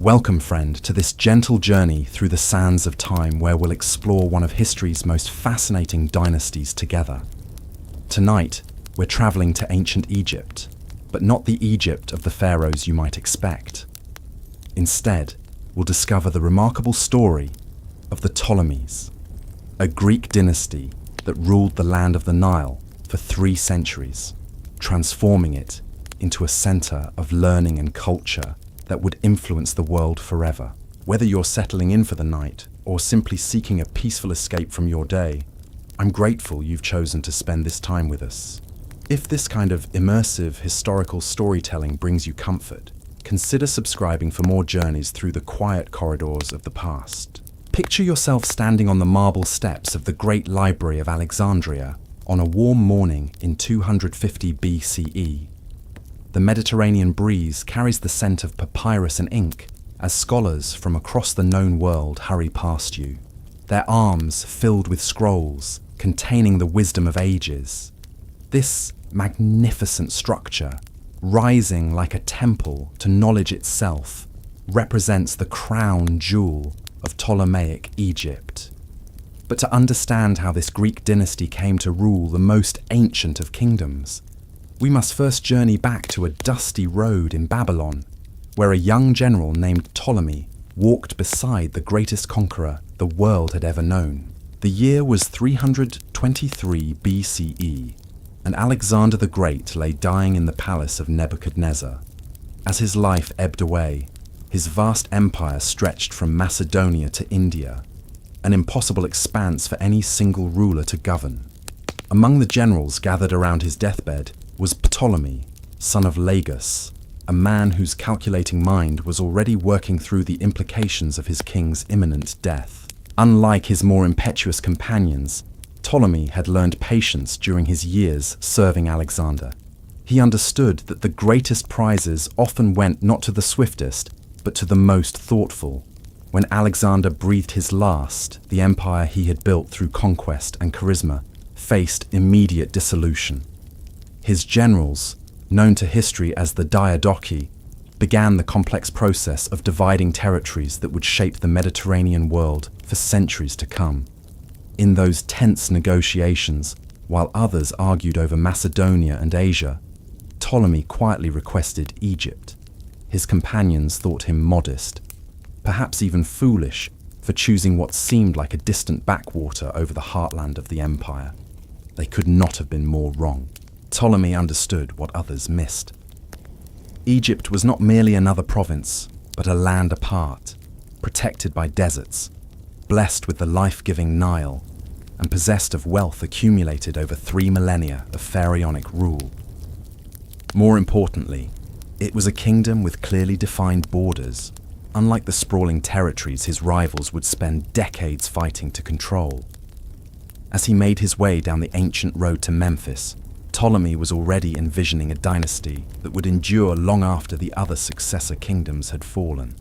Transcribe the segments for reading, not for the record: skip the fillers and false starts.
Welcome, friend, to this gentle journey through the sands of time where we'll explore one of history's most fascinating dynasties together. Tonight, we're traveling to ancient Egypt, but not the Egypt of the pharaohs you might expect. Instead, we'll discover the remarkable story of the Ptolemies, a Greek dynasty that ruled the land of the Nile for 3 centuries, transforming it into a center of learning and culture that would influence the world forever. Whether you're settling in for the night or simply seeking a peaceful escape from your day, I'm grateful you've chosen to spend this time with us. If this kind of immersive historical storytelling brings you comfort, consider subscribing for more journeys through the quiet corridors of the past. Picture yourself standing on the marble steps of the Great Library of Alexandria on a warm morning in 250 BCE. The Mediterranean breeze carries the scent of papyrus and ink as scholars from across the known world hurry past you, their arms filled with scrolls containing the wisdom of ages. This magnificent structure, rising like a temple to knowledge itself, represents the crown jewel of Ptolemaic Egypt. But to understand how this Greek dynasty came to rule the most ancient of kingdoms, we must first journey back to a dusty road in Babylon, where a young general named Ptolemy walked beside the greatest conqueror the world had ever known. The year was 323 BCE, and Alexander the Great lay dying in the palace of Nebuchadnezzar. As his life ebbed away, his vast empire stretched from Macedonia to India, an impossible expanse for any single ruler to govern. Among the generals gathered around his deathbed was Ptolemy, son of Lagus, a man whose calculating mind was already working through the implications of his king's imminent death. Unlike his more impetuous companions, Ptolemy had learned patience during his years serving Alexander. He understood that the greatest prizes often went not to the swiftest, but to the most thoughtful. When Alexander breathed his last, the empire he had built through conquest and charisma faced immediate dissolution. His generals, known to history as the Diadochi, began the complex process of dividing territories that would shape the Mediterranean world for centuries to come. In those tense negotiations, while others argued over Macedonia and Asia, Ptolemy quietly requested Egypt. His companions thought him modest, perhaps even foolish, for choosing what seemed like a distant backwater over the heartland of the empire. They could not have been more wrong. Ptolemy understood what others missed. Egypt was not merely another province, but a land apart, protected by deserts, blessed with the life-giving Nile, and possessed of wealth accumulated over 3 millennia of pharaonic rule. More importantly, it was a kingdom with clearly defined borders, unlike the sprawling territories his rivals would spend decades fighting to control. As he made his way down the ancient road to Memphis, Ptolemy was already envisioning a dynasty that would endure long after the other successor kingdoms had fallen.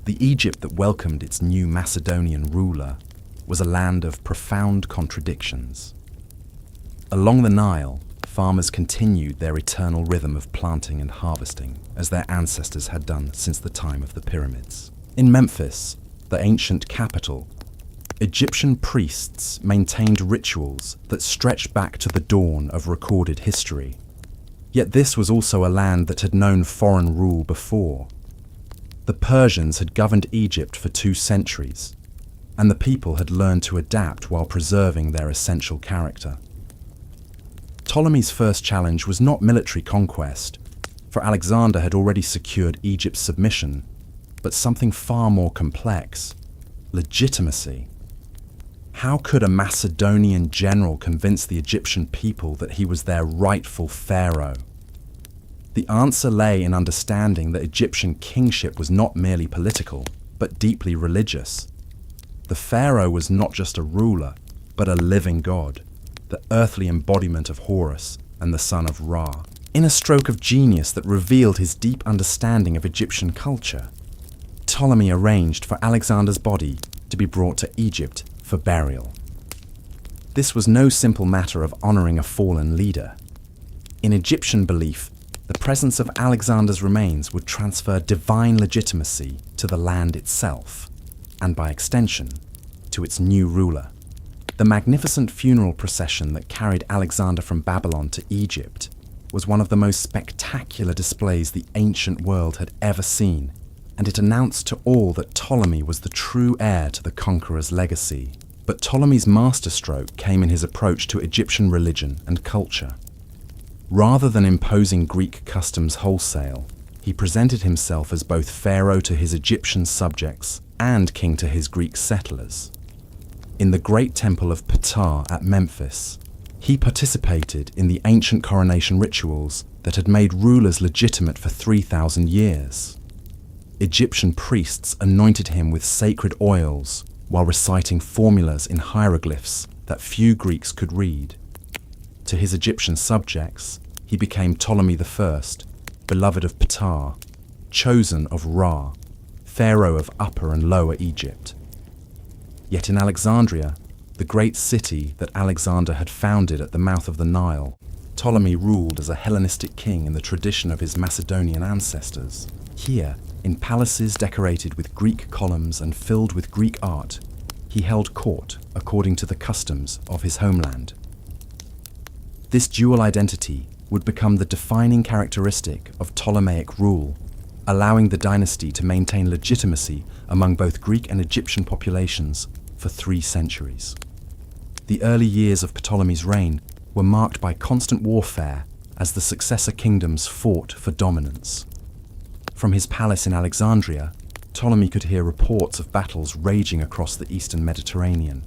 The Egypt that welcomed its new Macedonian ruler was a land of profound contradictions. Along the Nile, farmers continued their eternal rhythm of planting and harvesting, as their ancestors had done since the time of the pyramids. In Memphis, the ancient capital, Egyptian priests maintained rituals that stretched back to the dawn of recorded history. Yet this was also a land that had known foreign rule before. The Persians had governed Egypt for 2 centuries, and the people had learned to adapt while preserving their essential character. Ptolemy's first challenge was not military conquest, for Alexander had already secured Egypt's submission, but something far more complex: legitimacy. How could a Macedonian general convince the Egyptian people that he was their rightful pharaoh? The answer lay in understanding that Egyptian kingship was not merely political, but deeply religious. The pharaoh was not just a ruler, but a living god, the earthly embodiment of Horus and the son of Ra. In a stroke of genius that revealed his deep understanding of Egyptian culture, Ptolemy arranged for Alexander's body to be brought to Egypt for burial. This was no simple matter of honoring a fallen leader. In Egyptian belief, The presence of Alexander's remains would transfer divine legitimacy to the land itself, and by extension, to its new ruler. The magnificent funeral procession that carried Alexander from Babylon to Egypt was one of the most spectacular displays the ancient world had ever seen, and it announced to all that Ptolemy was the true heir to the conqueror's legacy. But Ptolemy's masterstroke came in his approach to Egyptian religion and culture. Rather than imposing Greek customs wholesale, he presented himself as both pharaoh to his Egyptian subjects and king to his Greek settlers. In the great temple of Ptah at Memphis, he participated in the ancient coronation rituals that had made rulers legitimate for 3,000 years. Egyptian priests anointed him with sacred oils while reciting formulas in hieroglyphs that few Greeks could read. To his Egyptian subjects, he became Ptolemy I, beloved of Ptah, chosen of Ra, pharaoh of Upper and Lower Egypt. Yet in Alexandria, the great city that Alexander had founded at the mouth of the Nile, Ptolemy ruled as a Hellenistic king in the tradition of his Macedonian ancestors. Here, in palaces decorated with Greek columns and filled with Greek art, he held court according to the customs of his homeland. This dual identity would become the defining characteristic of Ptolemaic rule, allowing the dynasty to maintain legitimacy among both Greek and Egyptian populations for 3 centuries. The early years of Ptolemy's reign were marked by constant warfare as the successor kingdoms fought for dominance. From his palace in Alexandria, Ptolemy could hear reports of battles raging across the eastern Mediterranean.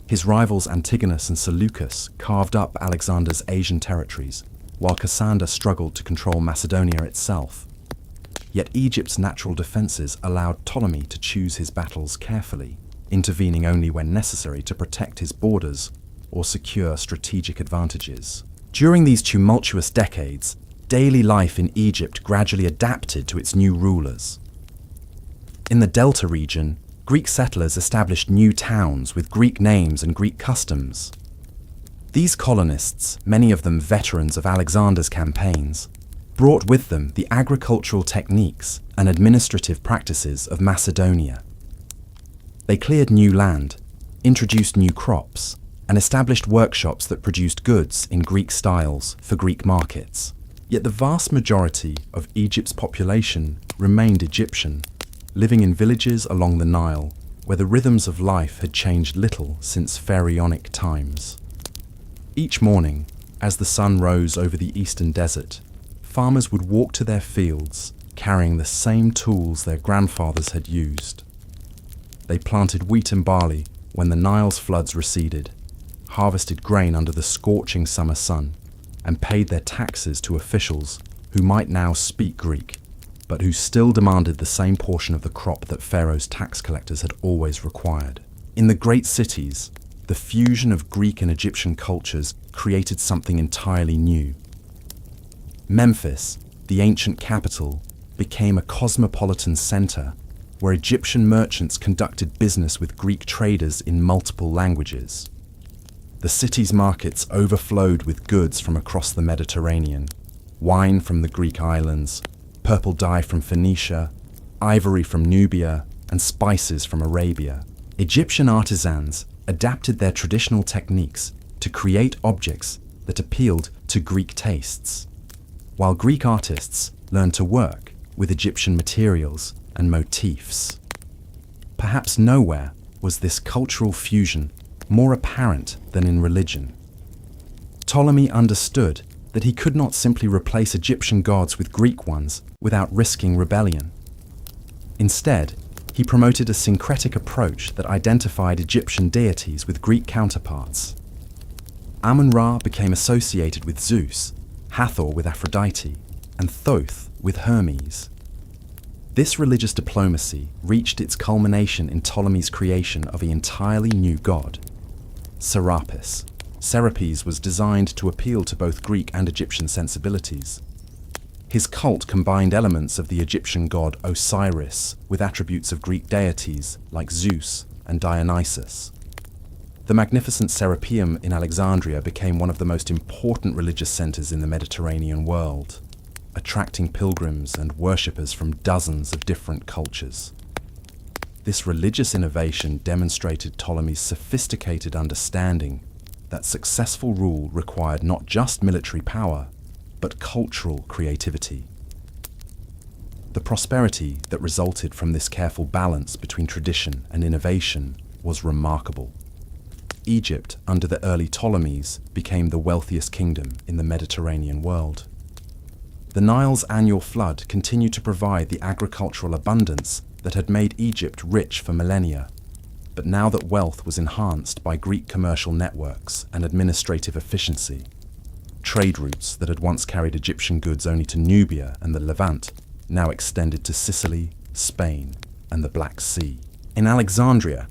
His rivals Antigonus and Seleucus carved up Alexander's Asian territories, while Cassander struggled to control Macedonia itself. Yet Egypt's natural defences allowed Ptolemy to choose his battles carefully, intervening only when necessary to protect his borders or secure strategic advantages. During these tumultuous decades, daily life in Egypt gradually adapted to its new rulers. In the Delta region, Greek settlers established new towns with Greek names and Greek customs. These colonists, many of them veterans of Alexander's campaigns, brought with them the agricultural techniques and administrative practices of Macedonia. They cleared new land, introduced new crops, and established workshops that produced goods in Greek styles for Greek markets. Yet the vast majority of Egypt's population remained Egyptian, living in villages along the Nile, where the rhythms of life had changed little since pharaonic times. Each morning, as the sun rose over the eastern desert, farmers would walk to their fields, carrying the same tools their grandfathers had used. They planted wheat and barley when the Nile's floods receded, harvested grain under the scorching summer sun, and paid their taxes to officials who might now speak Greek, but who still demanded the same portion of the crop that Pharaoh's tax collectors had always required. In the great cities, the fusion of Greek and Egyptian cultures created something entirely new. Memphis, the ancient capital, became a cosmopolitan center where Egyptian merchants conducted business with Greek traders in multiple languages. The city's markets overflowed with goods from across the Mediterranean: wine from the Greek islands, purple dye from Phoenicia, ivory from Nubia, and spices from Arabia. Egyptian artisans adapted their traditional techniques to create objects that appealed to Greek tastes, while Greek artists learned to work with Egyptian materials and motifs. Perhaps nowhere was this cultural fusion more apparent than in religion. Ptolemy understood that he could not simply replace Egyptian gods with Greek ones without risking rebellion. Instead, he promoted a syncretic approach that identified Egyptian deities with Greek counterparts. Amun-Ra became associated with Zeus, Hathor with Aphrodite, and Thoth with Hermes. This religious diplomacy reached its culmination in Ptolemy's creation of an entirely new god, Serapis. Serapis was designed to appeal to both Greek and Egyptian sensibilities. His cult combined elements of the Egyptian god Osiris with attributes of Greek deities like Zeus and Dionysus. The magnificent Serapeum in Alexandria became one of the most important religious centers in the Mediterranean world. attracting pilgrims and worshippers from dozens of different cultures. This religious innovation demonstrated Ptolemy's sophisticated understanding that successful rule required not just military power, but cultural creativity. The prosperity that resulted from this careful balance between tradition and innovation was remarkable. Egypt, under the early Ptolemies, became the wealthiest kingdom in the Mediterranean world. The Nile's annual flood continued to provide the agricultural abundance that had made Egypt rich for millennia. But now that wealth was enhanced by Greek commercial networks and administrative efficiency, trade routes that had once carried Egyptian goods only to Nubia and the Levant now extended to Sicily, Spain, and the Black Sea. In Alexandria,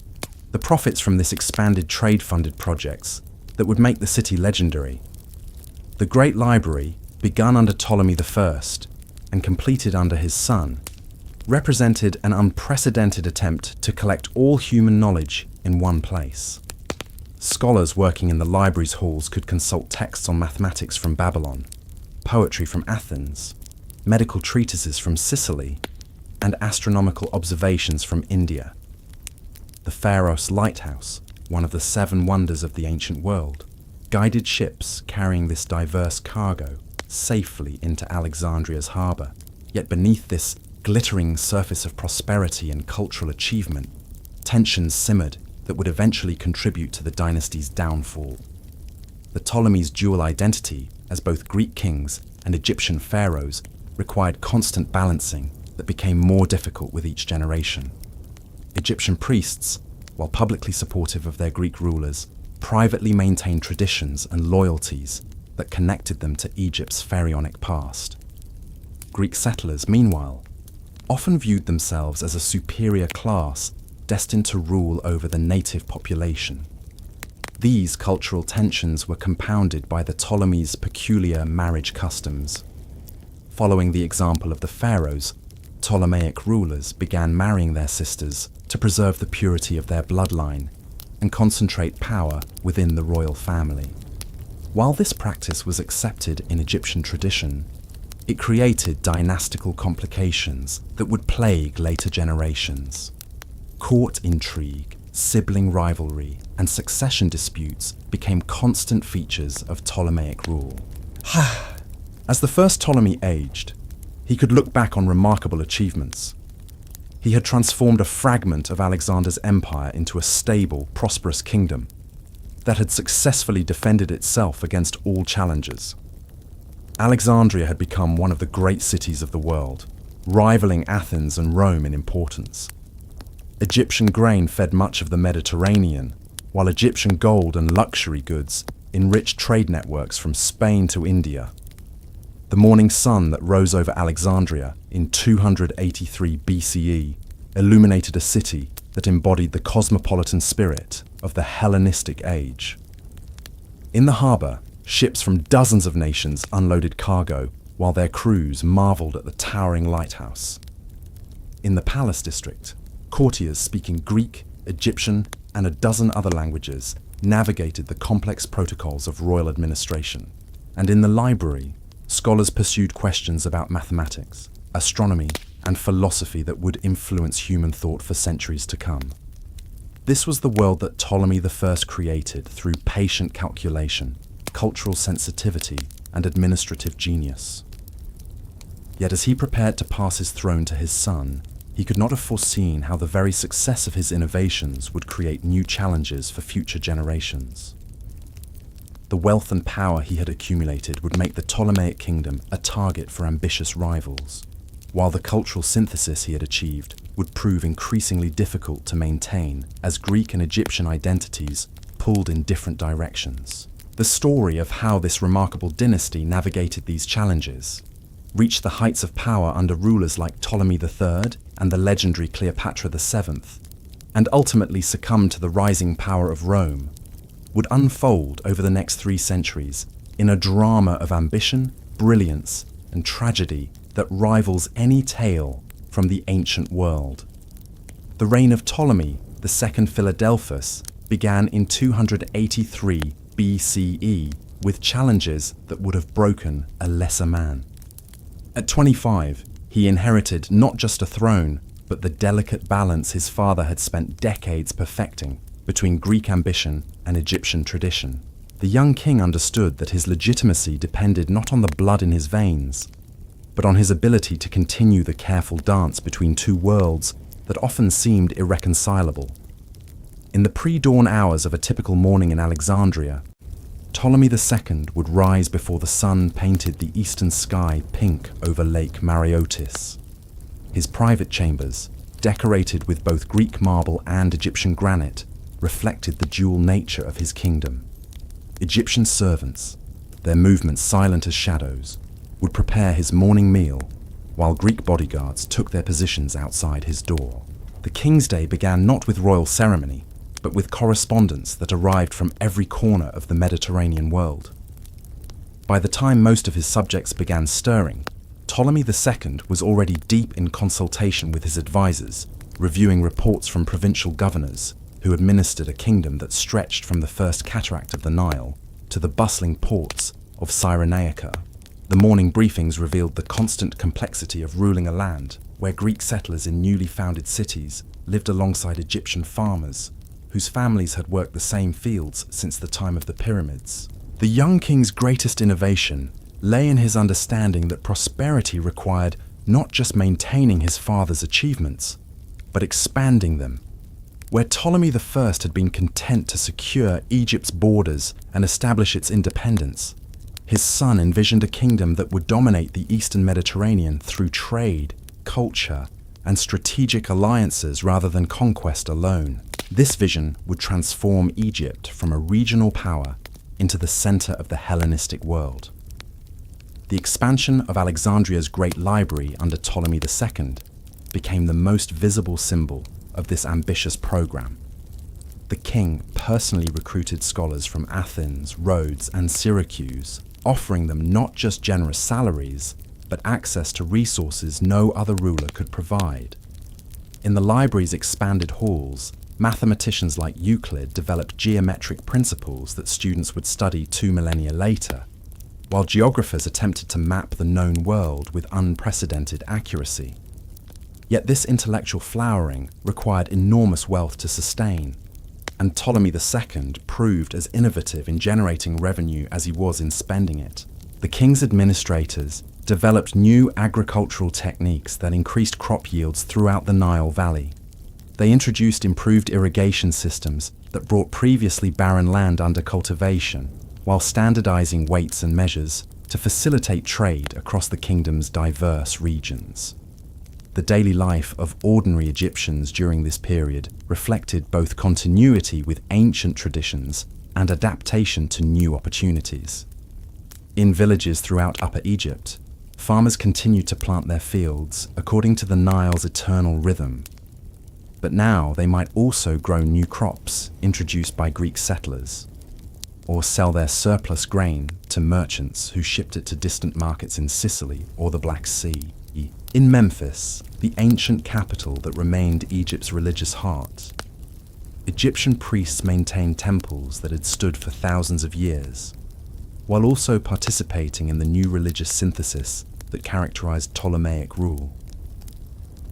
the profits from this expanded trade funded projects that would make the city legendary. The Great Library, begun under Ptolemy I and completed under his son, represented an unprecedented attempt to collect all human knowledge in one place. Scholars working in the library's halls could consult texts on mathematics from Babylon, poetry from Athens, medical treatises from Sicily, and astronomical observations from India. The Pharos Lighthouse, one of the 7 wonders of the ancient world, guided ships carrying this diverse cargo safely into Alexandria's harbour. Yet beneath this glittering surface of prosperity and cultural achievement, tensions simmered that would eventually contribute to the dynasty's downfall. The Ptolemies' dual identity as both Greek kings and Egyptian pharaohs required constant balancing that became more difficult with each generation. Egyptian priests, while publicly supportive of their Greek rulers, privately maintained traditions and loyalties that connected them to Egypt's pharaonic past. Greek settlers, meanwhile, often viewed themselves as a superior class destined to rule over the native population. These cultural tensions were compounded by the Ptolemies' peculiar marriage customs. Following the example of the pharaohs, Ptolemaic rulers began marrying their sisters to preserve the purity of their bloodline and concentrate power within the royal family. While this practice was accepted in Egyptian tradition, it created dynastical complications that would plague later generations. Court intrigue, sibling rivalry, and succession disputes became constant features of Ptolemaic rule. As the first Ptolemy aged, he could look back on remarkable achievements. He had transformed a fragment of Alexander's empire into a stable, prosperous kingdom that had successfully defended itself against all challengers. Alexandria had become one of the great cities of the world, rivaling Athens and Rome in importance. Egyptian grain fed much of the Mediterranean, while Egyptian gold and luxury goods enriched trade networks from Spain to India. The morning sun that rose over Alexandria in 283 BCE illuminated a city that embodied the cosmopolitan spirit of the Hellenistic age. In the harbour, ships from dozens of nations unloaded cargo, while their crews marvelled at the towering lighthouse. In the palace district, courtiers speaking Greek, Egyptian, and a dozen other languages navigated the complex protocols of royal administration. And in the library, scholars pursued questions about mathematics, astronomy, and philosophy that would influence human thought for centuries to come. This was the world that Ptolemy I created through patient calculation, cultural sensitivity, and administrative genius. Yet as he prepared to pass his throne to his son, he could not have foreseen how the very success of his innovations would create new challenges for future generations. The wealth and power he had accumulated would make the Ptolemaic kingdom a target for ambitious rivals, while the cultural synthesis he had achieved would prove increasingly difficult to maintain as Greek and Egyptian identities pulled in different directions. The story of how this remarkable dynasty navigated these challenges, reached the heights of power under rulers like Ptolemy III and the legendary Cleopatra VII, and ultimately succumbed to the rising power of Rome, would unfold over the next 3 centuries in a drama of ambition, brilliance, and tragedy that rivals any tale from the ancient world. The reign of Ptolemy II Philadelphus began in 283 BCE with challenges that would have broken a lesser man. At 25, he inherited not just a throne, but the delicate balance his father had spent decades perfecting between Greek ambition and Egyptian tradition. The young king understood that his legitimacy depended not on the blood in his veins, but on his ability to continue the careful dance between two worlds that often seemed irreconcilable. In the pre-dawn hours of a typical morning in Alexandria, Ptolemy II would rise before the sun painted the eastern sky pink over Lake Mareotis. His private chambers, decorated with both Greek marble and Egyptian granite, reflected the dual nature of his kingdom. Egyptian servants, their movements silent as shadows, would prepare his morning meal, while Greek bodyguards took their positions outside his door. The king's day began not with royal ceremony, but with correspondence that arrived from every corner of the Mediterranean world. By the time most of his subjects began stirring, Ptolemy II was already deep in consultation with his advisors, reviewing reports from provincial governors who administered a kingdom that stretched from the first cataract of the Nile to the bustling ports of Cyrenaica. The morning briefings revealed the constant complexity of ruling a land where Greek settlers in newly founded cities lived alongside Egyptian farmers whose families had worked the same fields since the time of the pyramids. The young king's greatest innovation lay in his understanding that prosperity required not just maintaining his father's achievements, but expanding them. Where Ptolemy I had been content to secure Egypt's borders and establish its independence, his son envisioned a kingdom that would dominate the eastern Mediterranean through trade, culture, and strategic alliances rather than conquest alone. This vision would transform Egypt from a regional power into the center of the Hellenistic world. The expansion of Alexandria's great library under Ptolemy II became the most visible symbol of this ambitious program. The king personally recruited scholars from Athens, Rhodes, and Syracuse, offering them not just generous salaries, but access to resources no other ruler could provide. In the library's expanded halls, mathematicians like Euclid developed geometric principles that students would study 2 millennia later, while geographers attempted to map the known world with unprecedented accuracy. Yet this intellectual flowering required enormous wealth to sustain, and Ptolemy II proved as innovative in generating revenue as he was in spending it. The king's administrators developed new agricultural techniques that increased crop yields throughout the Nile Valley. They introduced improved irrigation systems that brought previously barren land under cultivation, while standardizing weights and measures to facilitate trade across the kingdom's diverse regions. The daily life of ordinary Egyptians during this period reflected both continuity with ancient traditions and adaptation to new opportunities. In villages throughout Upper Egypt, farmers continued to plant their fields according to the Nile's eternal rhythm. But now they might also grow new crops introduced by Greek settlers, or sell their surplus grain to merchants who shipped it to distant markets in Sicily or the Black Sea. In Memphis, the ancient capital that remained Egypt's religious heart, Egyptian priests maintained temples that had stood for thousands of years, while also participating in the new religious synthesis that characterized Ptolemaic rule.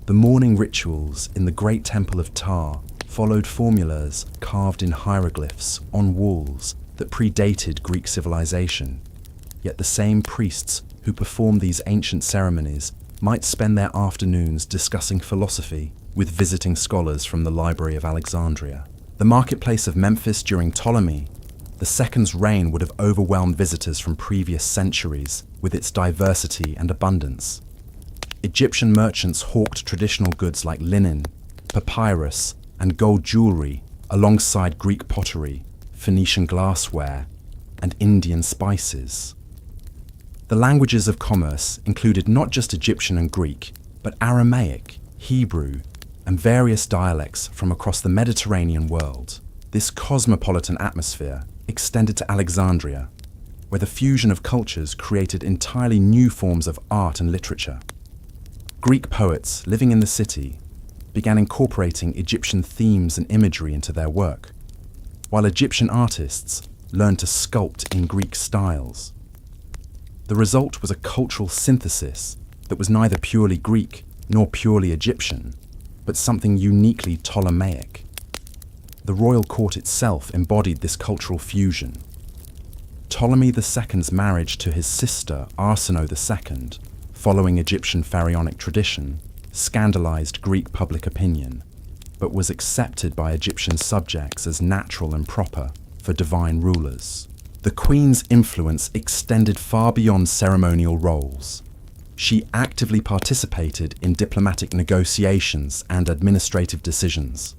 The morning rituals in the great temple of Ptah followed formulas carved in hieroglyphs on walls that predated Greek civilization, yet the same priests who performed these ancient ceremonies might spend their afternoons discussing philosophy with visiting scholars from the Library of Alexandria. The marketplace of Memphis during Ptolemy II's reign would have overwhelmed visitors from previous centuries with its diversity and abundance. Egyptian merchants hawked traditional goods like linen, papyrus, and gold jewelry alongside Greek pottery, Phoenician glassware, and Indian spices. The languages of commerce included not just Egyptian and Greek, but Aramaic, Hebrew, and various dialects from across the Mediterranean world. This cosmopolitan atmosphere extended to Alexandria, where the fusion of cultures created entirely new forms of art and literature. Greek poets living in the city began incorporating Egyptian themes and imagery into their work, while Egyptian artists learned to sculpt in Greek styles. The result was a cultural synthesis that was neither purely Greek nor purely Egyptian, but something uniquely Ptolemaic. The royal court itself embodied this cultural fusion. Ptolemy II's marriage to his sister Arsinoe II, following Egyptian pharaonic tradition, scandalized Greek public opinion, but was accepted by Egyptian subjects as natural and proper for divine rulers. The queen's influence extended far beyond ceremonial roles. She actively participated in diplomatic negotiations and administrative decisions,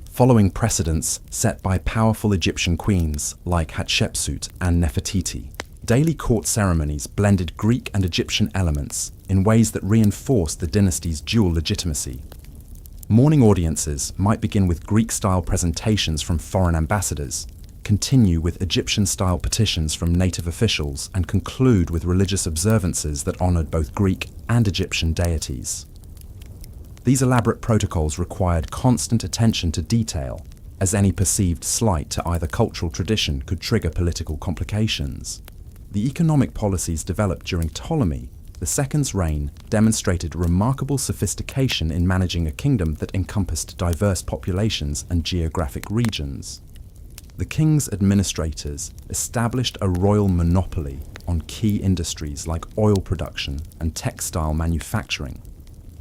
following precedents set by powerful Egyptian queens like Hatshepsut and Nefertiti. Daily court ceremonies blended Greek and Egyptian elements in ways that reinforced the dynasty's dual legitimacy. Morning audiences might begin with Greek-style presentations from foreign ambassadors, continue with Egyptian-style petitions from native officials, and conclude with religious observances that honored both Greek and Egyptian deities. These elaborate protocols required constant attention to detail, as any perceived slight to either cultural tradition could trigger political complications. The economic policies developed during Ptolemy II's reign demonstrated remarkable sophistication in managing a kingdom that encompassed diverse populations and geographic regions. The king's administrators established a royal monopoly on key industries like oil production and textile manufacturing,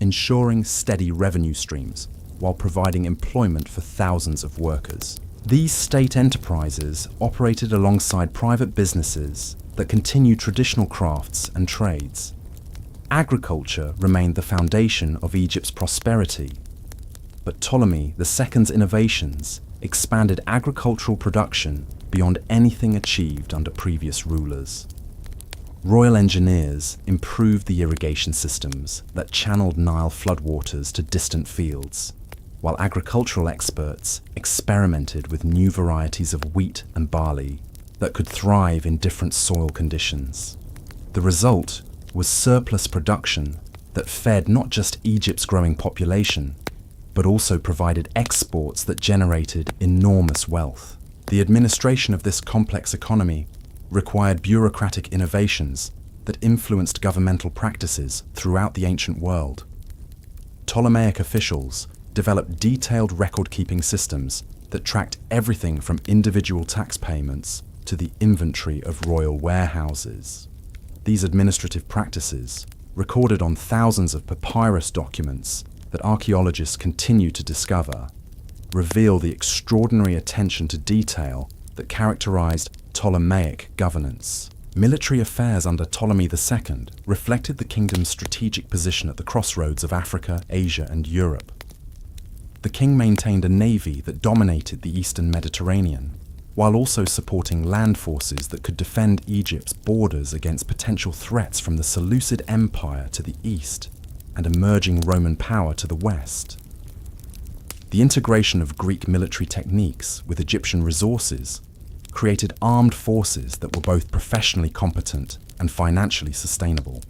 ensuring steady revenue streams while providing employment for thousands of workers. These state enterprises operated alongside private businesses that continued traditional crafts and trades. Agriculture remained the foundation of Egypt's prosperity, but Ptolemy II's innovations expanded agricultural production beyond anything achieved under previous rulers. Royal engineers improved the irrigation systems that channeled Nile floodwaters to distant fields, while agricultural experts experimented with new varieties of wheat and barley that could thrive in different soil conditions. The result was surplus production that fed not just Egypt's growing population, but also provided exports that generated enormous wealth. The administration of this complex economy required bureaucratic innovations that influenced governmental practices throughout the ancient world. Ptolemaic officials developed detailed record-keeping systems that tracked everything from individual tax payments to the inventory of royal warehouses. These administrative practices, recorded on thousands of papyrus documents that archaeologists continue to discover, reveal the extraordinary attention to detail that characterized Ptolemaic governance. Military affairs under Ptolemy II reflected the kingdom's strategic position at the crossroads of Africa, Asia, and Europe. The king maintained a navy that dominated the eastern Mediterranean, while also supporting land forces that could defend Egypt's borders against potential threats from the Seleucid Empire to the east and emerging Roman power to the west. The integration of Greek military techniques with Egyptian resources created armed forces that were both professionally competent and financially sustainable.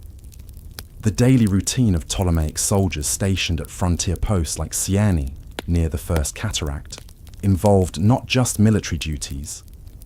The daily routine of Ptolemaic soldiers stationed at frontier posts like Syene, near the First Cataract, involved not just military duties,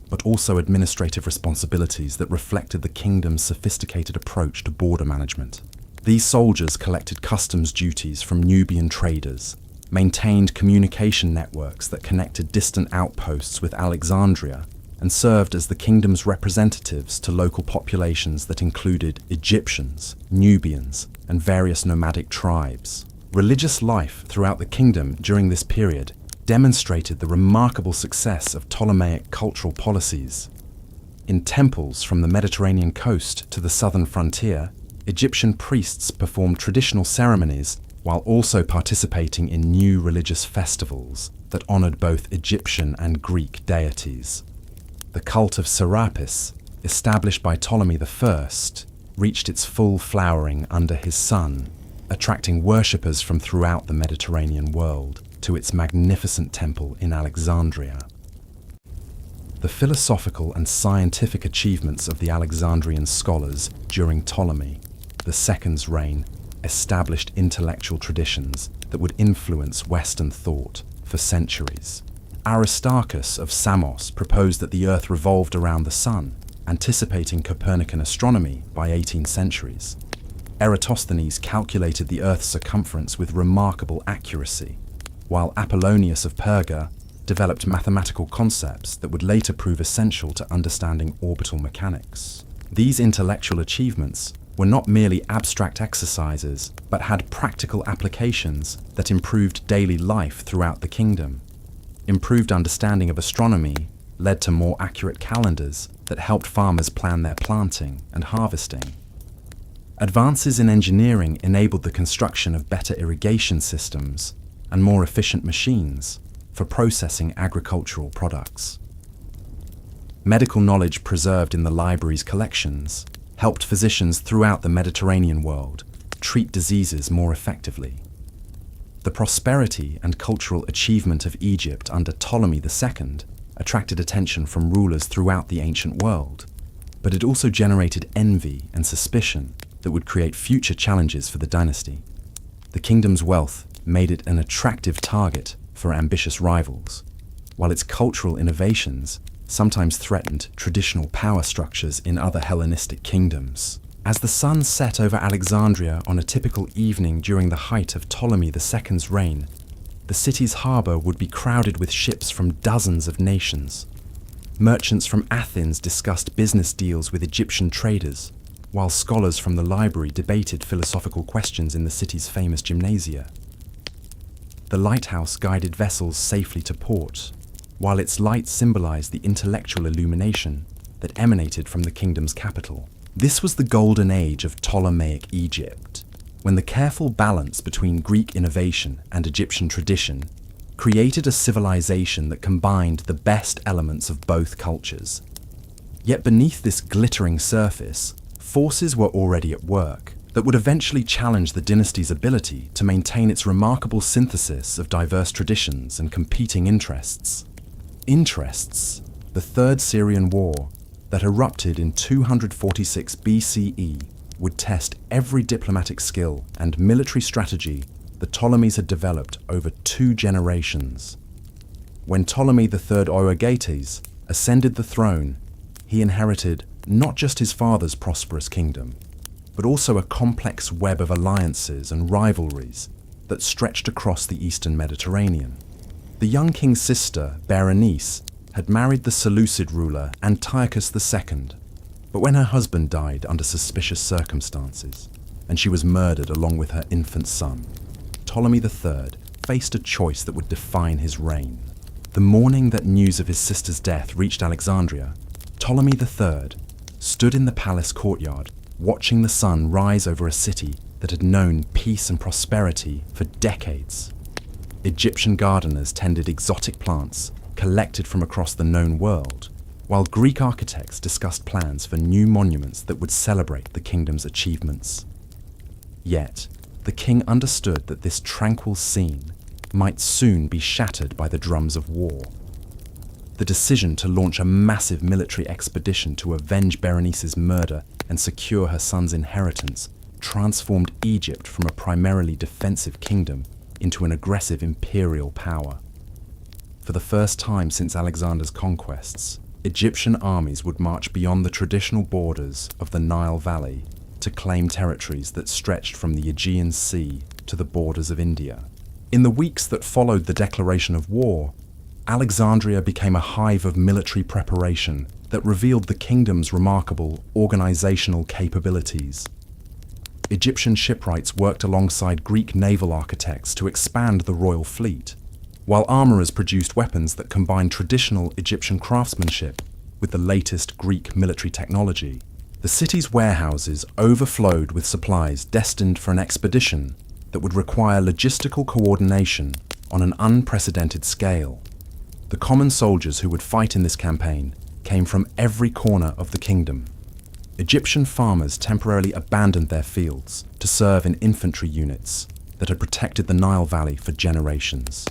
but also administrative responsibilities that reflected the kingdom's sophisticated approach to border management. These soldiers collected customs duties from Nubian traders, maintained communication networks that connected distant outposts with Alexandria, and served as the kingdom's representatives to local populations that included Egyptians, Nubians, and various nomadic tribes. Religious life throughout the kingdom during this period demonstrated the remarkable success of Ptolemaic cultural policies. In temples from the Mediterranean coast to the southern frontier, Egyptian priests performed traditional ceremonies while also participating in new religious festivals that honored both Egyptian and Greek deities. The cult of Serapis, established by Ptolemy I, reached its full flowering under his son, attracting worshippers from throughout the Mediterranean world to its magnificent temple in Alexandria. The philosophical and scientific achievements of the Alexandrian scholars during Ptolemy II's reign established intellectual traditions that would influence Western thought for centuries. Aristarchus of Samos proposed that the Earth revolved around the Sun, anticipating Copernican astronomy by 18 centuries. Eratosthenes calculated the Earth's circumference with remarkable accuracy, while Apollonius of Perga developed mathematical concepts that would later prove essential to understanding orbital mechanics. These intellectual achievements were not merely abstract exercises, but had practical applications that improved daily life throughout the kingdom. Improved understanding of astronomy led to more accurate calendars that helped farmers plan their planting and harvesting. Advances in engineering enabled the construction of better irrigation systems and more efficient machines for processing agricultural products. Medical knowledge preserved in the library's collections helped physicians throughout the Mediterranean world treat diseases more effectively. The prosperity and cultural achievement of Egypt under Ptolemy II attracted attention from rulers throughout the ancient world, but it also generated envy and suspicion that would create future challenges for the dynasty. The kingdom's wealth made it an attractive target for ambitious rivals, while its cultural innovations sometimes threatened traditional power structures in other Hellenistic kingdoms. As the sun set over Alexandria on a typical evening during the height of Ptolemy II's reign, the city's harbour would be crowded with ships from dozens of nations. Merchants from Athens discussed business deals with Egyptian traders, while scholars from the library debated philosophical questions in the city's famous gymnasia. The lighthouse guided vessels safely to port, while its lights symbolized the intellectual illumination that emanated from the kingdom's capital. This was the golden age of Ptolemaic Egypt, when the careful balance between Greek innovation and Egyptian tradition created a civilization that combined the best elements of both cultures. Yet beneath this glittering surface, forces were already at work that would eventually challenge the dynasty's ability to maintain its remarkable synthesis of diverse traditions and competing interests. The Third Syrian War, that erupted in 246 BCE, would test every diplomatic skill and military strategy the Ptolemies had developed over 2 generations. When Ptolemy III Euergetes ascended the throne, he inherited not just his father's prosperous kingdom, but also a complex web of alliances and rivalries that stretched across the eastern Mediterranean. The young king's sister, Berenice, had married the Seleucid ruler Antiochus II, but when her husband died under suspicious circumstances, and she was murdered along with her infant son, Ptolemy III faced a choice that would define his reign. The morning that news of his sister's death reached Alexandria, Ptolemy III stood in the palace courtyard, watching the sun rise over a city that had known peace and prosperity for decades. Egyptian gardeners tended exotic plants collected from across the known world, while Greek architects discussed plans for new monuments that would celebrate the kingdom's achievements. Yet, the king understood that this tranquil scene might soon be shattered by the drums of war. The decision to launch a massive military expedition to avenge Berenice's murder and secure her son's inheritance transformed Egypt from a primarily defensive kingdom into an aggressive imperial power. For the first time since Alexander's conquests, Egyptian armies would march beyond the traditional borders of the Nile Valley to claim territories that stretched from the Aegean Sea to the borders of India. In the weeks that followed the declaration of war, Alexandria became a hive of military preparation that revealed the kingdom's remarkable organizational capabilities. Egyptian shipwrights worked alongside Greek naval architects to expand the royal fleet, while armorers produced weapons that combined traditional Egyptian craftsmanship with the latest Greek military technology. The city's warehouses overflowed with supplies destined for an expedition that would require logistical coordination on an unprecedented scale. The common soldiers who would fight in this campaign came from every corner of the kingdom. Egyptian farmers temporarily abandoned their fields to serve in infantry units that had protected the Nile Valley for generations.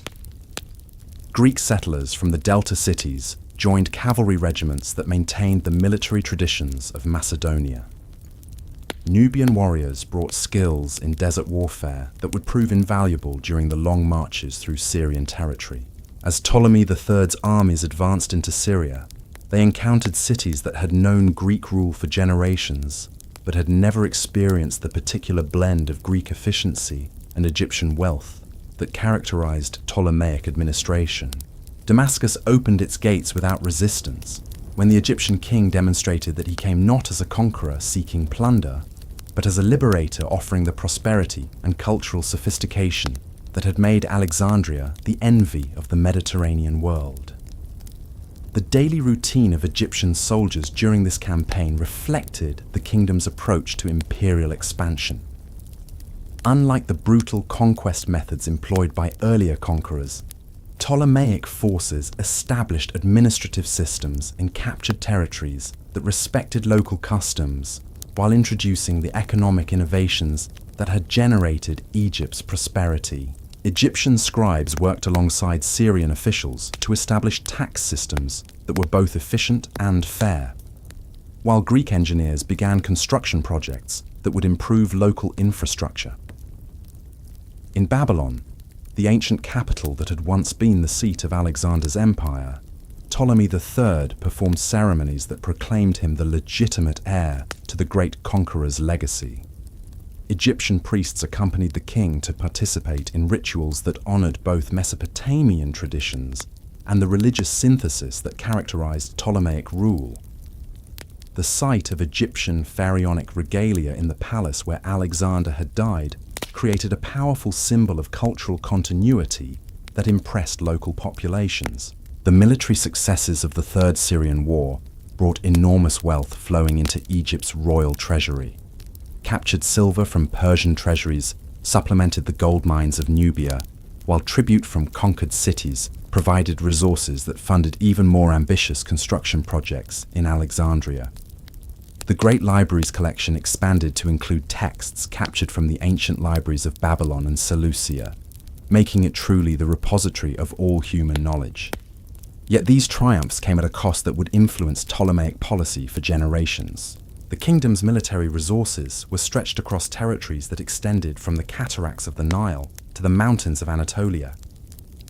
Greek settlers from the Delta cities joined cavalry regiments that maintained the military traditions of Macedonia. Nubian warriors brought skills in desert warfare that would prove invaluable during the long marches through Syrian territory. As Ptolemy III's armies advanced into Syria, they encountered cities that had known Greek rule for generations, but had never experienced the particular blend of Greek efficiency and Egyptian wealth that characterized Ptolemaic administration. Damascus opened its gates without resistance when the Egyptian king demonstrated that he came not as a conqueror seeking plunder, but as a liberator offering the prosperity and cultural sophistication that had made Alexandria the envy of the Mediterranean world. The daily routine of Egyptian soldiers during this campaign reflected the kingdom's approach to imperial expansion. Unlike the brutal conquest methods employed by earlier conquerors, Ptolemaic forces established administrative systems in captured territories that respected local customs while introducing the economic innovations that had generated Egypt's prosperity. Egyptian scribes worked alongside Syrian officials to establish tax systems that were both efficient and fair, while Greek engineers began construction projects that would improve local infrastructure. In Babylon, the ancient capital that had once been the seat of Alexander's empire, Ptolemy III performed ceremonies that proclaimed him the legitimate heir to the great conqueror's legacy. Egyptian priests accompanied the king to participate in rituals that honored both Mesopotamian traditions and the religious synthesis that characterized Ptolemaic rule. The sight of Egyptian pharaonic regalia in the palace where Alexander had died created a powerful symbol of cultural continuity that impressed local populations. The military successes of the Third Syrian War brought enormous wealth flowing into Egypt's royal treasury. Captured silver from Persian treasuries supplemented the gold mines of Nubia, while tribute from conquered cities provided resources that funded even more ambitious construction projects in Alexandria. The Great Library's collection expanded to include texts captured from the ancient libraries of Babylon and Seleucia, making it truly the repository of all human knowledge. Yet these triumphs came at a cost that would influence Ptolemaic policy for generations. The kingdom's military resources were stretched across territories that extended from the cataracts of the Nile to the mountains of Anatolia,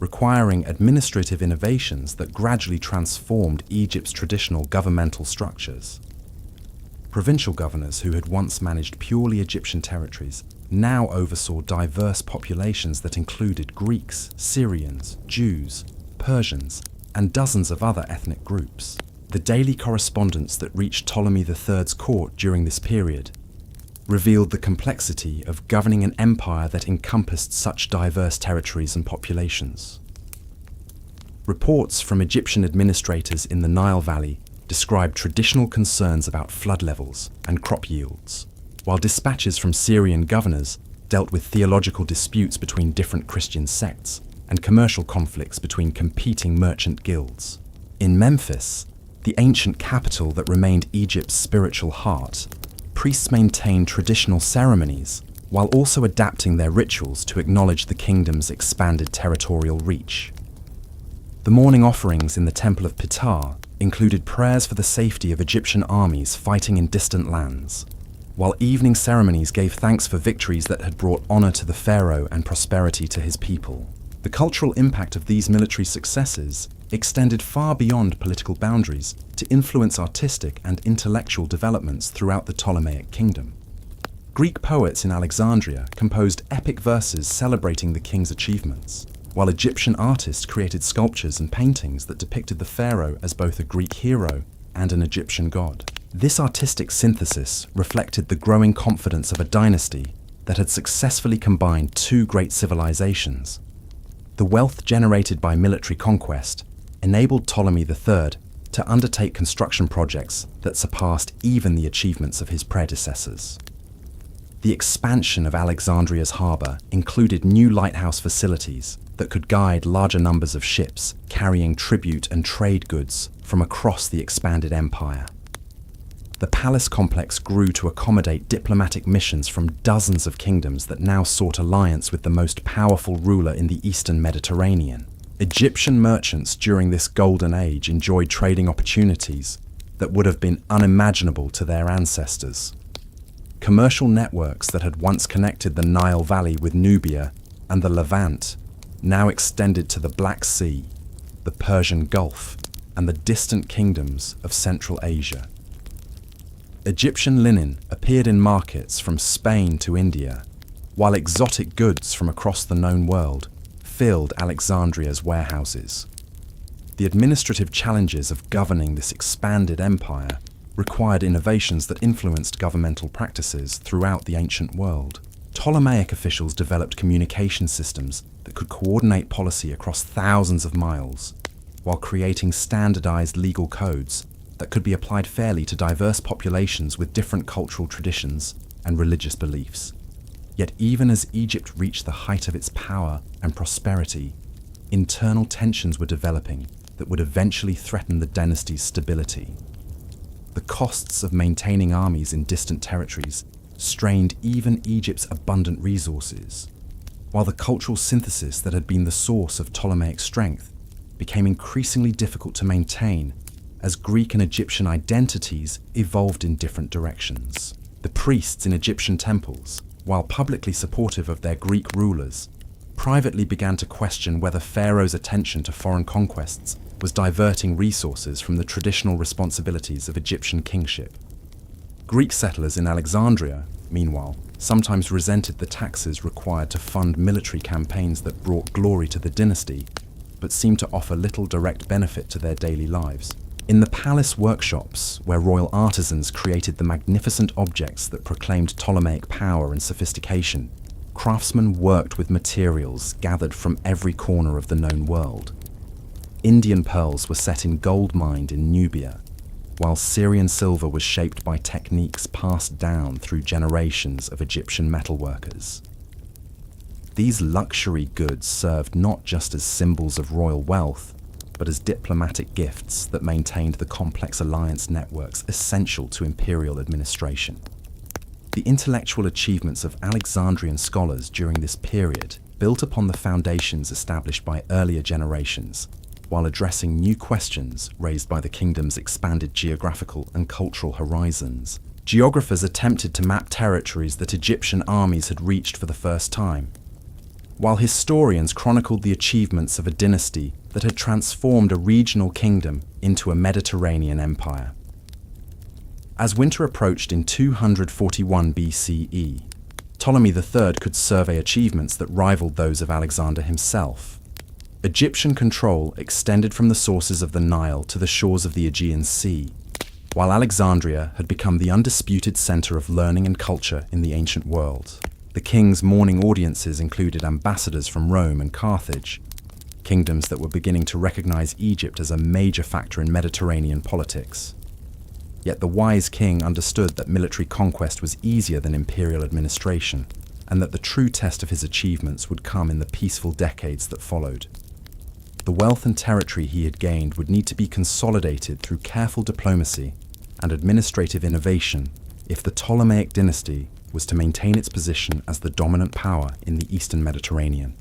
requiring administrative innovations that gradually transformed Egypt's traditional governmental structures. Provincial governors who had once managed purely Egyptian territories now oversaw diverse populations that included Greeks, Syrians, Jews, Persians, and dozens of other ethnic groups. The daily correspondence that reached Ptolemy III's court during this period revealed the complexity of governing an empire that encompassed such diverse territories and populations. Reports from Egyptian administrators in the Nile Valley described traditional concerns about flood levels and crop yields, while dispatches from Syrian governors dealt with theological disputes between different Christian sects and commercial conflicts between competing merchant guilds. In Memphis, the ancient capital that remained Egypt's spiritual heart, priests maintained traditional ceremonies while also adapting their rituals to acknowledge the kingdom's expanded territorial reach. The morning offerings in the Temple of Ptah included prayers for the safety of Egyptian armies fighting in distant lands, while evening ceremonies gave thanks for victories that had brought honor to the pharaoh and prosperity to his people. The cultural impact of these military successes extended far beyond political boundaries to influence artistic and intellectual developments throughout the Ptolemaic kingdom. Greek poets in Alexandria composed epic verses celebrating the king's achievements, while Egyptian artists created sculptures and paintings that depicted the pharaoh as both a Greek hero and an Egyptian god. This artistic synthesis reflected the growing confidence of a dynasty that had successfully combined two great civilizations. The wealth generated by military conquest enabled Ptolemy III to undertake construction projects that surpassed even the achievements of his predecessors. The expansion of Alexandria's harbour included new lighthouse facilities that could guide larger numbers of ships carrying tribute and trade goods from across the expanded empire. The palace complex grew to accommodate diplomatic missions from dozens of kingdoms that now sought alliance with the most powerful ruler in the eastern Mediterranean. Egyptian merchants during this golden age enjoyed trading opportunities that would have been unimaginable to their ancestors. Commercial networks that had once connected the Nile Valley with Nubia and the Levant now extended to the Black Sea, the Persian Gulf, and the distant kingdoms of Central Asia. Egyptian linen appeared in markets from Spain to India, while exotic goods from across the known world filled Alexandria's warehouses. The administrative challenges of governing this expanded empire required innovations that influenced governmental practices throughout the ancient world. Ptolemaic officials developed communication systems that could coordinate policy across thousands of miles, while creating standardized legal codes that could be applied fairly to diverse populations with different cultural traditions and religious beliefs. Yet even as Egypt reached the height of its power and prosperity, internal tensions were developing that would eventually threaten the dynasty's stability. The costs of maintaining armies in distant territories strained even Egypt's abundant resources, while the cultural synthesis that had been the source of Ptolemaic strength became increasingly difficult to maintain as Greek and Egyptian identities evolved in different directions. The priests in Egyptian temples, while publicly supportive of their Greek rulers, privately began to question whether Pharaoh's attention to foreign conquests was diverting resources from the traditional responsibilities of Egyptian kingship. Greek settlers in Alexandria, meanwhile, sometimes resented the taxes required to fund military campaigns that brought glory to the dynasty, but seemed to offer little direct benefit to their daily lives. In the palace workshops, where royal artisans created the magnificent objects that proclaimed Ptolemaic power and sophistication, craftsmen worked with materials gathered from every corner of the known world. Indian pearls were set in gold mined in Nubia, while Syrian silver was shaped by techniques passed down through generations of Egyptian metalworkers. These luxury goods served not just as symbols of royal wealth, but as diplomatic gifts that maintained the complex alliance networks essential to imperial administration. The intellectual achievements of Alexandrian scholars during this period built upon the foundations established by earlier generations, while addressing new questions raised by the kingdom's expanded geographical and cultural horizons. Geographers attempted to map territories that Egyptian armies had reached for the first time, while historians chronicled the achievements of a dynasty that had transformed a regional kingdom into a Mediterranean empire. As winter approached in 241 BCE, Ptolemy III could survey achievements that rivaled those of Alexander himself. Egyptian control extended from the sources of the Nile to the shores of the Aegean Sea, while Alexandria had become the undisputed center of learning and culture in the ancient world. The king's morning audiences included ambassadors from Rome and Carthage, kingdoms that were beginning to recognize Egypt as a major factor in Mediterranean politics. Yet the wise king understood that military conquest was easier than imperial administration, and that the true test of his achievements would come in the peaceful decades that followed. The wealth and territory he had gained would need to be consolidated through careful diplomacy and administrative innovation if the Ptolemaic dynasty was to maintain its position as the dominant power in the Eastern Mediterranean.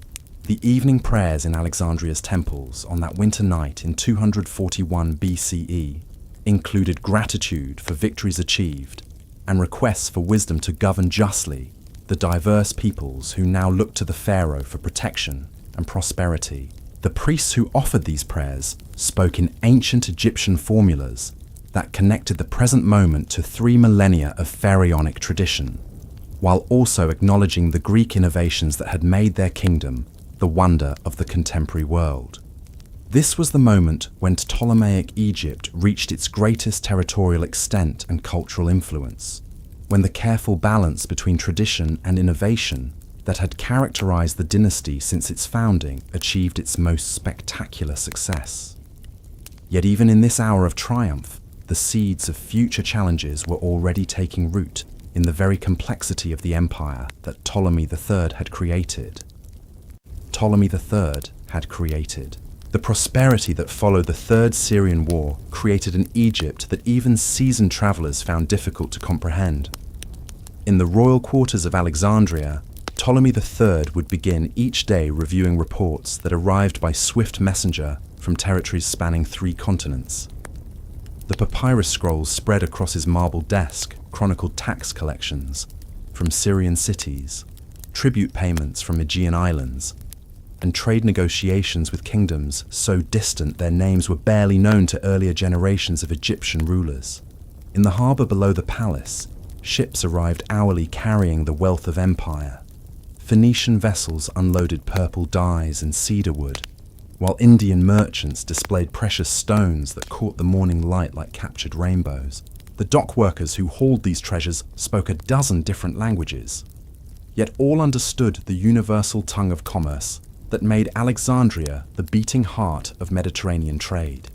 The evening prayers in Alexandria's temples on that winter night in 241 BCE included gratitude for victories achieved and requests for wisdom to govern justly the diverse peoples who now looked to the pharaoh for protection and prosperity. The priests who offered these prayers spoke in ancient Egyptian formulas that connected the present moment to 3 millennia of pharaonic tradition, while also acknowledging the Greek innovations that had made their kingdom the wonder of the contemporary world. This was the moment when Ptolemaic Egypt reached its greatest territorial extent and cultural influence, when the careful balance between tradition and innovation that had characterized the dynasty since its founding achieved its most spectacular success. Yet even in this hour of triumph, the seeds of future challenges were already taking root in the very complexity of the empire that Ptolemy III had created. Ptolemy III had created. The prosperity that followed the Third Syrian War created an Egypt that even seasoned travelers found difficult to comprehend. In the royal quarters of Alexandria, Ptolemy III would begin each day reviewing reports that arrived by swift messenger from territories spanning 3 continents. The papyrus scrolls spread across his marble desk chronicled tax collections from Syrian cities, tribute payments from Aegean islands, and trade negotiations with kingdoms so distant their names were barely known to earlier generations of Egyptian rulers. In the harbour below the palace, ships arrived hourly carrying the wealth of empire. Phoenician vessels unloaded purple dyes and cedar wood, while Indian merchants displayed precious stones that caught the morning light like captured rainbows. The dock workers who hauled these treasures spoke a dozen different languages, yet all understood the universal tongue of commerce that made Alexandria the beating heart of Mediterranean trade.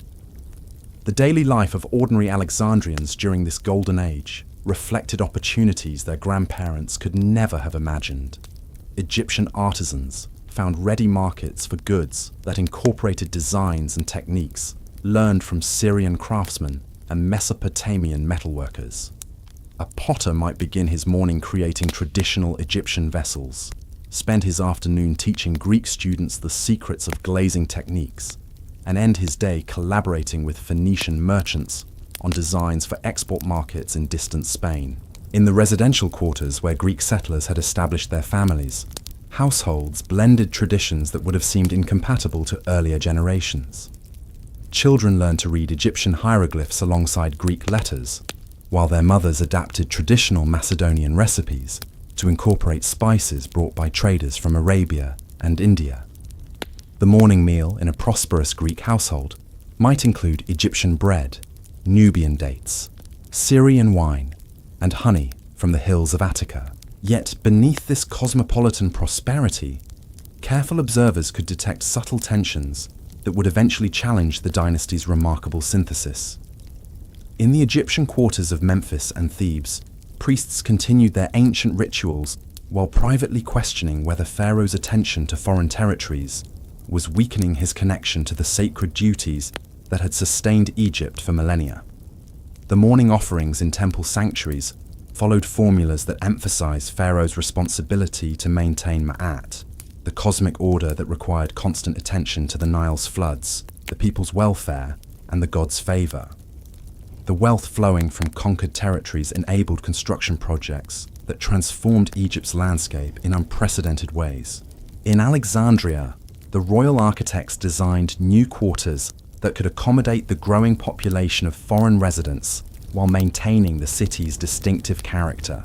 The daily life of ordinary Alexandrians during this golden age reflected opportunities their grandparents could never have imagined. Egyptian artisans found ready markets for goods that incorporated designs and techniques learned from Syrian craftsmen and Mesopotamian metalworkers. A potter might begin his morning creating traditional Egyptian vessels, spend his afternoon teaching Greek students the secrets of glazing techniques, and end his day collaborating with Phoenician merchants on designs for export markets in distant Spain. In the residential quarters where Greek settlers had established their families, households blended traditions that would have seemed incompatible to earlier generations. Children learned to read Egyptian hieroglyphs alongside Greek letters, while their mothers adapted traditional Macedonian recipes to incorporate spices brought by traders from Arabia and India. The morning meal in a prosperous Greek household might include Egyptian bread, Nubian dates, Syrian wine, and honey from the hills of Attica. Yet beneath this cosmopolitan prosperity, careful observers could detect subtle tensions that would eventually challenge the dynasty's remarkable synthesis. In the Egyptian quarters of Memphis and Thebes, priests continued their ancient rituals while privately questioning whether Pharaoh's attention to foreign territories was weakening his connection to the sacred duties that had sustained Egypt for millennia. The morning offerings in temple sanctuaries followed formulas that emphasized Pharaoh's responsibility to maintain Ma'at, the cosmic order that required constant attention to the Nile's floods, the people's welfare, and the god's favor. The wealth flowing from conquered territories enabled construction projects that transformed Egypt's landscape in unprecedented ways. In Alexandria, the royal architects designed new quarters that could accommodate the growing population of foreign residents while maintaining the city's distinctive character.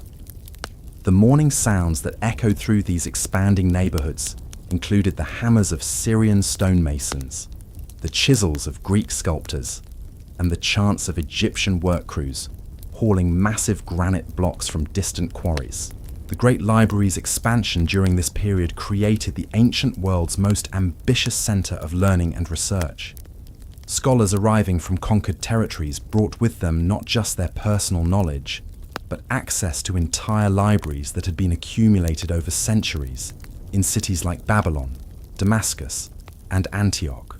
The morning sounds that echoed through these expanding neighborhoods included the hammers of Syrian stonemasons, the chisels of Greek sculptors, and the chants of Egyptian work crews hauling massive granite blocks from distant quarries. The Great Library's expansion during this period created the ancient world's most ambitious center of learning and research. Scholars arriving from conquered territories brought with them not just their personal knowledge, but access to entire libraries that had been accumulated over centuries in cities like Babylon, Damascus, and Antioch.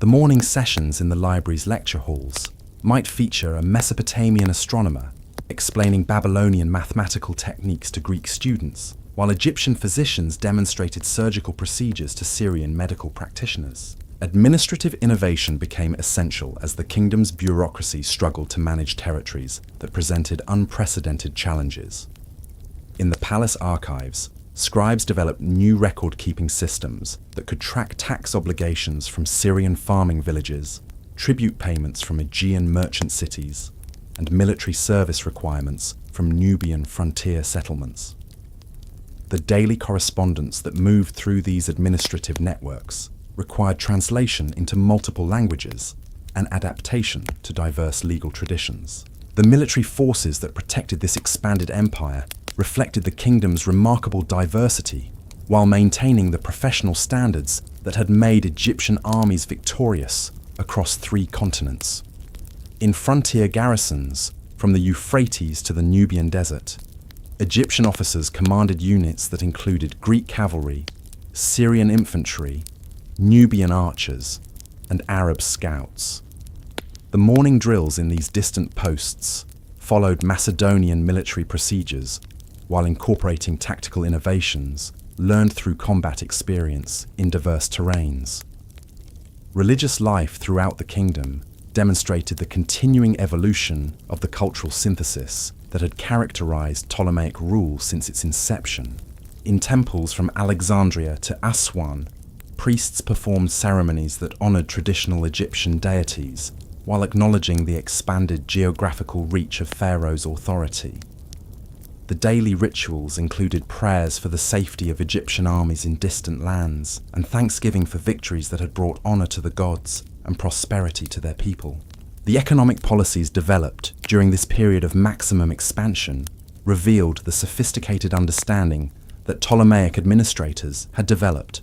The morning sessions in the library's lecture halls might feature a Mesopotamian astronomer explaining Babylonian mathematical techniques to Greek students, while Egyptian physicians demonstrated surgical procedures to Syrian medical practitioners. Administrative innovation became essential as the kingdom's bureaucracy struggled to manage territories that presented unprecedented challenges. In the palace archives, scribes developed new record-keeping systems that could track tax obligations from Syrian farming villages, tribute payments from Aegean merchant cities, and military service requirements from Nubian frontier settlements. The daily correspondence that moved through these administrative networks required translation into multiple languages and adaptation to diverse legal traditions. The military forces that protected this expanded empire reflected the kingdom's remarkable diversity while maintaining the professional standards that had made Egyptian armies victorious across 3 continents. In frontier garrisons, from the Euphrates to the Nubian desert, Egyptian officers commanded units that included Greek cavalry, Syrian infantry, Nubian archers, and Arab scouts. The morning drills in these distant posts followed Macedonian military procedures while incorporating tactical innovations learned through combat experience in diverse terrains. Religious life throughout the kingdom demonstrated the continuing evolution of the cultural synthesis that had characterized Ptolemaic rule since its inception. In temples from Alexandria to Aswan, priests performed ceremonies that honored traditional Egyptian deities while acknowledging the expanded geographical reach of Pharaoh's authority. The daily rituals included prayers for the safety of Egyptian armies in distant lands and thanksgiving for victories that had brought honor to the gods and prosperity to their people. The economic policies developed during this period of maximum expansion revealed the sophisticated understanding that Ptolemaic administrators had developed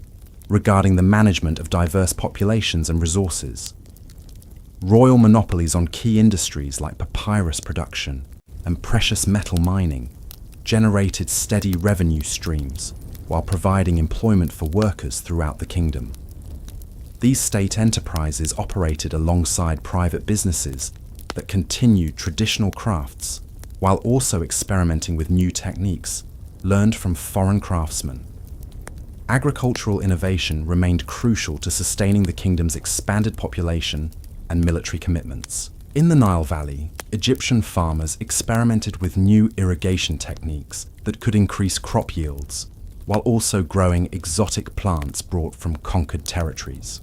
regarding the management of diverse populations and resources. Royal monopolies on key industries like papyrus production and precious metal mining generated steady revenue streams while providing employment for workers throughout the kingdom. These state enterprises operated alongside private businesses that continued traditional crafts while also experimenting with new techniques learned from foreign craftsmen. Agricultural innovation remained crucial to sustaining the kingdom's expanded population and military commitments. In the Nile Valley, Egyptian farmers experimented with new irrigation techniques that could increase crop yields, while also growing exotic plants brought from conquered territories.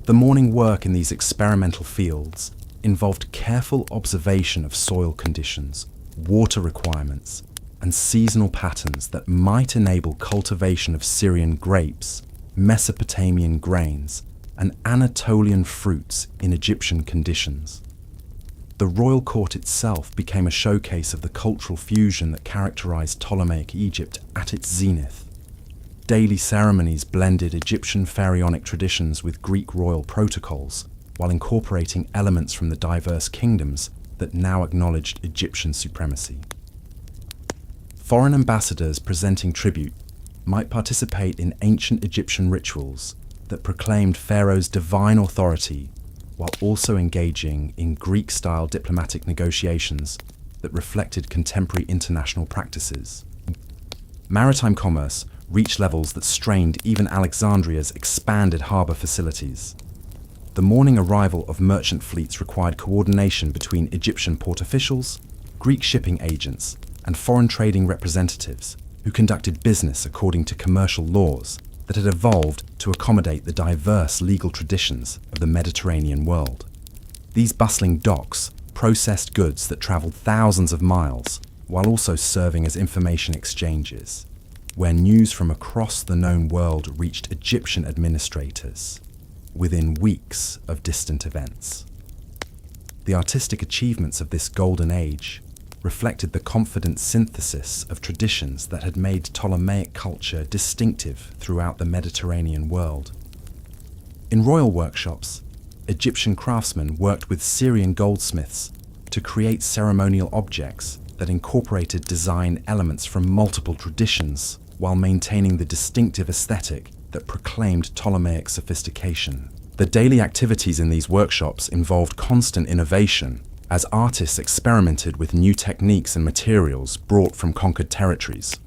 The morning work in these experimental fields involved careful observation of soil conditions, water requirements, and seasonal patterns that might enable cultivation of Syrian grapes, Mesopotamian grains, and Anatolian fruits in Egyptian conditions. The royal court itself became a showcase of the cultural fusion that characterized Ptolemaic Egypt at its zenith. Daily ceremonies blended Egyptian pharaonic traditions with Greek royal protocols, while incorporating elements from the diverse kingdoms that now acknowledged Egyptian supremacy. Foreign ambassadors presenting tribute might participate in ancient Egyptian rituals that proclaimed Pharaoh's divine authority while also engaging in Greek-style diplomatic negotiations that reflected contemporary international practices. Maritime commerce reached levels that strained even Alexandria's expanded harbour facilities. The morning arrival of merchant fleets required coordination between Egyptian port officials, Greek shipping agents, and foreign trading representatives who conducted business according to commercial laws that had evolved to accommodate the diverse legal traditions of the Mediterranean world. These bustling docks processed goods that travelled thousands of miles, while also serving as information exchanges, where news from across the known world reached Egyptian administrators within weeks of distant events. The artistic achievements of this golden age reflected the confident synthesis of traditions that had made Ptolemaic culture distinctive throughout the Mediterranean world. In royal workshops, Egyptian craftsmen worked with Syrian goldsmiths to create ceremonial objects that incorporated design elements from multiple traditions while maintaining the distinctive aesthetic that proclaimed Ptolemaic sophistication. The daily activities in these workshops involved constant innovation as artists experimented with new techniques and materials brought from conquered territories.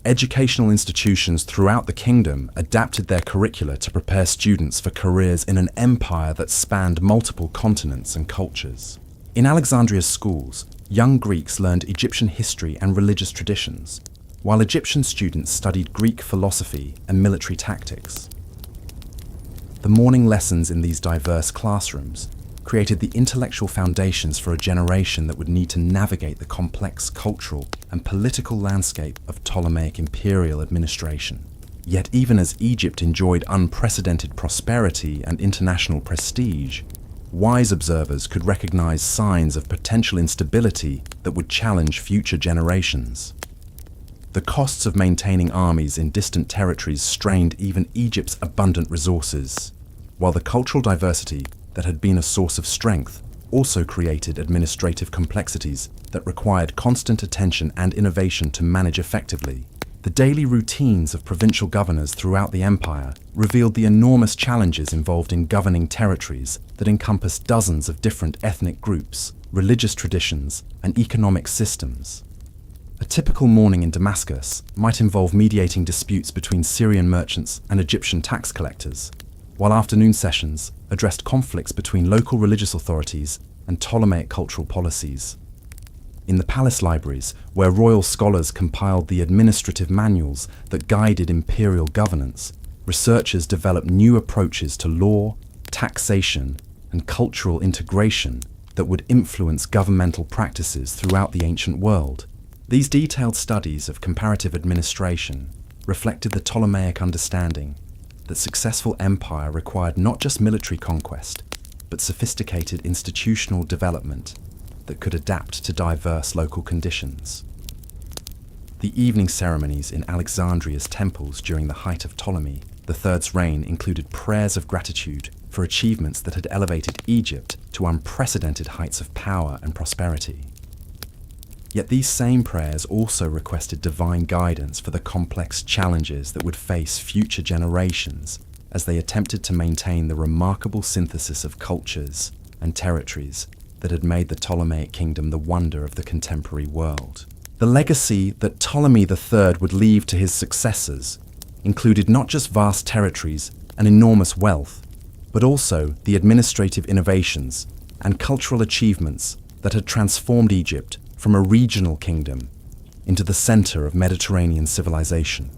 Educational institutions throughout the kingdom adapted their curricula to prepare students for careers in an empire that spanned multiple continents and cultures. In Alexandria's schools, young Greeks learned Egyptian history and religious traditions, while Egyptian students studied Greek philosophy and military tactics. The morning lessons in these diverse classrooms created the intellectual foundations for a generation that would need to navigate the complex cultural and political landscape of Ptolemaic imperial administration. Yet even as Egypt enjoyed unprecedented prosperity and international prestige, wise observers could recognize signs of potential instability that would challenge future generations. The costs of maintaining armies in distant territories strained even Egypt's abundant resources, while the cultural diversity that had been a source of strength also created administrative complexities that required constant attention and innovation to manage effectively. The daily routines of provincial governors throughout the empire revealed the enormous challenges involved in governing territories that encompassed dozens of different ethnic groups, religious traditions, and economic systems. A typical morning in Damascus might involve mediating disputes between Syrian merchants and Egyptian tax collectors, while afternoon sessions addressed conflicts between local religious authorities and Ptolemaic cultural policies. In the palace libraries, where royal scholars compiled the administrative manuals that guided imperial governance, researchers developed new approaches to law, taxation, and cultural integration that would influence governmental practices throughout the ancient world. These detailed studies of comparative administration reflected the Ptolemaic understanding that successful empire required not just military conquest, but sophisticated institutional development that could adapt to diverse local conditions. The evening ceremonies in Alexandria's temples during the height of Ptolemy III's reign included prayers of gratitude for achievements that had elevated Egypt to unprecedented heights of power and prosperity. Yet these same prayers also requested divine guidance for the complex challenges that would face future generations as they attempted to maintain the remarkable synthesis of cultures and territories that had made the Ptolemaic kingdom the wonder of the contemporary world. The legacy that Ptolemy III would leave to his successors included not just vast territories and enormous wealth, but also the administrative innovations and cultural achievements that had transformed Egypt from a regional kingdom into the center of Mediterranean civilization.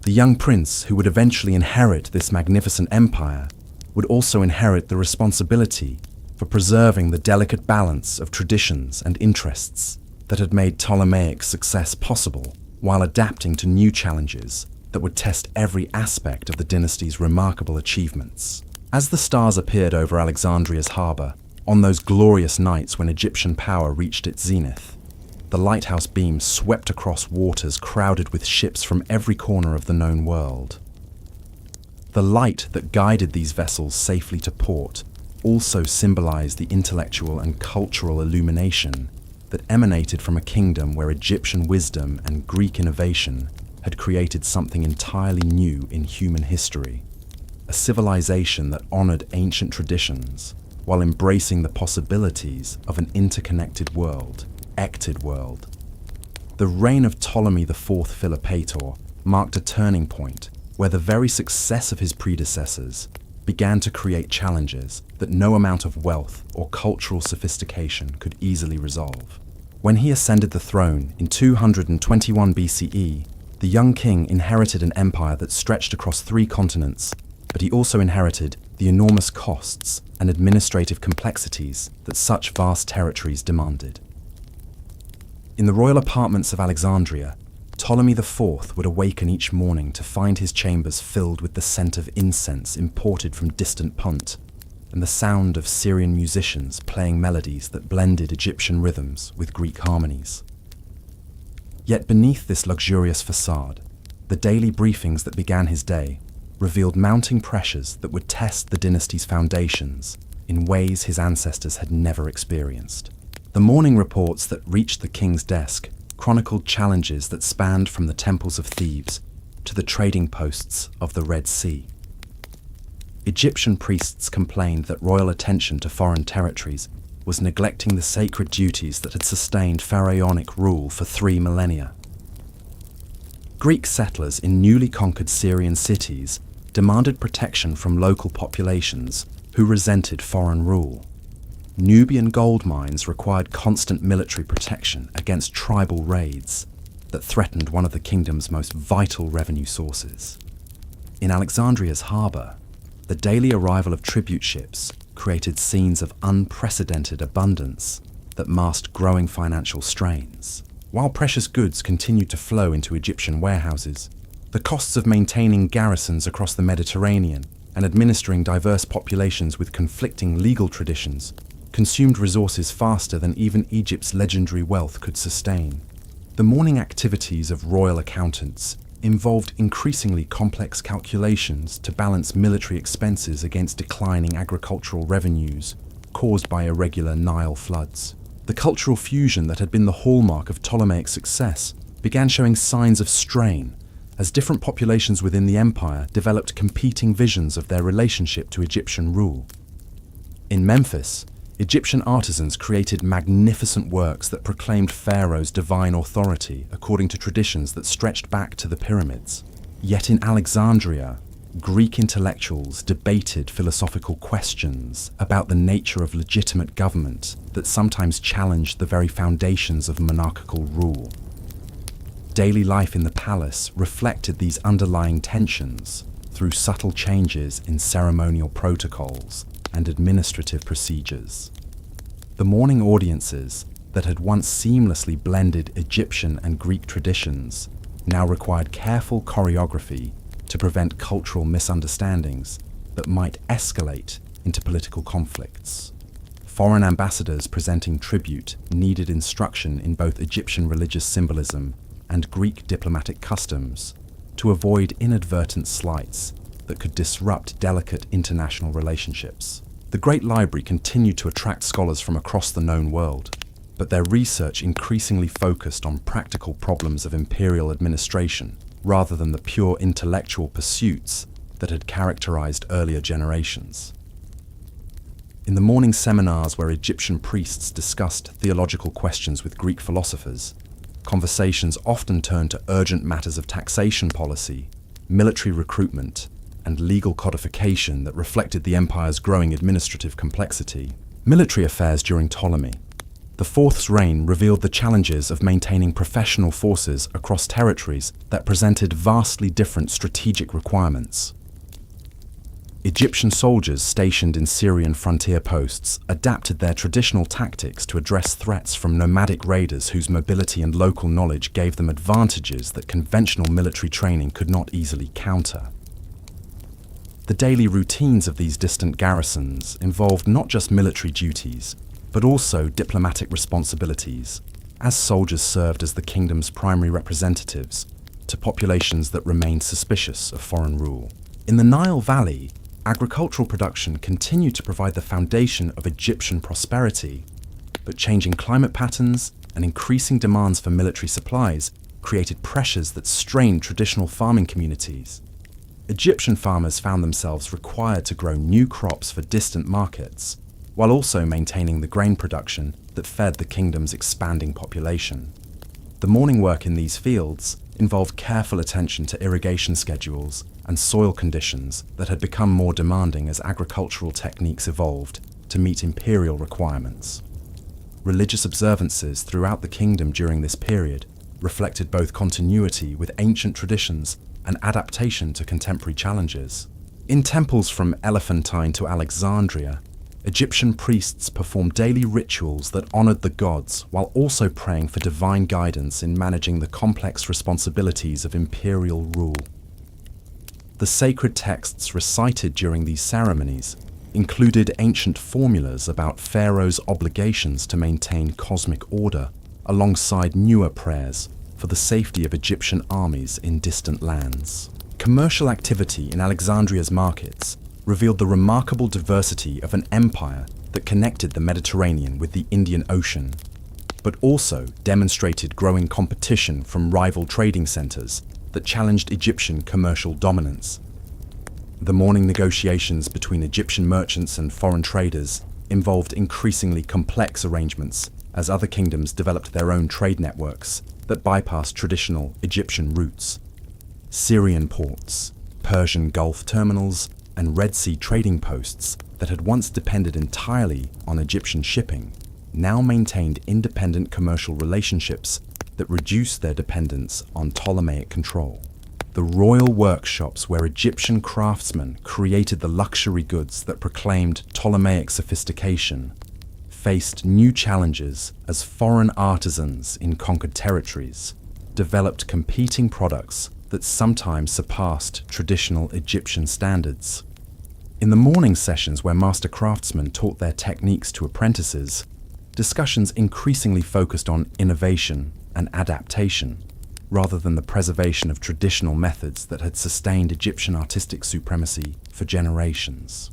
The young prince who would eventually inherit this magnificent empire would also inherit the responsibility for preserving the delicate balance of traditions and interests that had made Ptolemaic success possible, while adapting to new challenges that would test every aspect of the dynasty's remarkable achievements. As the stars appeared over Alexandria's harbor, on those glorious nights when Egyptian power reached its zenith, the lighthouse beams swept across waters crowded with ships from every corner of the known world. The light that guided these vessels safely to port also symbolized the intellectual and cultural illumination that emanated from a kingdom where Egyptian wisdom and Greek innovation had created something entirely new in human history, a civilization that honored ancient traditions while embracing the possibilities of an interconnected world, ected world. The reign of Ptolemy IV Philopator marked a turning point where the very success of his predecessors began to create challenges that no amount of wealth or cultural sophistication could easily resolve. When he ascended the throne in 221 BCE, the young king inherited an empire that stretched across 3 continents, but he also inherited the enormous costs and administrative complexities that such vast territories demanded. In the royal apartments of Alexandria, Ptolemy IV would awaken each morning to find his chambers filled with the scent of incense imported from distant Punt, and the sound of Syrian musicians playing melodies that blended Egyptian rhythms with Greek harmonies. Yet beneath this luxurious facade, the daily briefings that began his day revealed mounting pressures that would test the dynasty's foundations in ways his ancestors had never experienced. The morning reports that reached the king's desk chronicled challenges that spanned from the temples of Thebes to the trading posts of the Red Sea. Egyptian priests complained that royal attention to foreign territories was neglecting the sacred duties that had sustained pharaonic rule for 3 millennia. Greek settlers in newly conquered Syrian cities demanded protection from local populations who resented foreign rule. Nubian gold mines required constant military protection against tribal raids that threatened one of the kingdom's most vital revenue sources. In Alexandria's harbour, the daily arrival of tribute ships created scenes of unprecedented abundance that masked growing financial strains. While precious goods continued to flow into Egyptian warehouses, the costs of maintaining garrisons across the Mediterranean and administering diverse populations with conflicting legal traditions consumed resources faster than even Egypt's legendary wealth could sustain. The morning activities of royal accountants involved increasingly complex calculations to balance military expenses against declining agricultural revenues caused by irregular Nile floods. The cultural fusion that had been the hallmark of Ptolemaic success began showing signs of strain as different populations within the empire developed competing visions of their relationship to Egyptian rule. In Memphis, Egyptian artisans created magnificent works that proclaimed Pharaoh's divine authority according to traditions that stretched back to the pyramids. Yet in Alexandria, Greek intellectuals debated philosophical questions about the nature of legitimate government that sometimes challenged the very foundations of monarchical rule. Daily life in the palace reflected these underlying tensions through subtle changes in ceremonial protocols and administrative procedures. The morning audiences that had once seamlessly blended Egyptian and Greek traditions now required careful choreography to prevent cultural misunderstandings that might escalate into political conflicts. Foreign ambassadors presenting tribute needed instruction in both Egyptian religious symbolism and Greek diplomatic customs to avoid inadvertent slights that could disrupt delicate international relationships. The Great Library continued to attract scholars from across the known world, but their research increasingly focused on practical problems of imperial administration rather than the pure intellectual pursuits that had characterized earlier generations. In the morning seminars where Egyptian priests discussed theological questions with Greek philosophers, conversations often turned to urgent matters of taxation policy, military recruitment, and legal codification that reflected the empire's growing administrative complexity. Military affairs during Ptolemy. The Fourth's reign revealed the challenges of maintaining professional forces across territories that presented vastly different strategic requirements. Egyptian soldiers stationed in Syrian frontier posts adapted their traditional tactics to address threats from nomadic raiders whose mobility and local knowledge gave them advantages that conventional military training could not easily counter. The daily routines of these distant garrisons involved not just military duties, but also diplomatic responsibilities, as soldiers served as the kingdom's primary representatives to populations that remained suspicious of foreign rule. In the Nile Valley, agricultural production continued to provide the foundation of Egyptian prosperity, but changing climate patterns and increasing demands for military supplies created pressures that strained traditional farming communities. Egyptian farmers found themselves required to grow new crops for distant markets, while also maintaining the grain production that fed the kingdom's expanding population. The morning work in these fields involved careful attention to irrigation schedules and soil conditions that had become more demanding as agricultural techniques evolved to meet imperial requirements. Religious observances throughout the kingdom during this period reflected both continuity with ancient traditions and adaptation to contemporary challenges. In temples from Elephantine to Alexandria, Egyptian priests performed daily rituals that honored the gods while also praying for divine guidance in managing the complex responsibilities of imperial rule. The sacred texts recited during these ceremonies included ancient formulas about pharaohs' obligations to maintain cosmic order, alongside newer prayers for the safety of Egyptian armies in distant lands. Commercial activity in Alexandria's markets revealed the remarkable diversity of an empire that connected the Mediterranean with the Indian Ocean, but also demonstrated growing competition from rival trading centers that challenged Egyptian commercial dominance. The morning negotiations between Egyptian merchants and foreign traders involved increasingly complex arrangements as other kingdoms developed their own trade networks that bypassed traditional Egyptian routes. Syrian ports, Persian Gulf terminals, and Red Sea trading posts that had once depended entirely on Egyptian shipping now maintained independent commercial relationships that reduced their dependence on Ptolemaic control. The royal workshops where Egyptian craftsmen created the luxury goods that proclaimed Ptolemaic sophistication faced new challenges as foreign artisans in conquered territories developed competing products that sometimes surpassed traditional Egyptian standards. In the morning sessions where master craftsmen taught their techniques to apprentices, discussions increasingly focused on innovation and adaptation, rather than the preservation of traditional methods that had sustained Egyptian artistic supremacy for generations.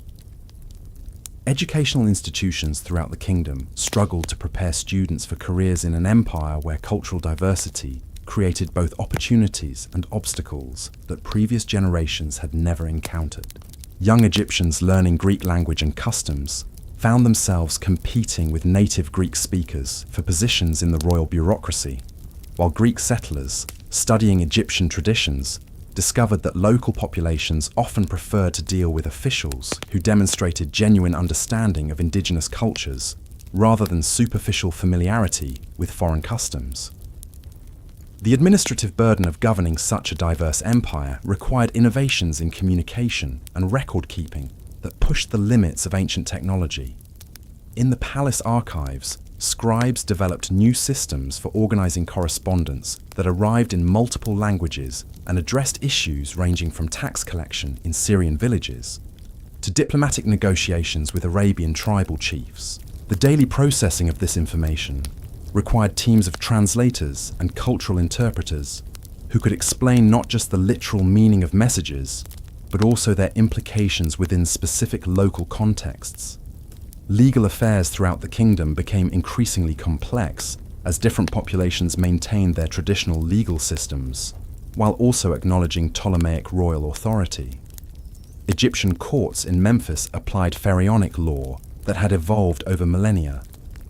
Educational institutions throughout the kingdom struggled to prepare students for careers in an empire where cultural diversity created both opportunities and obstacles that previous generations had never encountered. Young Egyptians learning Greek language and customs found themselves competing with native Greek speakers for positions in the royal bureaucracy, while Greek settlers, studying Egyptian traditions, discovered that local populations often preferred to deal with officials who demonstrated genuine understanding of indigenous cultures rather than superficial familiarity with foreign customs. The administrative burden of governing such a diverse empire required innovations in communication and record-keeping that pushed the limits of ancient technology. In the palace archives, scribes developed new systems for organizing correspondence that arrived in multiple languages and addressed issues ranging from tax collection in Syrian villages to diplomatic negotiations with Arabian tribal chiefs. The daily processing of this information required teams of translators and cultural interpreters who could explain not just the literal meaning of messages, but also their implications within specific local contexts. Legal affairs throughout the kingdom became increasingly complex as different populations maintained their traditional legal systems, while also acknowledging Ptolemaic royal authority. Egyptian courts in Memphis applied pharaonic law that had evolved over millennia,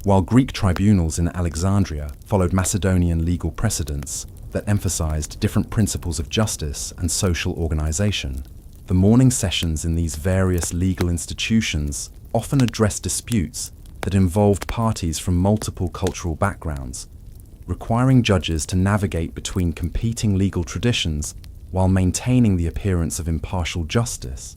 while Greek tribunals in Alexandria followed Macedonian legal precedents that emphasized different principles of justice and social organization. The morning sessions in these various legal institutions often addressed disputes that involved parties from multiple cultural backgrounds, requiring judges to navigate between competing legal traditions while maintaining the appearance of impartial justice.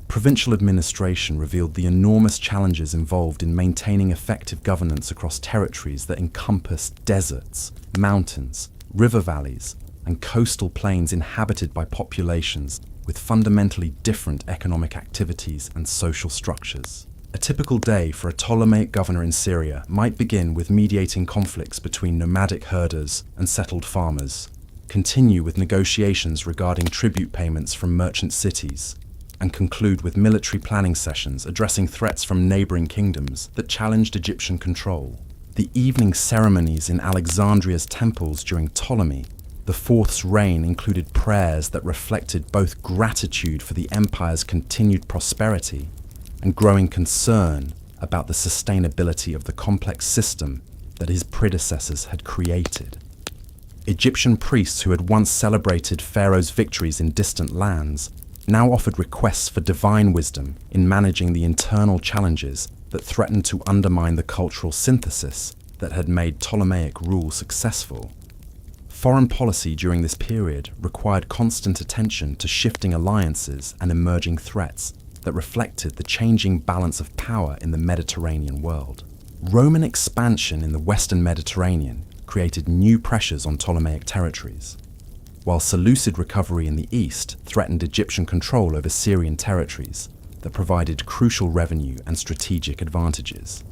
Provincial administration revealed the enormous challenges involved in maintaining effective governance across territories that encompassed deserts, mountains, river valleys, and coastal plains inhabited by populations with fundamentally different economic activities and social structures. A typical day for a Ptolemaic governor in Syria might begin with mediating conflicts between nomadic herders and settled farmers, continue with negotiations regarding tribute payments from merchant cities, and conclude with military planning sessions addressing threats from neighboring kingdoms that challenged Egyptian control. The evening ceremonies in Alexandria's temples during Ptolemy the Fourth's reign included prayers that reflected both gratitude for the empire's continued prosperity and growing concern about the sustainability of the complex system that his predecessors had created. Egyptian priests who had once celebrated Pharaoh's victories in distant lands now offered requests for divine wisdom in managing the internal challenges that threatened to undermine the cultural synthesis that had made Ptolemaic rule successful. Foreign policy during this period required constant attention to shifting alliances and emerging threats that reflected the changing balance of power in the Mediterranean world. Roman expansion in the Western Mediterranean created new pressures on Ptolemaic territories, while Seleucid recovery in the east threatened Egyptian control over Syrian territories that provided crucial revenue and strategic advantages.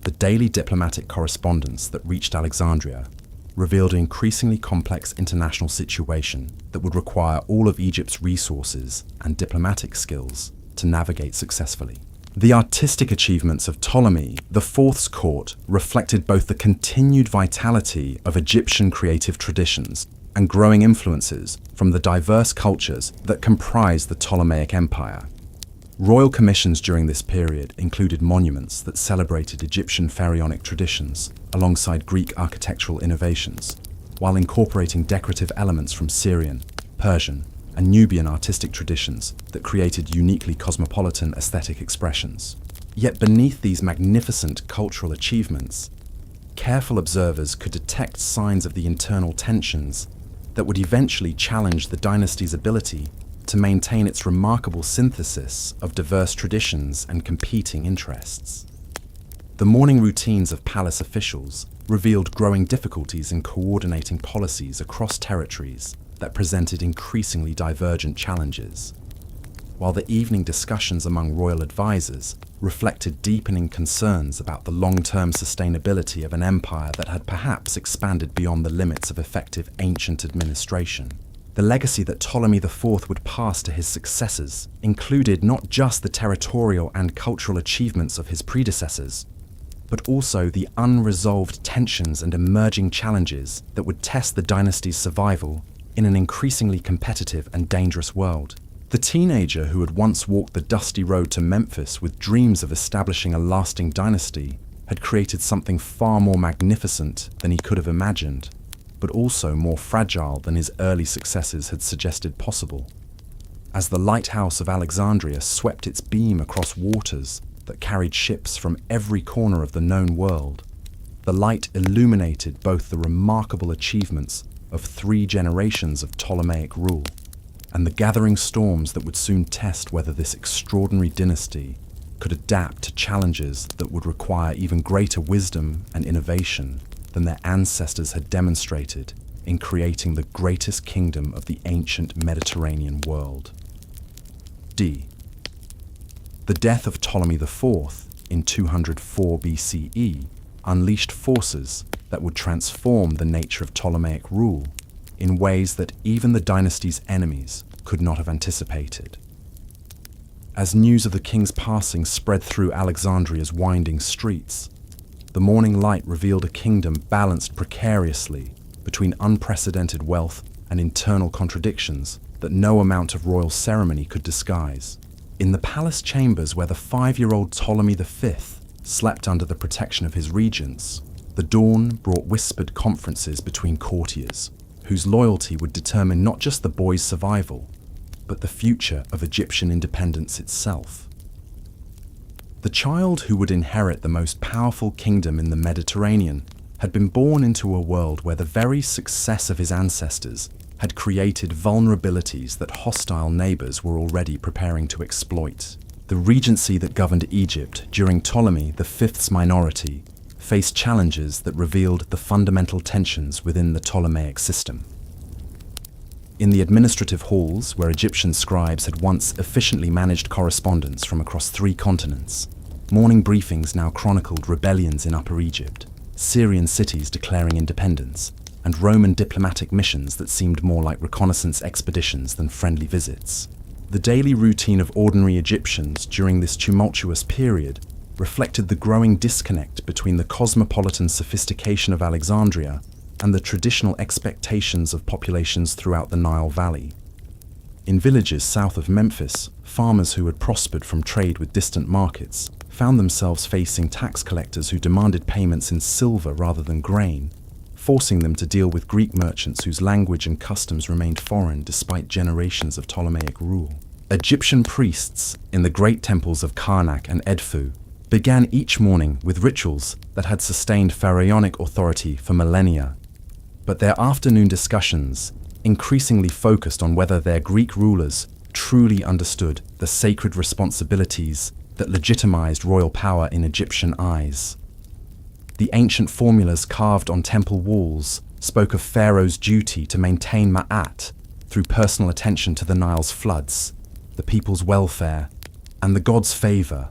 The daily diplomatic correspondence that reached Alexandria revealed an increasingly complex international situation that would require all of Egypt's resources and diplomatic skills to navigate successfully. The artistic achievements of Ptolemy the Fourth's court reflected both the continued vitality of Egyptian creative traditions and growing influences from the diverse cultures that comprised the Ptolemaic Empire. Royal commissions during this period included monuments that celebrated Egyptian pharaonic traditions alongside Greek architectural innovations, while incorporating decorative elements from Syrian, Persian, and Nubian artistic traditions that created uniquely cosmopolitan aesthetic expressions. Yet beneath these magnificent cultural achievements, careful observers could detect signs of the internal tensions that would eventually challenge the dynasty's ability to maintain its remarkable synthesis of diverse traditions and competing interests. The morning routines of palace officials revealed growing difficulties in coordinating policies across territories that presented increasingly divergent challenges, while the evening discussions among royal advisors reflected deepening concerns about the long-term sustainability of an empire that had perhaps expanded beyond the limits of effective ancient administration. The legacy that Ptolemy IV would pass to his successors included not just the territorial and cultural achievements of his predecessors, but also the unresolved tensions and emerging challenges that would test the dynasty's survival in an increasingly competitive and dangerous world. The teenager who had once walked the dusty road to Memphis with dreams of establishing a lasting dynasty had created something far more magnificent than he could have imagined, but also more fragile than his early successes had suggested possible. As the lighthouse of Alexandria swept its beam across waters that carried ships from every corner of the known world, the light illuminated both the remarkable achievements of 3 generations of Ptolemaic rule and the gathering storms that would soon test whether this extraordinary dynasty could adapt to challenges that would require even greater wisdom and innovation than their ancestors had demonstrated in creating the greatest kingdom of the ancient Mediterranean world. D. The death of Ptolemy IV in 204 BCE unleashed forces that would transform the nature of Ptolemaic rule in ways that even the dynasty's enemies could not have anticipated. As news of the king's passing spread through Alexandria's winding streets, the morning light revealed a kingdom balanced precariously between unprecedented wealth and internal contradictions that no amount of royal ceremony could disguise. In the palace chambers where the 5-year-old Ptolemy V slept under the protection of his regents, the dawn brought whispered conferences between courtiers, whose loyalty would determine not just the boy's survival, but the future of Egyptian independence itself. The child who would inherit the most powerful kingdom in the Mediterranean had been born into a world where the very success of his ancestors had created vulnerabilities that hostile neighbors were already preparing to exploit. The regency that governed Egypt during Ptolemy V's minority faced challenges that revealed the fundamental tensions within the Ptolemaic system. In the administrative halls, where Egyptian scribes had once efficiently managed correspondence from across 3 continents, morning briefings now chronicled rebellions in Upper Egypt, Syrian cities declaring independence, and Roman diplomatic missions that seemed more like reconnaissance expeditions than friendly visits. The daily routine of ordinary Egyptians during this tumultuous period reflected the growing disconnect between the cosmopolitan sophistication of Alexandria and the traditional expectations of populations throughout the Nile Valley. In villages south of Memphis, farmers who had prospered from trade with distant markets found themselves facing tax collectors who demanded payments in silver rather than grain, forcing them to deal with Greek merchants whose language and customs remained foreign despite generations of Ptolemaic rule. Egyptian priests in the great temples of Karnak and Edfu began each morning with rituals that had sustained pharaonic authority for millennia, but their afternoon discussions increasingly focused on whether their Greek rulers truly understood the sacred responsibilities that legitimized royal power in Egyptian eyes. The ancient formulas carved on temple walls spoke of Pharaoh's duty to maintain Ma'at through personal attention to the Nile's floods, the people's welfare, and the god's favor,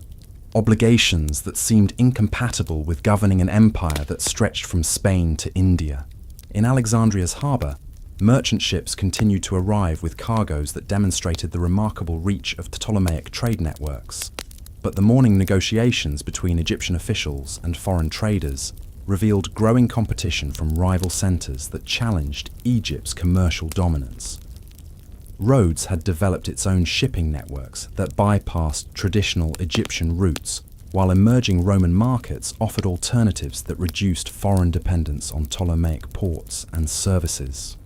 obligations that seemed incompatible with governing an empire that stretched from Spain to India. In Alexandria's harbour, merchant ships continued to arrive with cargoes that demonstrated the remarkable reach of Ptolemaic trade networks. But the morning negotiations between Egyptian officials and foreign traders revealed growing competition from rival centres that challenged Egypt's commercial dominance. Rhodes had developed its own shipping networks that bypassed traditional Egyptian routes, while emerging Roman markets offered alternatives that reduced foreign dependence on Ptolemaic ports and services.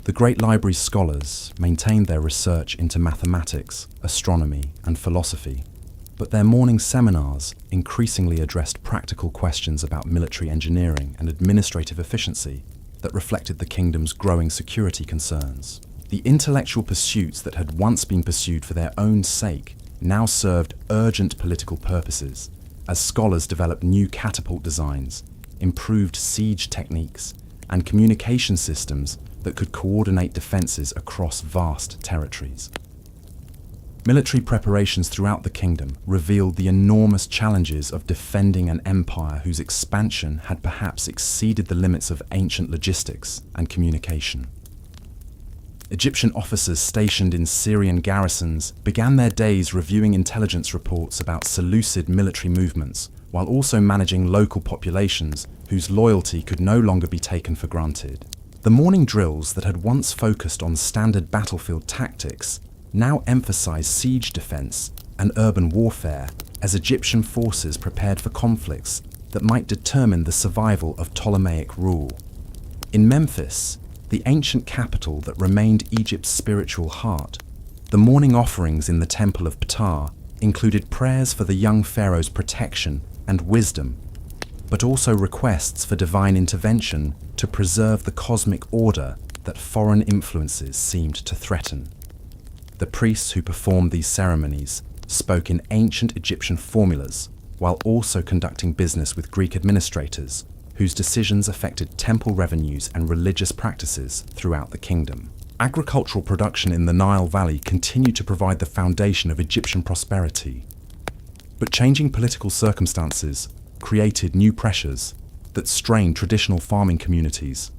The Great Library's scholars maintained their research into mathematics, astronomy, and philosophy, but their morning seminars increasingly addressed practical questions about military engineering and administrative efficiency that reflected the kingdom's growing security concerns. The intellectual pursuits that had once been pursued for their own sake now served urgent political purposes, as scholars developed new catapult designs, improved siege techniques, and communication systems that could coordinate defences across vast territories. Military preparations throughout the kingdom revealed the enormous challenges of defending an empire whose expansion had perhaps exceeded the limits of ancient logistics and communication. Egyptian officers stationed in Syrian garrisons began their days reviewing intelligence reports about Seleucid military movements, while also managing local populations whose loyalty could no longer be taken for granted. The morning drills that had once focused on standard battlefield tactics now emphasized siege defense and urban warfare as Egyptian forces prepared for conflicts that might determine the survival of Ptolemaic rule. In Memphis, the ancient capital that remained Egypt's spiritual heart, the morning offerings in the Temple of Ptah included prayers for the young pharaoh's protection and wisdom, but also requests for divine intervention to preserve the cosmic order that foreign influences seemed to threaten. The priests who performed these ceremonies spoke in ancient Egyptian formulas, while also conducting business with Greek administrators, whose decisions affected temple revenues and religious practices throughout the kingdom. Agricultural production in the Nile Valley continued to provide the foundation of Egyptian prosperity. But changing political circumstances created new pressures that strained traditional farming communities.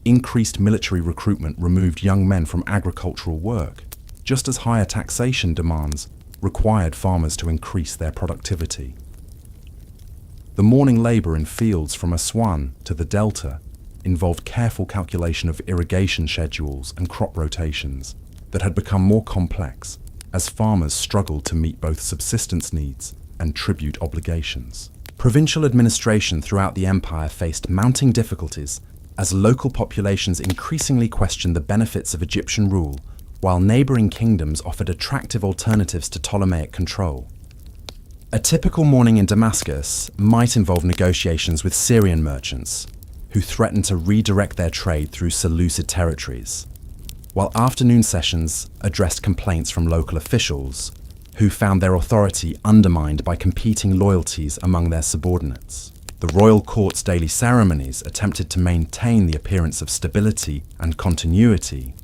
Increased military recruitment removed young men from agricultural work, just as higher taxation demands required farmers to increase their productivity. The morning labor in fields from Aswan to the Delta involved careful calculation of irrigation schedules and crop rotations that had become more complex as farmers struggled to meet both subsistence needs and tribute obligations. Provincial administration throughout the empire faced mounting difficulties as local populations increasingly questioned the benefits of Egyptian rule, while neighboring kingdoms offered attractive alternatives to Ptolemaic control. A typical morning in Damascus might involve negotiations with Syrian merchants, who threatened to redirect their trade through Seleucid territories, while afternoon sessions addressed complaints from local officials, who found their authority undermined by competing loyalties among their subordinates. The royal court's daily ceremonies attempted to maintain the appearance of stability and continuity,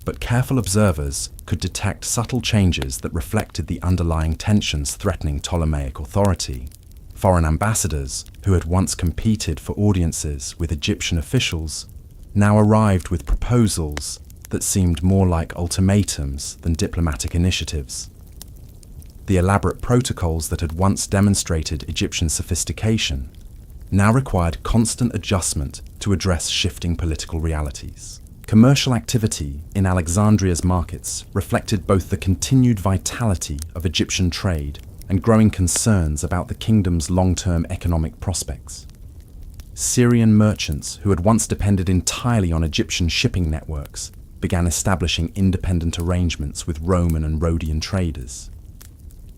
but careful observers could detect subtle changes that reflected the underlying tensions threatening Ptolemaic authority. Foreign ambassadors, who had once competed for audiences with Egyptian officials, now arrived with proposals that seemed more like ultimatums than diplomatic initiatives. The elaborate protocols that had once demonstrated Egyptian sophistication now required constant adjustment to address shifting political realities. Commercial activity in Alexandria's markets reflected both the continued vitality of Egyptian trade and growing concerns about the kingdom's long-term economic prospects. Syrian merchants who had once depended entirely on Egyptian shipping networks began establishing independent arrangements with Roman and Rhodian traders.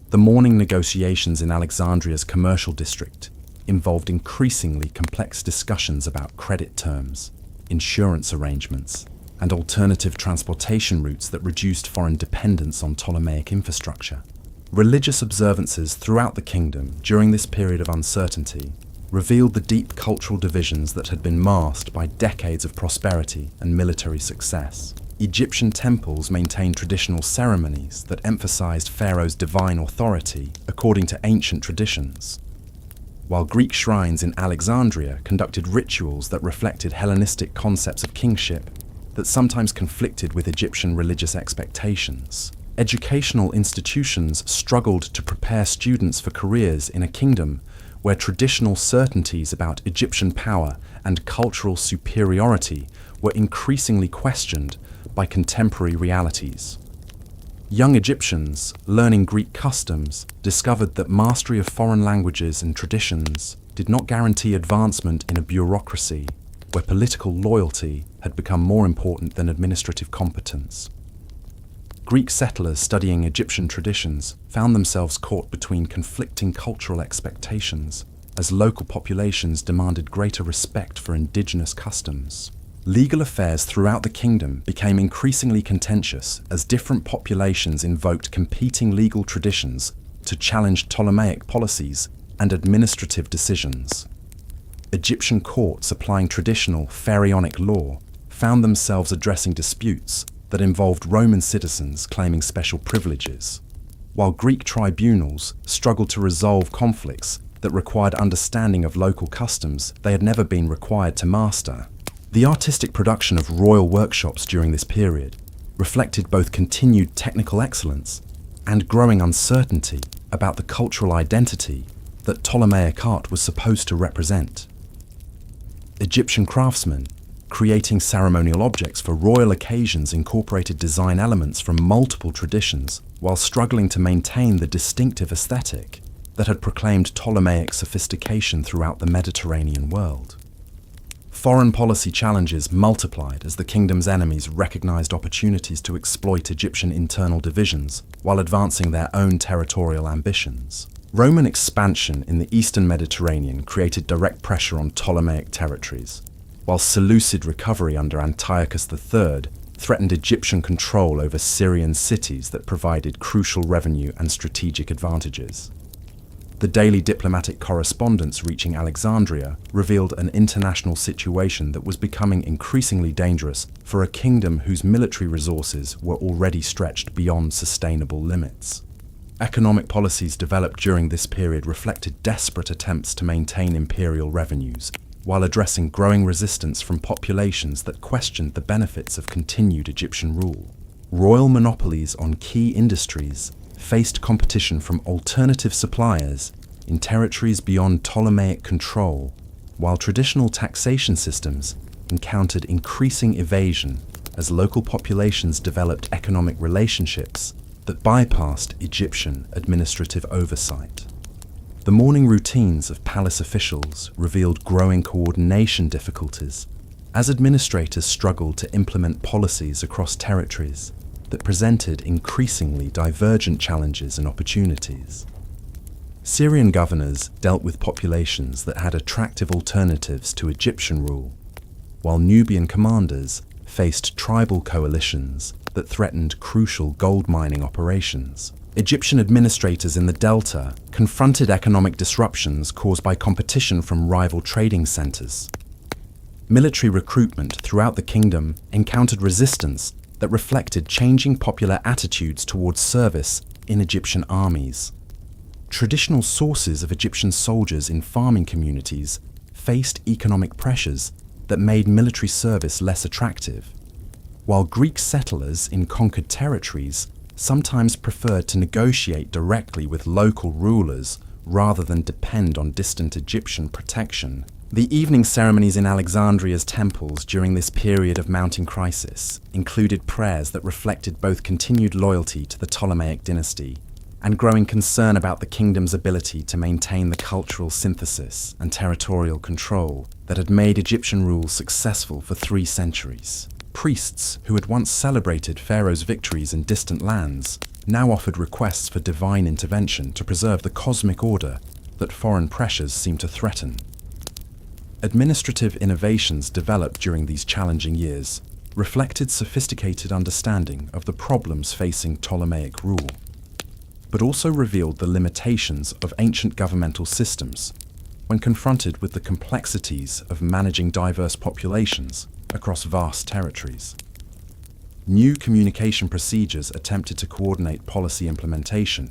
The morning negotiations in Alexandria's commercial district involved increasingly complex discussions about credit terms, insurance arrangements, and alternative transportation routes that reduced foreign dependence on Ptolemaic infrastructure. Religious observances throughout the kingdom during this period of uncertainty revealed the deep cultural divisions that had been masked by decades of prosperity and military success. Egyptian temples maintained traditional ceremonies that emphasized Pharaoh's divine authority according to ancient traditions, while Greek shrines in Alexandria conducted rituals that reflected Hellenistic concepts of kingship that sometimes conflicted with Egyptian religious expectations. Educational institutions struggled to prepare students for careers in a kingdom where traditional certainties about Egyptian power and cultural superiority were increasingly questioned by contemporary realities. Young Egyptians, learning Greek customs, discovered that mastery of foreign languages and traditions did not guarantee advancement in a bureaucracy where political loyalty had become more important than administrative competence. Greek settlers studying Egyptian traditions found themselves caught between conflicting cultural expectations as local populations demanded greater respect for indigenous customs. Legal affairs throughout the kingdom became increasingly contentious as different populations invoked competing legal traditions to challenge Ptolemaic policies and administrative decisions. Egyptian courts applying traditional pharaonic law found themselves addressing disputes that involved Roman citizens claiming special privileges, while Greek tribunals struggled to resolve conflicts that required understanding of local customs they had never been required to master. The artistic production of royal workshops during this period reflected both continued technical excellence and growing uncertainty about the cultural identity that Ptolemaic art was supposed to represent. Egyptian craftsmen, creating ceremonial objects for royal occasions, incorporated design elements from multiple traditions while struggling to maintain the distinctive aesthetic that had proclaimed Ptolemaic sophistication throughout the Mediterranean world. Foreign policy challenges multiplied as the kingdom's enemies recognized opportunities to exploit Egyptian internal divisions while advancing their own territorial ambitions. Roman expansion in the eastern Mediterranean created direct pressure on Ptolemaic territories, while Seleucid recovery under Antiochus III threatened Egyptian control over Syrian cities that provided crucial revenue and strategic advantages. The daily diplomatic correspondence reaching Alexandria revealed an international situation that was becoming increasingly dangerous for a kingdom whose military resources were already stretched beyond sustainable limits. Economic policies developed during this period reflected desperate attempts to maintain imperial revenues, while addressing growing resistance from populations that questioned the benefits of continued Egyptian rule. Royal monopolies on key industries faced competition from alternative suppliers in territories beyond Ptolemaic control, while traditional taxation systems encountered increasing evasion as local populations developed economic relationships that bypassed Egyptian administrative oversight. The morning routines of palace officials revealed growing coordination difficulties as administrators struggled to implement policies across territories that presented increasingly divergent challenges and opportunities. Syrian governors dealt with populations that had attractive alternatives to Egyptian rule, while Nubian commanders faced tribal coalitions that threatened crucial gold mining operations. Egyptian administrators in the Delta confronted economic disruptions caused by competition from rival trading centers. Military recruitment throughout the kingdom encountered resistance that reflected changing popular attitudes towards service in Egyptian armies. Traditional sources of Egyptian soldiers in farming communities faced economic pressures that made military service less attractive, while Greek settlers in conquered territories sometimes preferred to negotiate directly with local rulers rather than depend on distant Egyptian protection. The evening ceremonies in Alexandria's temples during this period of mounting crisis included prayers that reflected both continued loyalty to the Ptolemaic dynasty and growing concern about the kingdom's ability to maintain the cultural synthesis and territorial control that had made Egyptian rule successful for 3 centuries. Priests who had once celebrated Pharaoh's victories in distant lands now offered requests for divine intervention to preserve the cosmic order that foreign pressures seemed to threaten. Administrative innovations developed during these challenging years reflected sophisticated understanding of the problems facing Ptolemaic rule, but also revealed the limitations of ancient governmental systems when confronted with the complexities of managing diverse populations across vast territories. New communication procedures attempted to coordinate policy implementation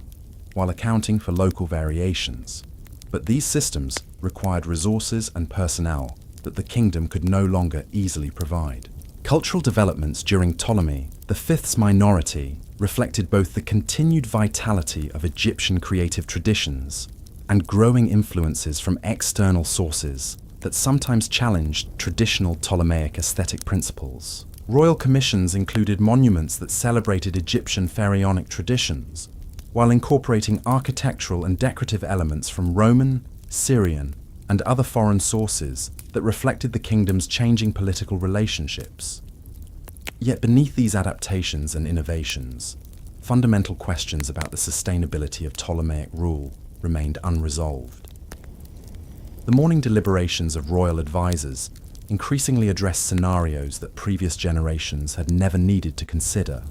while accounting for local variations, but these systems required resources and personnel that the kingdom could no longer easily provide. Cultural developments during Ptolemy V's minority reflected both the continued vitality of Egyptian creative traditions and growing influences from external sources that sometimes challenged traditional Ptolemaic aesthetic principles. Royal commissions included monuments that celebrated Egyptian pharaonic traditions, while incorporating architectural and decorative elements from Roman, Syrian, and other foreign sources that reflected the kingdom's changing political relationships. Yet beneath these adaptations and innovations, fundamental questions about the sustainability of Ptolemaic rule remained unresolved. The morning deliberations of royal advisors increasingly addressed scenarios that previous generations had never needed to consider: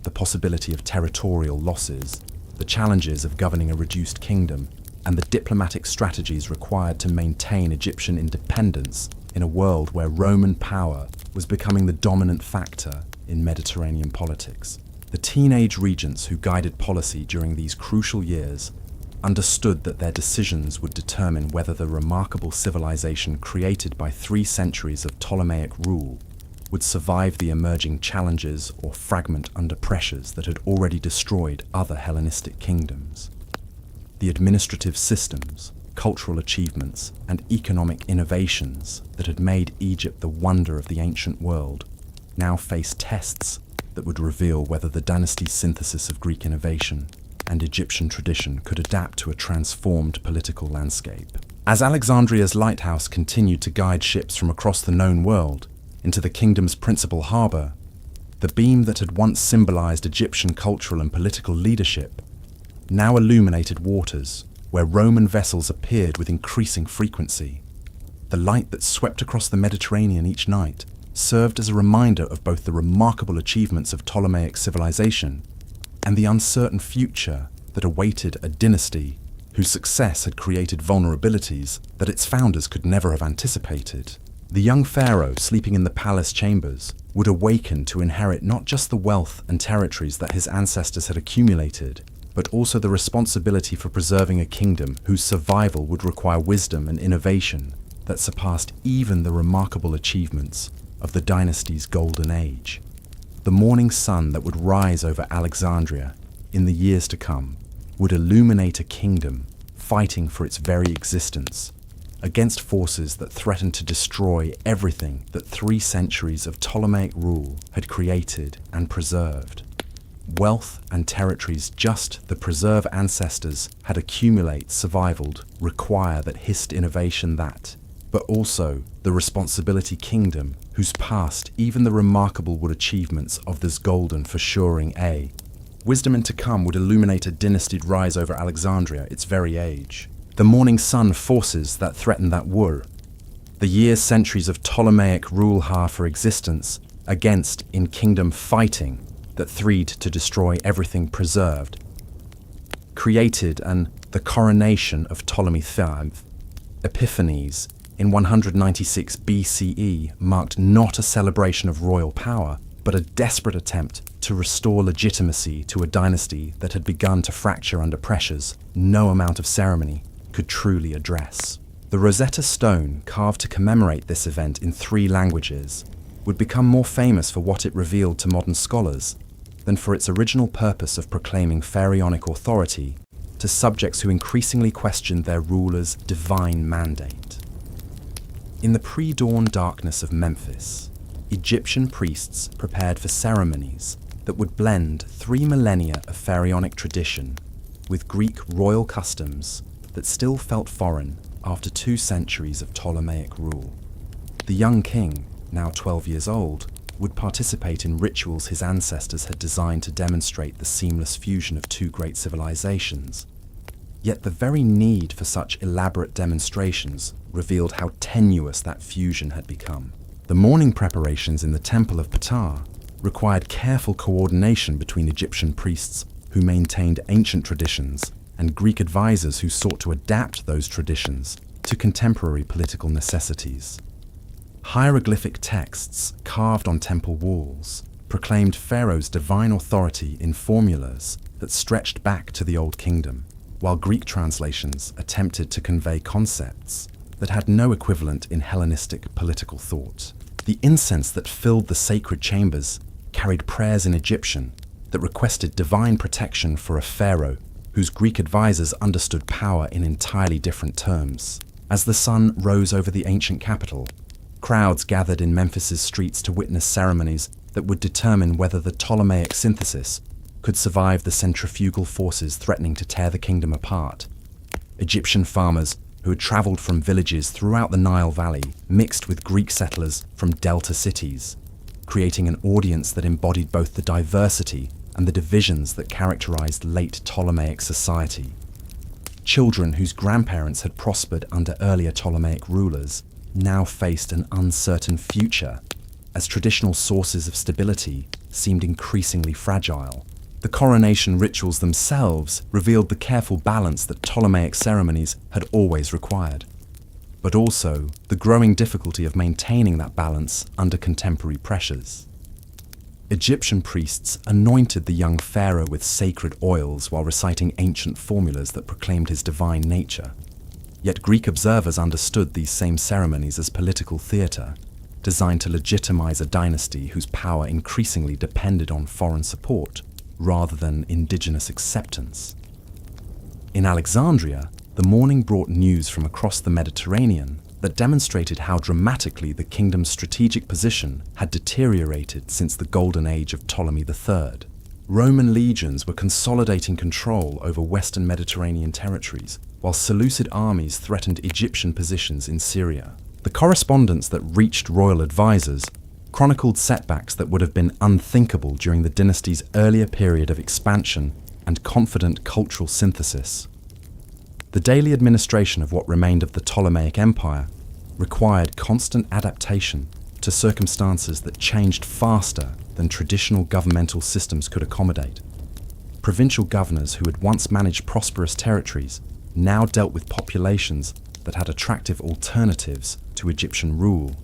the possibility of territorial losses, the challenges of governing a reduced kingdom, and the diplomatic strategies required to maintain Egyptian independence in a world where Roman power was becoming the dominant factor in Mediterranean politics. The teenage regents who guided policy during these crucial years understood that their decisions would determine whether the remarkable civilization created by 3 centuries of Ptolemaic rule would survive the emerging challenges or fragment under pressures that had already destroyed other Hellenistic kingdoms. The administrative systems, cultural achievements, and economic innovations that had made Egypt the wonder of the ancient world now faced tests that would reveal whether the dynasty's synthesis of Greek innovation and Egyptian tradition could adapt to a transformed political landscape. As Alexandria's lighthouse continued to guide ships from across the known world into the kingdom's principal harbour, the beam that had once symbolized Egyptian cultural and political leadership now illuminated waters where Roman vessels appeared with increasing frequency. The light that swept across the Mediterranean each night served as a reminder of both the remarkable achievements of Ptolemaic civilization and the uncertain future that awaited a dynasty whose success had created vulnerabilities that its founders could never have anticipated. The young pharaoh sleeping in the palace chambers would awaken to inherit not just the wealth and territories that his ancestors had accumulated, but also the responsibility for preserving a kingdom whose survival would require wisdom and innovation that surpassed even the remarkable achievements of the dynasty's golden age. The morning sun that would rise over Alexandria in the years to come would illuminate a kingdom fighting for its very existence against forces that threatened to destroy everything that 3 centuries of Ptolemaic rule had created and preserved. Wealth and territories just the preserved ancestors had accumulated survivaled require that hissed innovation that, but also the responsibility kingdom whose past even the remarkable would achievements of this golden for shoring a wisdom and to come would illuminate a dynasty'd rise over Alexandria, its very age. The morning sun forces that threaten that were. The years, centuries of Ptolemaic rule for existence against in kingdom fighting that threed to destroy everything preserved. Created and the coronation of Ptolemy III, Epiphanes, in 196 BCE marked not a celebration of royal power, but a desperate attempt to restore legitimacy to a dynasty that had begun to fracture under pressures no amount of ceremony could truly address. The Rosetta Stone, carved to commemorate this event in 3 languages, would become more famous for what it revealed to modern scholars than for its original purpose of proclaiming pharaonic authority to subjects who increasingly questioned their ruler's divine mandate. In the pre-dawn darkness of Memphis, Egyptian priests prepared for ceremonies that would blend 3 millennia of pharaonic tradition with Greek royal customs that still felt foreign after 2 centuries of Ptolemaic rule. The young king, now 12 years old, would participate in rituals his ancestors had designed to demonstrate the seamless fusion of 2 great civilizations. Yet the very need for such elaborate demonstrations revealed how tenuous that fusion had become. The morning preparations in the Temple of Ptah required careful coordination between Egyptian priests who maintained ancient traditions and Greek advisors who sought to adapt those traditions to contemporary political necessities. Hieroglyphic texts carved on temple walls proclaimed Pharaoh's divine authority in formulas that stretched back to the Old Kingdom, while Greek translations attempted to convey concepts that had no equivalent in Hellenistic political thought. The incense that filled the sacred chambers carried prayers in Egyptian that requested divine protection for a pharaoh whose Greek advisors understood power in entirely different terms. As the sun rose over the ancient capital, crowds gathered in Memphis's streets to witness ceremonies that would determine whether the Ptolemaic synthesis could survive the centrifugal forces threatening to tear the kingdom apart. Egyptian farmers who had traveled from villages throughout the Nile Valley mixed with Greek settlers from delta cities, creating an audience that embodied both the diversity and the divisions that characterized late Ptolemaic society. Children whose grandparents had prospered under earlier Ptolemaic rulers now faced an uncertain future, as traditional sources of stability seemed increasingly fragile. The coronation rituals themselves revealed the careful balance that Ptolemaic ceremonies had always required, but also the growing difficulty of maintaining that balance under contemporary pressures. Egyptian priests anointed the young pharaoh with sacred oils while reciting ancient formulas that proclaimed his divine nature. Yet Greek observers understood these same ceremonies as political theatre, designed to legitimize a dynasty whose power increasingly depended on foreign support rather than indigenous acceptance. In Alexandria, the morning brought news from across the Mediterranean that demonstrated how dramatically the kingdom's strategic position had deteriorated since the golden age of Ptolemy III. Roman legions were consolidating control over western Mediterranean territories, while Seleucid armies threatened Egyptian positions in Syria. The correspondence that reached royal advisors chronicled setbacks that would have been unthinkable during the dynasty's earlier period of expansion and confident cultural synthesis. The daily administration of what remained of the Ptolemaic Empire required constant adaptation to circumstances that changed faster than traditional governmental systems could accommodate. Provincial governors who had once managed prosperous territories now dealt with populations that had attractive alternatives to Egyptian rule,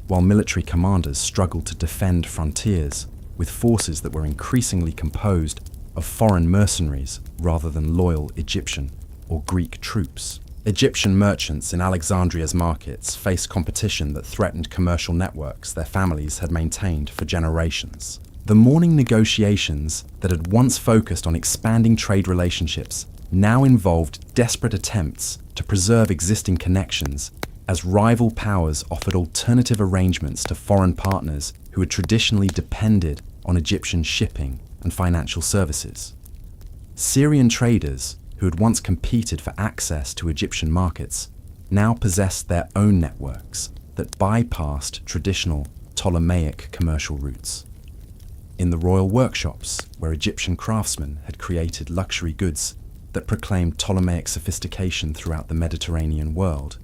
while military commanders struggled to defend frontiers with forces that were increasingly composed of foreign mercenaries rather than loyal Egyptian or Greek troops. Egyptian merchants in Alexandria's markets faced competition that threatened commercial networks their families had maintained for generations. The morning negotiations that had once focused on expanding trade relationships now involved desperate attempts to preserve existing connections as rival powers offered alternative arrangements to foreign partners who had traditionally depended on Egyptian shipping and financial services. Syrian traders, who had once competed for access to Egyptian markets, now possessed their own networks that bypassed traditional Ptolemaic commercial routes. In the royal workshops, where Egyptian craftsmen had created luxury goods that proclaimed Ptolemaic sophistication throughout the Mediterranean world,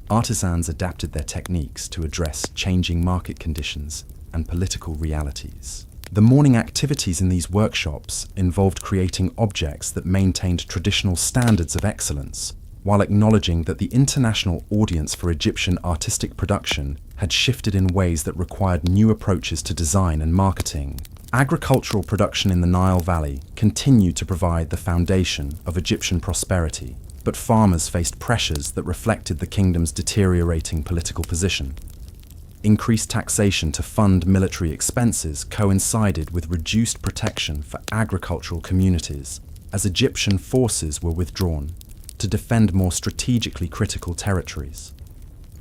artisans adapted their techniques to address changing market conditions and political realities. The morning activities in these workshops involved creating objects that maintained traditional standards of excellence, while acknowledging that the international audience for Egyptian artistic production had shifted in ways that required new approaches to design and marketing. Agricultural production in the Nile Valley continued to provide the foundation of Egyptian prosperity, but farmers faced pressures that reflected the kingdom's deteriorating political position. Increased taxation to fund military expenses coincided with reduced protection for agricultural communities as Egyptian forces were withdrawn to defend more strategically critical territories.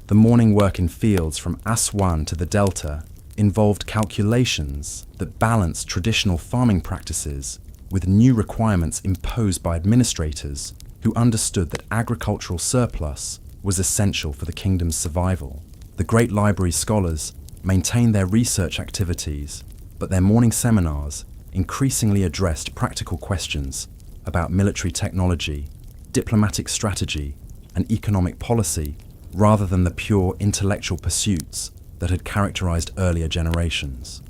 The morning work in fields from Aswan to the Delta involved calculations that balanced traditional farming practices with new requirements imposed by administrators who understood that agricultural surplus was essential for the kingdom's survival. The Great Library scholars maintained their research activities, but their morning seminars increasingly addressed practical questions about military technology, diplomatic strategy, and economic policy, rather than the pure intellectual pursuits that had characterized earlier generations.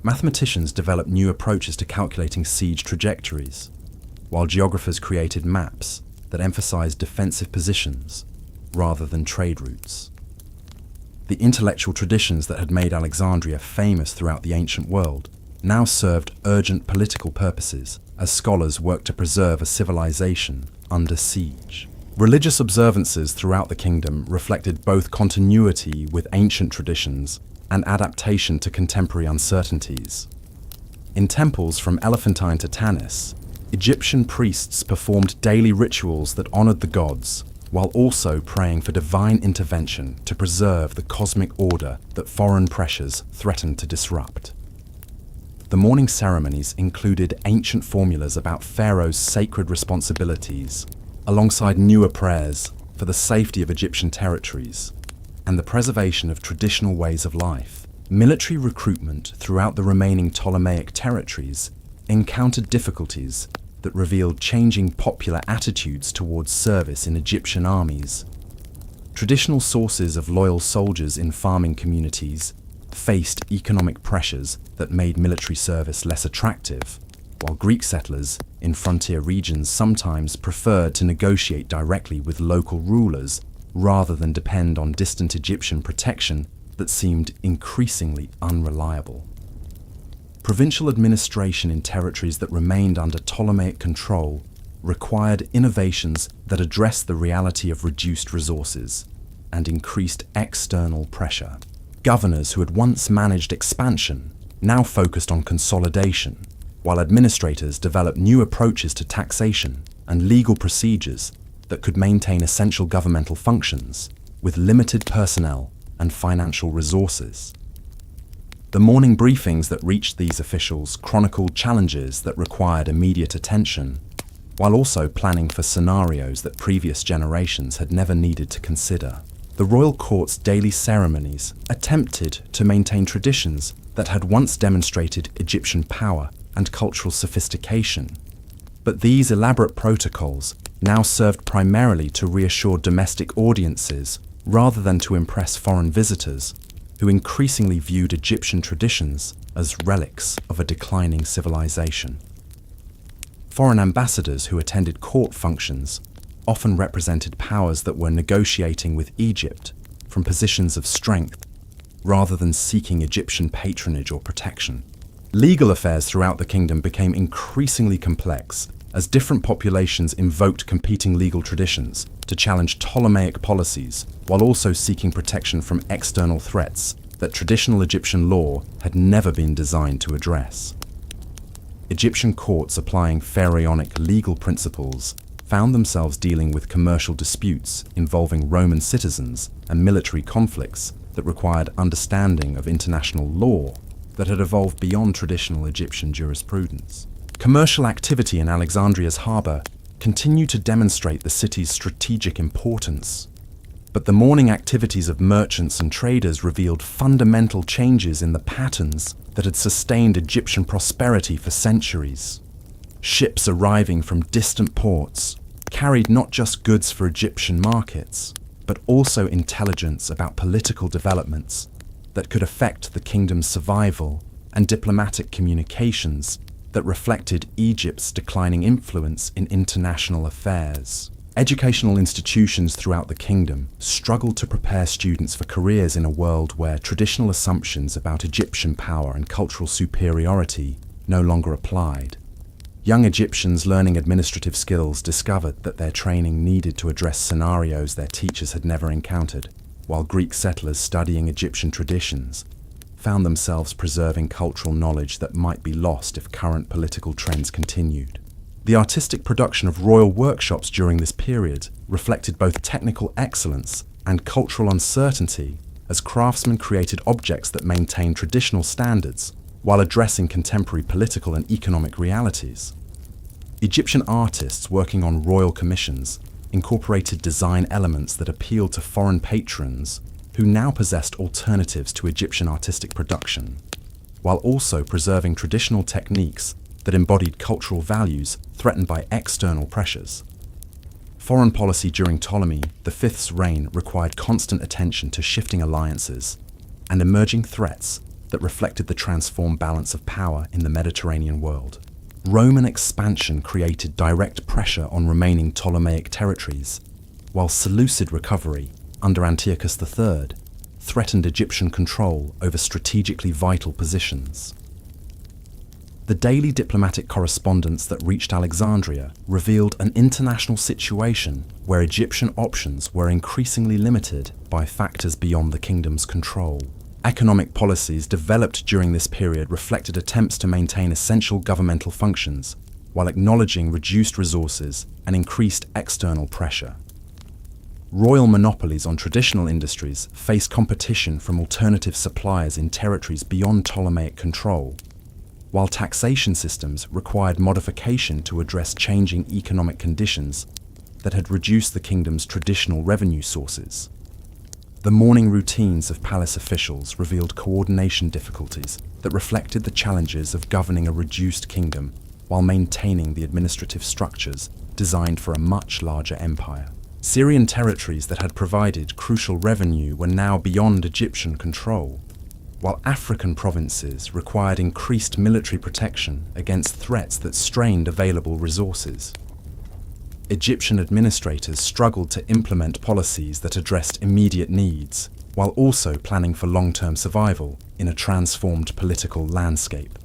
Mathematicians developed new approaches to calculating siege trajectories, while geographers created maps that emphasized defensive positions rather than trade routes. The intellectual traditions that had made Alexandria famous throughout the ancient world now served urgent political purposes as scholars worked to preserve a civilization under siege. Religious observances throughout the kingdom reflected both continuity with ancient traditions and adaptation to contemporary uncertainties. In temples from Elephantine to Tanis, Egyptian priests performed daily rituals that honored the gods, while also praying for divine intervention to preserve the cosmic order that foreign pressures threatened to disrupt. The morning ceremonies included ancient formulas about Pharaoh's sacred responsibilities, alongside newer prayers for the safety of Egyptian territories and the preservation of traditional ways of life. Military recruitment throughout the remaining Ptolemaic territories encountered difficulties that revealed changing popular attitudes towards service in Egyptian armies. Traditional sources of loyal soldiers in farming communities faced economic pressures that made military service less attractive, while Greek settlers in frontier regions sometimes preferred to negotiate directly with local rulers rather than depend on distant Egyptian protection that seemed increasingly unreliable. Provincial administration in territories that remained under Ptolemaic control required innovations that addressed the reality of reduced resources and increased external pressure. Governors who had once managed expansion now focused on consolidation, while administrators developed new approaches to taxation and legal procedures that could maintain essential governmental functions with limited personnel and financial resources. The morning briefings that reached these officials chronicled challenges that required immediate attention, while also planning for scenarios that previous generations had never needed to consider. The royal court's daily ceremonies attempted to maintain traditions that had once demonstrated Egyptian power and cultural sophistication, but these elaborate protocols now served primarily to reassure domestic audiences rather than to impress foreign visitors who increasingly viewed Egyptian traditions as relics of a declining civilization. Foreign ambassadors who attended court functions often represented powers that were negotiating with Egypt from positions of strength rather than seeking Egyptian patronage or protection. Legal affairs throughout the kingdom became increasingly complex as different populations invoked competing legal traditions to challenge Ptolemaic policies while also seeking protection from external threats that traditional Egyptian law had never been designed to address. Egyptian courts applying pharaonic legal principles found themselves dealing with commercial disputes involving Roman citizens and military conflicts that required understanding of international law that had evolved beyond traditional Egyptian jurisprudence. Commercial activity in Alexandria's harbour continued to demonstrate the city's strategic importance, but the morning activities of merchants and traders revealed fundamental changes in the patterns that had sustained Egyptian prosperity for centuries. Ships arriving from distant ports carried not just goods for Egyptian markets, but also intelligence about political developments that could affect the kingdom's survival and diplomatic communications that reflected Egypt's declining influence in international affairs. Educational institutions throughout the kingdom struggled to prepare students for careers in a world where traditional assumptions about Egyptian power and cultural superiority no longer applied. Young Egyptians learning administrative skills discovered that their training needed to address scenarios their teachers had never encountered, while Greek settlers studying Egyptian traditions found themselves preserving cultural knowledge that might be lost if current political trends continued. The artistic production of royal workshops during this period reflected both technical excellence and cultural uncertainty as craftsmen created objects that maintained traditional standards while addressing contemporary political and economic realities. Egyptian artists working on royal commissions incorporated design elements that appealed to foreign patrons who now possessed alternatives to Egyptian artistic production, while also preserving traditional techniques that embodied cultural values threatened by external pressures. Foreign policy during Ptolemy V's reign required constant attention to shifting alliances and emerging threats that reflected the transformed balance of power in the Mediterranean world. Roman expansion created direct pressure on remaining Ptolemaic territories, while Seleucid recovery under Antiochus III threatened Egyptian control over strategically vital positions. The daily diplomatic correspondence that reached Alexandria revealed an international situation where Egyptian options were increasingly limited by factors beyond the kingdom's control. Economic policies developed during this period reflected attempts to maintain essential governmental functions while acknowledging reduced resources and increased external pressure. Royal monopolies on traditional industries faced competition from alternative suppliers in territories beyond Ptolemaic control, while taxation systems required modification to address changing economic conditions that had reduced the kingdom's traditional revenue sources. The morning routines of palace officials revealed coordination difficulties that reflected the challenges of governing a reduced kingdom while maintaining the administrative structures designed for a much larger empire. Syrian territories that had provided crucial revenue were now beyond Egyptian control, while African provinces required increased military protection against threats that strained available resources. Egyptian administrators struggled to implement policies that addressed immediate needs, while also planning for long-term survival in a transformed political landscape.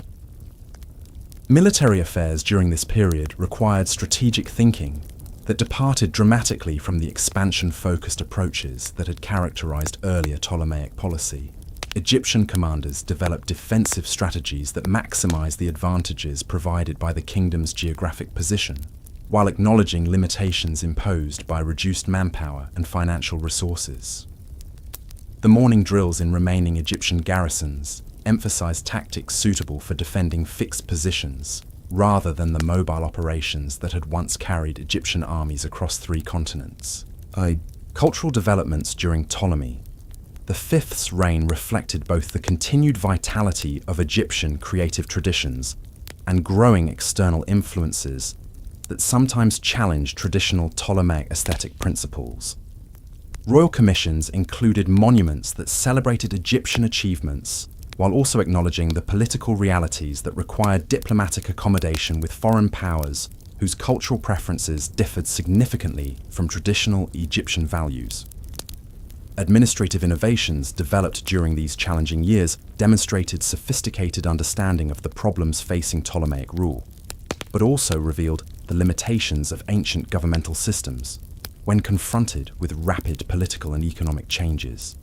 Military affairs during this period required strategic thinking that departed dramatically from the expansion-focused approaches that had characterized earlier Ptolemaic policy. Egyptian commanders developed defensive strategies that maximized the advantages provided by the kingdom's geographic position, while acknowledging limitations imposed by reduced manpower and financial resources. The morning drills in remaining Egyptian garrisons emphasized tactics suitable for defending fixed positions, rather than the mobile operations that had once carried Egyptian armies across 3 continents. Cultural developments during Ptolemy V's reign reflected both the continued vitality of Egyptian creative traditions and growing external influences that sometimes challenged traditional Ptolemaic aesthetic principles. Royal commissions included monuments that celebrated Egyptian achievements, while also acknowledging the political realities that required diplomatic accommodation with foreign powers whose cultural preferences differed significantly from traditional Egyptian values. Administrative innovations developed during these challenging years demonstrated sophisticated understanding of the problems facing Ptolemaic rule, but also revealed the limitations of ancient governmental systems when confronted with rapid political and economic changes.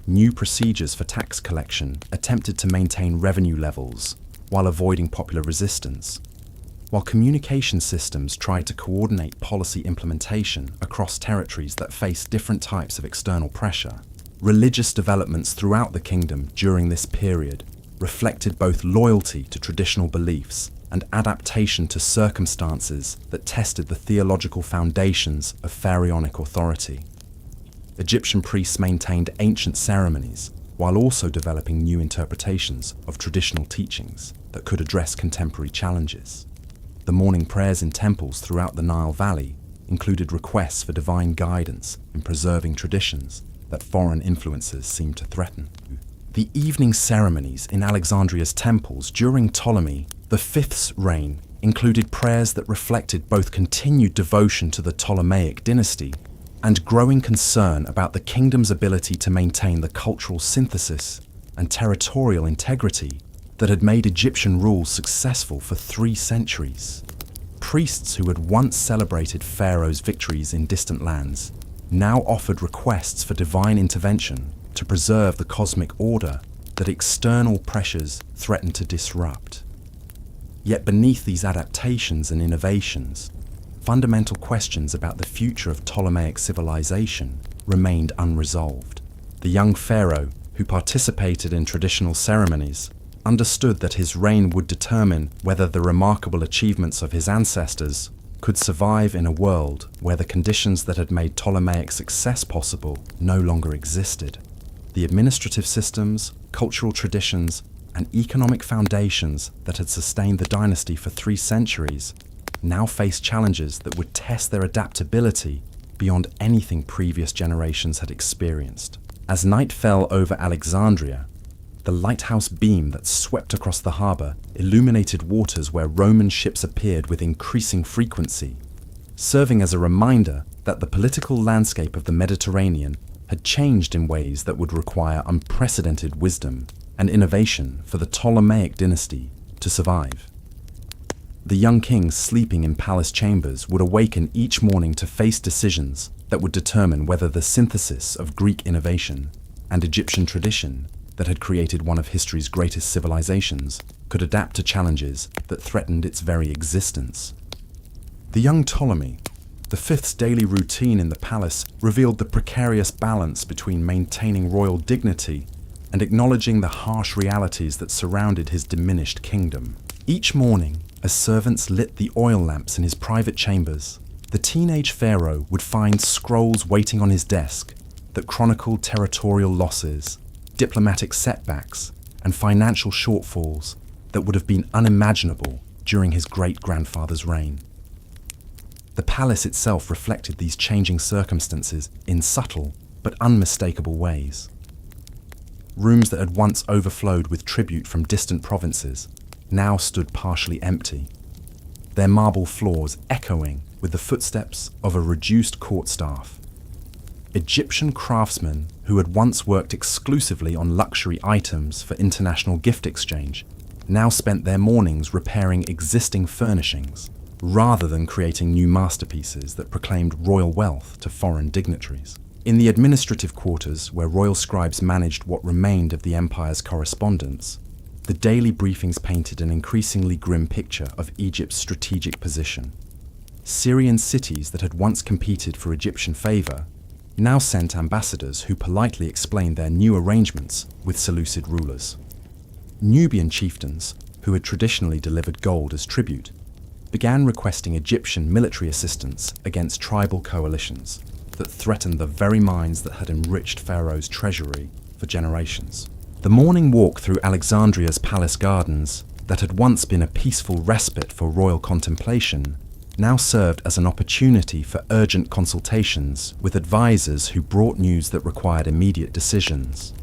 New procedures for tax collection attempted to maintain revenue levels while avoiding popular resistance, while communication systems tried to coordinate policy implementation across territories that faced different types of external pressure. Religious developments throughout the kingdom during this period reflected both loyalty to traditional beliefs and adaptation to circumstances that tested the theological foundations of pharaonic authority. Egyptian priests maintained ancient ceremonies while also developing new interpretations of traditional teachings that could address contemporary challenges. The morning prayers in temples throughout the Nile Valley included requests for divine guidance in preserving traditions that foreign influences seemed to threaten. The evening ceremonies in Alexandria's temples during Ptolemy V's reign included prayers that reflected both continued devotion to the Ptolemaic dynasty and growing concern about the kingdom's ability to maintain the cultural synthesis and territorial integrity that had made Egyptian rule successful for 3 centuries. Priests who had once celebrated Pharaoh's victories in distant lands now offered requests for divine intervention to preserve the cosmic order that external pressures threatened to disrupt. Yet beneath these adaptations and innovations, fundamental questions about the future of Ptolemaic civilization remained unresolved. The young pharaoh, who participated in traditional ceremonies, understood that his reign would determine whether the remarkable achievements of his ancestors could survive in a world where the conditions that had made Ptolemaic success possible no longer existed. The administrative systems, cultural traditions, and economic foundations that had sustained the dynasty for 3 centuries now faced challenges that would test their adaptability beyond anything previous generations had experienced. As night fell over Alexandria, the lighthouse beam that swept across the harbour illuminated waters where Roman ships appeared with increasing frequency, serving as a reminder that the political landscape of the Mediterranean had changed in ways that would require unprecedented wisdom and innovation for the Ptolemaic dynasty to survive. The young kings sleeping in palace chambers would awaken each morning to face decisions that would determine whether the synthesis of Greek innovation and Egyptian tradition that had created one of history's greatest civilizations could adapt to challenges that threatened its very existence. The young Ptolemy V's daily routine in the palace revealed the precarious balance between maintaining royal dignity and acknowledging the harsh realities that surrounded his diminished kingdom. Each morning, as servants lit the oil lamps in his private chambers, the teenage pharaoh would find scrolls waiting on his desk that chronicled territorial losses, diplomatic setbacks, and financial shortfalls that would have been unimaginable during his great-grandfather's reign. The palace itself reflected these changing circumstances in subtle but unmistakable ways. Rooms that had once overflowed with tribute from distant provinces now stood partially empty, their marble floors echoing with the footsteps of a reduced court staff. Egyptian craftsmen who had once worked exclusively on luxury items for international gift exchange now spent their mornings repairing existing furnishings rather than creating new masterpieces that proclaimed royal wealth to foreign dignitaries. In the administrative quarters where royal scribes managed what remained of the empire's correspondence, the daily briefings painted an increasingly grim picture of Egypt's strategic position. Syrian cities that had once competed for Egyptian favor now sent ambassadors who politely explained their new arrangements with Seleucid rulers. Nubian chieftains, who had traditionally delivered gold as tribute, began requesting Egyptian military assistance against tribal coalitions that threatened the very mines that had enriched Pharaoh's treasury for generations. The morning walk through Alexandria's palace gardens, that had once been a peaceful respite for royal contemplation, now served as an opportunity for urgent consultations with advisors who brought news that required immediate decisions.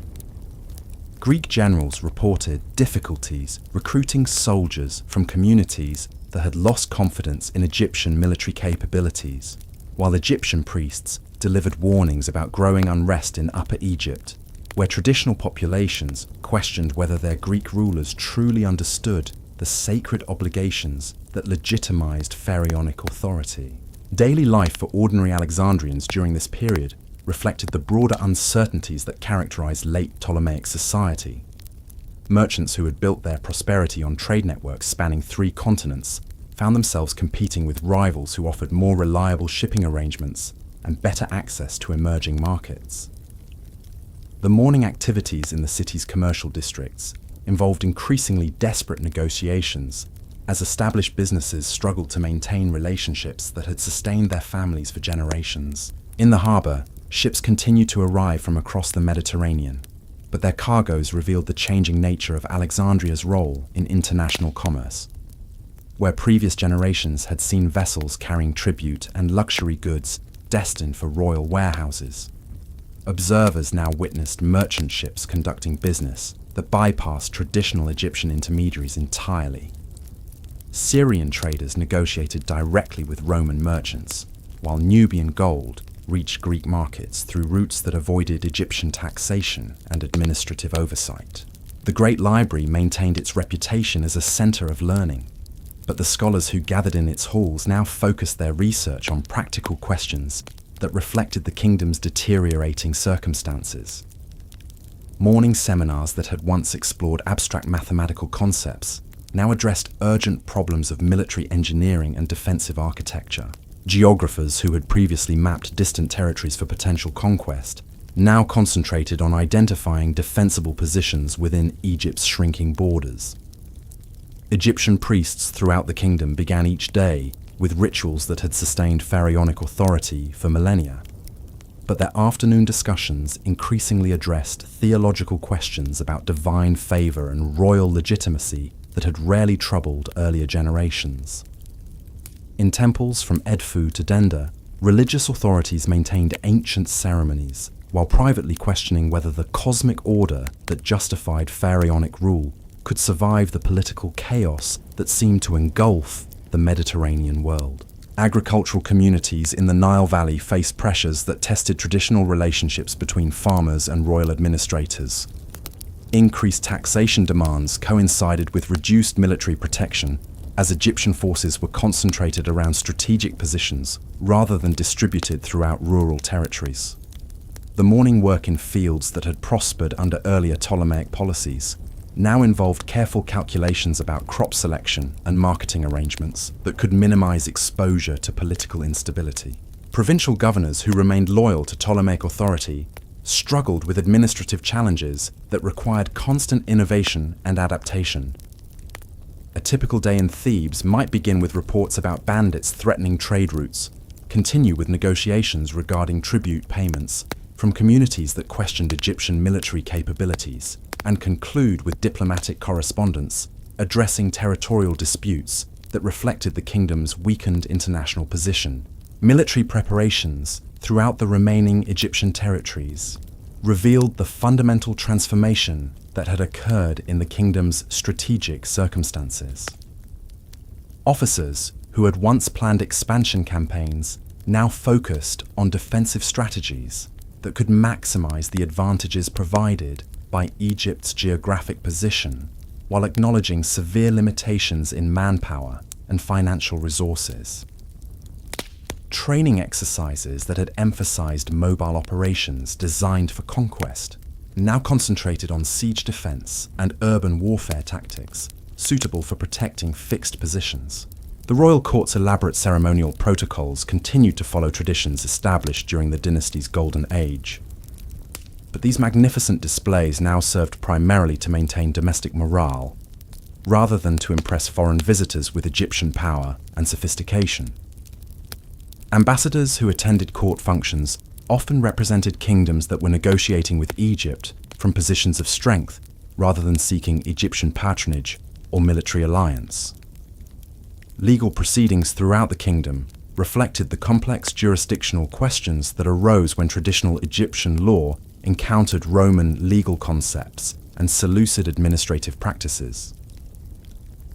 Greek generals reported difficulties recruiting soldiers from communities that had lost confidence in Egyptian military capabilities, while Egyptian priests delivered warnings about growing unrest in Upper Egypt, where traditional populations questioned whether their Greek rulers truly understood the sacred obligations that legitimized pharaonic authority. Daily life for ordinary Alexandrians during this period reflected the broader uncertainties that characterized late Ptolemaic society. Merchants who had built their prosperity on trade networks spanning 3 continents found themselves competing with rivals who offered more reliable shipping arrangements and better access to emerging markets. The morning activities in the city's commercial districts involved increasingly desperate negotiations as established businesses struggled to maintain relationships that had sustained their families for generations. In the harbour, ships continued to arrive from across the Mediterranean, but their cargoes revealed the changing nature of Alexandria's role in international commerce. Where previous generations had seen vessels carrying tribute and luxury goods destined for royal warehouses, observers now witnessed merchant ships conducting business that bypassed traditional Egyptian intermediaries entirely. Syrian traders negotiated directly with Roman merchants, while Nubian gold reached Greek markets through routes that avoided Egyptian taxation and administrative oversight. The Great Library maintained its reputation as a center of learning, but the scholars who gathered in its halls now focused their research on practical questions that reflected the kingdom's deteriorating circumstances. Morning seminars that had once explored abstract mathematical concepts now addressed urgent problems of military engineering and defensive architecture. Geographers who had previously mapped distant territories for potential conquest now concentrated on identifying defensible positions within Egypt's shrinking borders. Egyptian priests throughout the kingdom began each day with rituals that had sustained pharaonic authority for millennia, but their afternoon discussions increasingly addressed theological questions about divine favor and royal legitimacy that had rarely troubled earlier generations. In temples from Edfu to Denda, religious authorities maintained ancient ceremonies, while privately questioning whether the cosmic order that justified pharaonic rule could survive the political chaos that seemed to engulf the Mediterranean world. Agricultural communities in the Nile Valley faced pressures that tested traditional relationships between farmers and royal administrators. Increased taxation demands coincided with reduced military protection, as Egyptian forces were concentrated around strategic positions rather than distributed throughout rural territories. The morning work in fields that had prospered under earlier Ptolemaic policies now involved careful calculations about crop selection and marketing arrangements that could minimize exposure to political instability. Provincial governors who remained loyal to Ptolemaic authority struggled with administrative challenges that required constant innovation and adaptation. A typical day in Thebes might begin with reports about bandits threatening trade routes, continue with negotiations regarding tribute payments from communities that questioned Egyptian military capabilities, and conclude with diplomatic correspondence addressing territorial disputes that reflected the kingdom's weakened international position. Military preparations throughout the remaining Egyptian territories revealed the fundamental transformation that had occurred in the kingdom's strategic circumstances. Officers who had once planned expansion campaigns now focused on defensive strategies that could maximize the advantages provided by Egypt's geographic position, while acknowledging severe limitations in manpower and financial resources. Training exercises that had emphasized mobile operations designed for conquest now concentrated on siege defense and urban warfare tactics suitable for protecting fixed positions. The royal court's elaborate ceremonial protocols continued to follow traditions established during the dynasty's golden age. But these magnificent displays now served primarily to maintain domestic morale, rather than to impress foreign visitors with Egyptian power and sophistication. Ambassadors who attended court functions often represented kingdoms that were negotiating with Egypt from positions of strength rather than seeking Egyptian patronage or military alliance. Legal proceedings throughout the kingdom reflected the complex jurisdictional questions that arose when traditional Egyptian law encountered Roman legal concepts and Seleucid administrative practices.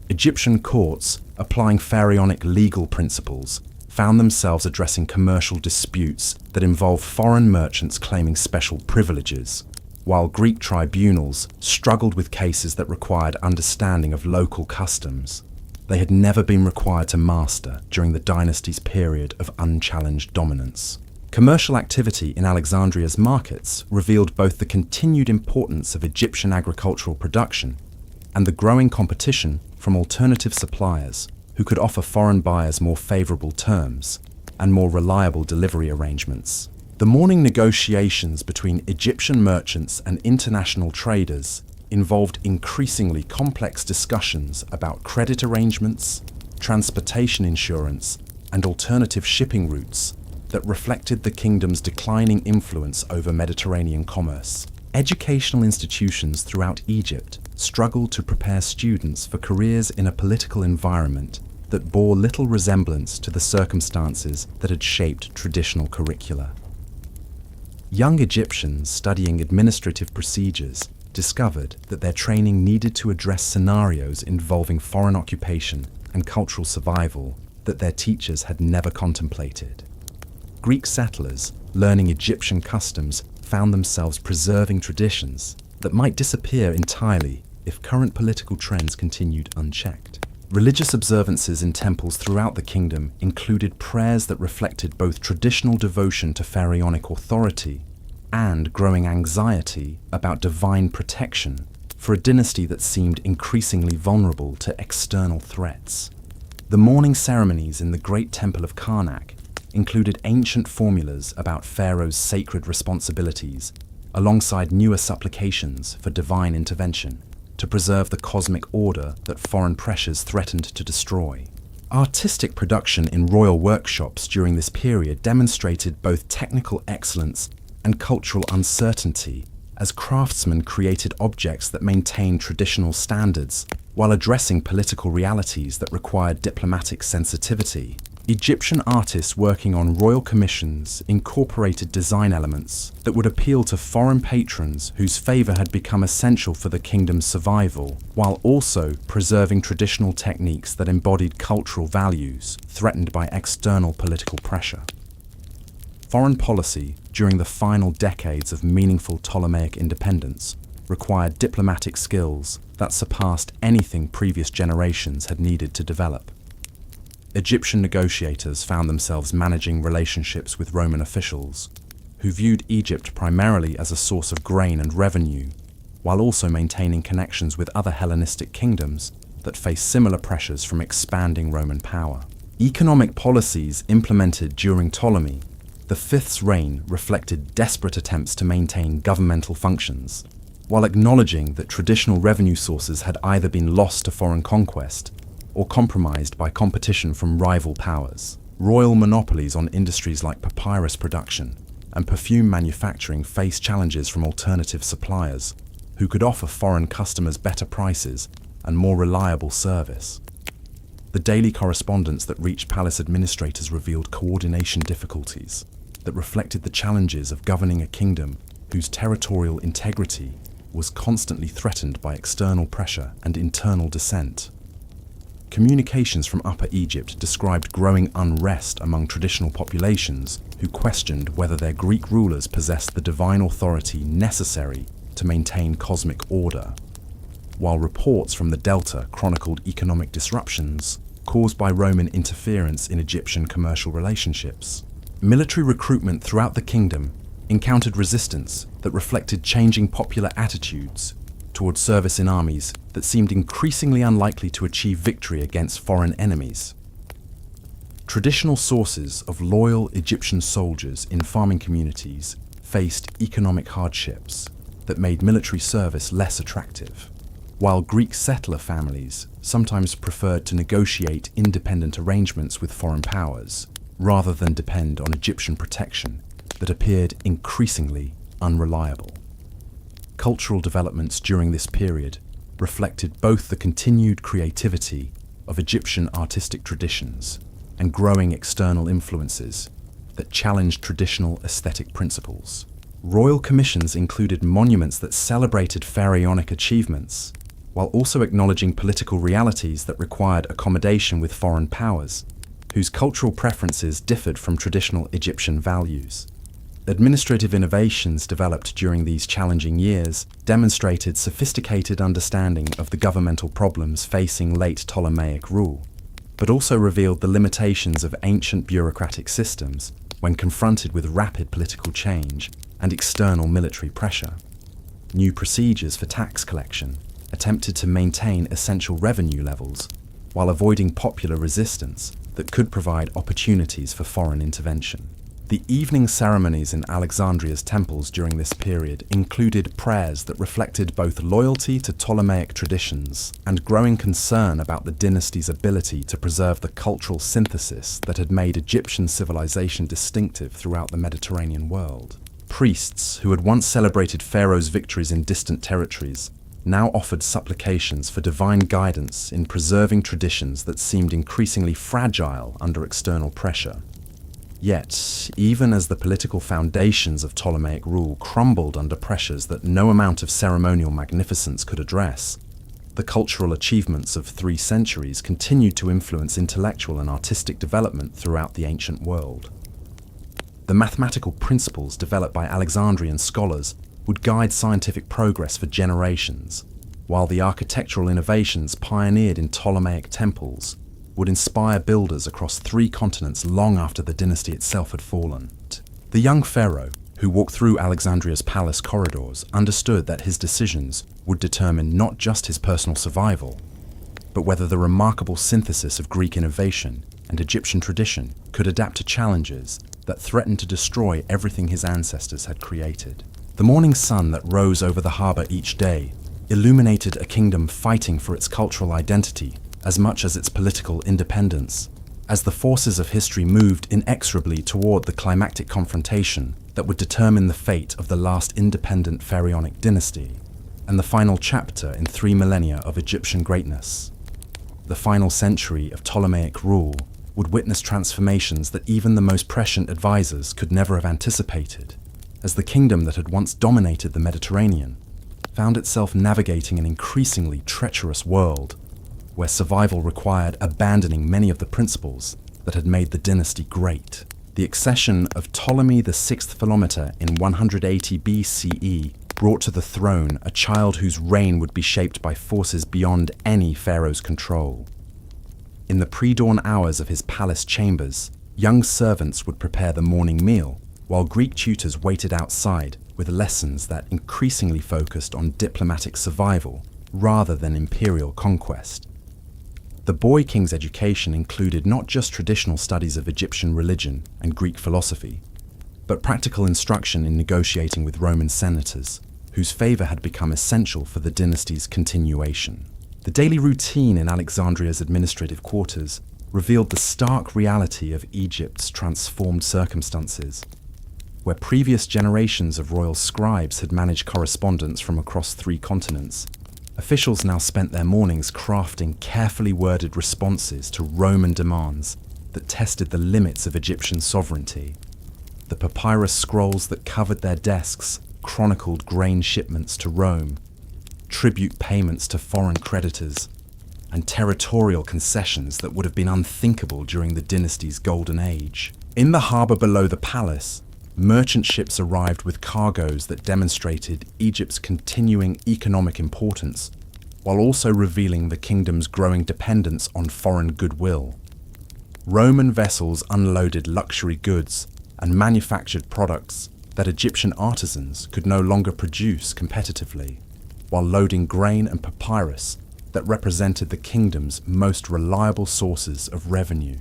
Egyptian courts, applying pharaonic legal principles, found themselves addressing commercial disputes that involved foreign merchants claiming special privileges, while Greek tribunals struggled with cases that required understanding of local customs they had never been required to master during the dynasty's period of unchallenged dominance. Commercial activity in Alexandria's markets revealed both the continued importance of Egyptian agricultural production and the growing competition from alternative suppliers who could offer foreign buyers more favorable terms and more reliable delivery arrangements. The morning negotiations between Egyptian merchants and international traders involved increasingly complex discussions about credit arrangements, transportation insurance, and alternative shipping routes that reflected the kingdom's declining influence over Mediterranean commerce. Educational institutions throughout Egypt struggled to prepare students for careers in a political environment that bore little resemblance to the circumstances that had shaped traditional curricula. Young Egyptians studying administrative procedures discovered that their training needed to address scenarios involving foreign occupation and cultural survival that their teachers had never contemplated. Greek settlers, learning Egyptian customs, found themselves preserving traditions that might disappear entirely if current political trends continued unchecked. Religious observances in temples throughout the kingdom included prayers that reflected both traditional devotion to pharaonic authority and growing anxiety about divine protection for a dynasty that seemed increasingly vulnerable to external threats. The morning ceremonies in the Great Temple of Karnak included ancient formulas about Pharaoh's sacred responsibilities, alongside newer supplications for divine intervention to preserve the cosmic order that foreign pressures threatened to destroy. Artistic production in royal workshops during this period demonstrated both technical excellence and cultural uncertainty as craftsmen created objects that maintained traditional standards while addressing political realities that required diplomatic sensitivity. Egyptian artists working on royal commissions incorporated design elements that would appeal to foreign patrons whose favor had become essential for the kingdom's survival, while also preserving traditional techniques that embodied cultural values threatened by external political pressure. Foreign policy during the final decades of meaningful Ptolemaic independence required diplomatic skills that surpassed anything previous generations had needed to develop. Egyptian negotiators found themselves managing relationships with Roman officials, who viewed Egypt primarily as a source of grain and revenue, while also maintaining connections with other Hellenistic kingdoms that faced similar pressures from expanding Roman power. Economic policies implemented during Ptolemy the Fifth's reign reflected desperate attempts to maintain governmental functions, while acknowledging that traditional revenue sources had either been lost to foreign conquest or compromised by competition from rival powers. Royal monopolies on industries like papyrus production and perfume manufacturing faced challenges from alternative suppliers who could offer foreign customers better prices and more reliable service. The daily correspondence that reached palace administrators revealed coordination difficulties that reflected the challenges of governing a kingdom whose territorial integrity was constantly threatened by external pressure and internal dissent. Communications from Upper Egypt described growing unrest among traditional populations who questioned whether their Greek rulers possessed the divine authority necessary to maintain cosmic order, while reports from the Delta chronicled economic disruptions caused by Roman interference in Egyptian commercial relationships. Military recruitment throughout the kingdom encountered resistance that reflected changing popular attitudes towards service in armies that seemed increasingly unlikely to achieve victory against foreign enemies. Traditional sources of loyal Egyptian soldiers in farming communities faced economic hardships that made military service less attractive, while Greek settler families sometimes preferred to negotiate independent arrangements with foreign powers rather than depend on Egyptian protection that appeared increasingly unreliable. Cultural developments during this period reflected both the continued creativity of Egyptian artistic traditions and growing external influences that challenged traditional aesthetic principles. Royal commissions included monuments that celebrated pharaonic achievements, while also acknowledging political realities that required accommodation with foreign powers, whose cultural preferences differed from traditional Egyptian values. Administrative innovations developed during these challenging years demonstrated sophisticated understanding of the governmental problems facing late Ptolemaic rule, but also revealed the limitations of ancient bureaucratic systems when confronted with rapid political change and external military pressure. New procedures for tax collection attempted to maintain essential revenue levels while avoiding popular resistance that could provide opportunities for foreign intervention. The evening ceremonies in Alexandria's temples during this period included prayers that reflected both loyalty to Ptolemaic traditions and growing concern about the dynasty's ability to preserve the cultural synthesis that had made Egyptian civilization distinctive throughout the Mediterranean world. Priests, who had once celebrated pharaoh's victories in distant territories, now offered supplications for divine guidance in preserving traditions that seemed increasingly fragile under external pressure. Yet, even as the political foundations of Ptolemaic rule crumbled under pressures that no amount of ceremonial magnificence could address, the cultural achievements of 3 centuries continued to influence intellectual and artistic development throughout the ancient world. The mathematical principles developed by Alexandrian scholars would guide scientific progress for generations, while the architectural innovations pioneered in Ptolemaic temples would inspire builders across 3 continents long after the dynasty itself had fallen. The young pharaoh, who walked through Alexandria's palace corridors, understood that his decisions would determine not just his personal survival, but whether the remarkable synthesis of Greek innovation and Egyptian tradition could adapt to challenges that threatened to destroy everything his ancestors had created. The morning sun that rose over the harbor each day illuminated a kingdom fighting for its cultural identity as much as its political independence, as the forces of history moved inexorably toward the climactic confrontation that would determine the fate of the last independent pharaonic dynasty, and the final chapter in 3 millennia of Egyptian greatness. The final century of Ptolemaic rule would witness transformations that even the most prescient advisors could never have anticipated, as the kingdom that had once dominated the Mediterranean found itself navigating an increasingly treacherous world where survival required abandoning many of the principles that had made the dynasty great. The accession of Ptolemy VI Philometor in 180 BCE brought to the throne a child whose reign would be shaped by forces beyond any pharaoh's control. In the pre-dawn hours of his palace chambers, young servants would prepare the morning meal, while Greek tutors waited outside with lessons that increasingly focused on diplomatic survival rather than imperial conquest. The boy king's education included not just traditional studies of Egyptian religion and Greek philosophy, but practical instruction in negotiating with Roman senators, whose favor had become essential for the dynasty's continuation. The daily routine in Alexandria's administrative quarters revealed the stark reality of Egypt's transformed circumstances. Where previous generations of royal scribes had managed correspondence from across 3 continents, officials now spent their mornings crafting carefully worded responses to Roman demands that tested the limits of Egyptian sovereignty. The papyrus scrolls that covered their desks chronicled grain shipments to Rome, tribute payments to foreign creditors, and territorial concessions that would have been unthinkable during the dynasty's golden age. In the harbour below the palace, merchant ships arrived with cargoes that demonstrated Egypt's continuing economic importance, while also revealing the kingdom's growing dependence on foreign goodwill. Roman vessels unloaded luxury goods and manufactured products that Egyptian artisans could no longer produce competitively, while loading grain and papyrus that represented the kingdom's most reliable sources of revenue.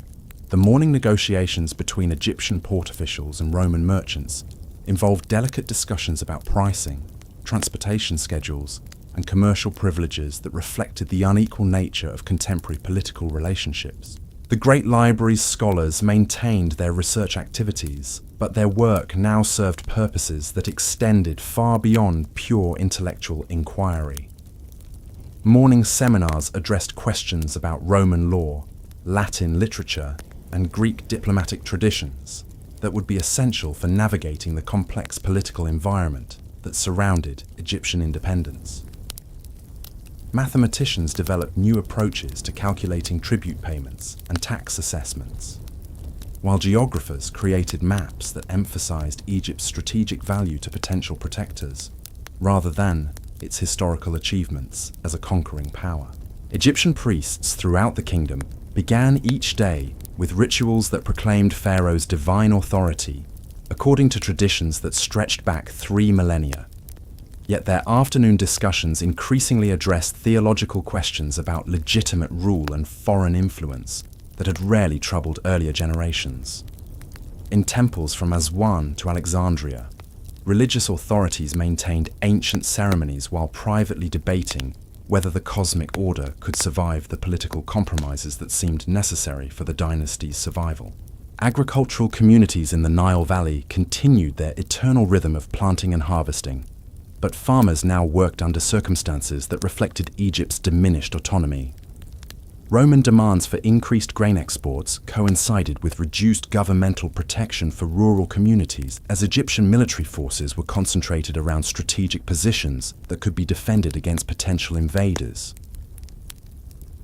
The morning negotiations between Egyptian port officials and Roman merchants involved delicate discussions about pricing, transportation schedules, and commercial privileges that reflected the unequal nature of contemporary political relationships. The great library's scholars maintained their research activities, but their work now served purposes that extended far beyond pure intellectual inquiry. Morning seminars addressed questions about Roman law, Latin literature, and Greek diplomatic traditions that would be essential for navigating the complex political environment that surrounded Egyptian independence. Mathematicians developed new approaches to calculating tribute payments and tax assessments, while geographers created maps that emphasized Egypt's strategic value to potential protectors, rather than its historical achievements as a conquering power. Egyptian priests throughout the kingdom began each day with rituals that proclaimed Pharaoh's divine authority, according to traditions that stretched back 3 millennia. Yet their afternoon discussions increasingly addressed theological questions about legitimate rule and foreign influence that had rarely troubled earlier generations. In temples from Aswan to Alexandria, religious authorities maintained ancient ceremonies while privately debating whether the cosmic order could survive the political compromises that seemed necessary for the dynasty's survival. Agricultural communities in the Nile Valley continued their eternal rhythm of planting and harvesting, but farmers now worked under circumstances that reflected Egypt's diminished autonomy. Roman demands for increased grain exports coincided with reduced governmental protection for rural communities, as Egyptian military forces were concentrated around strategic positions that could be defended against potential invaders.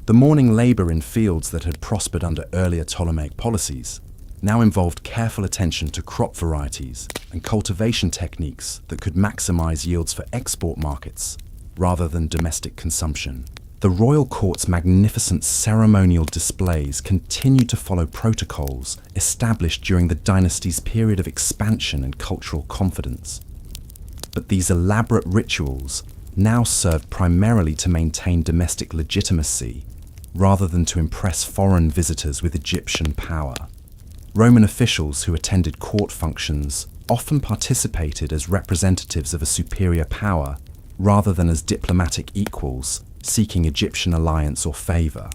The morning labor in fields that had prospered under earlier Ptolemaic policies now involved careful attention to crop varieties and cultivation techniques that could maximize yields for export markets rather than domestic consumption. The royal court's magnificent ceremonial displays continued to follow protocols established during the dynasty's period of expansion and cultural confidence. But these elaborate rituals now served primarily to maintain domestic legitimacy rather than to impress foreign visitors with Egyptian power. Roman officials who attended court functions often participated as representatives of a superior power rather than as diplomatic equals seeking Egyptian alliance or favor.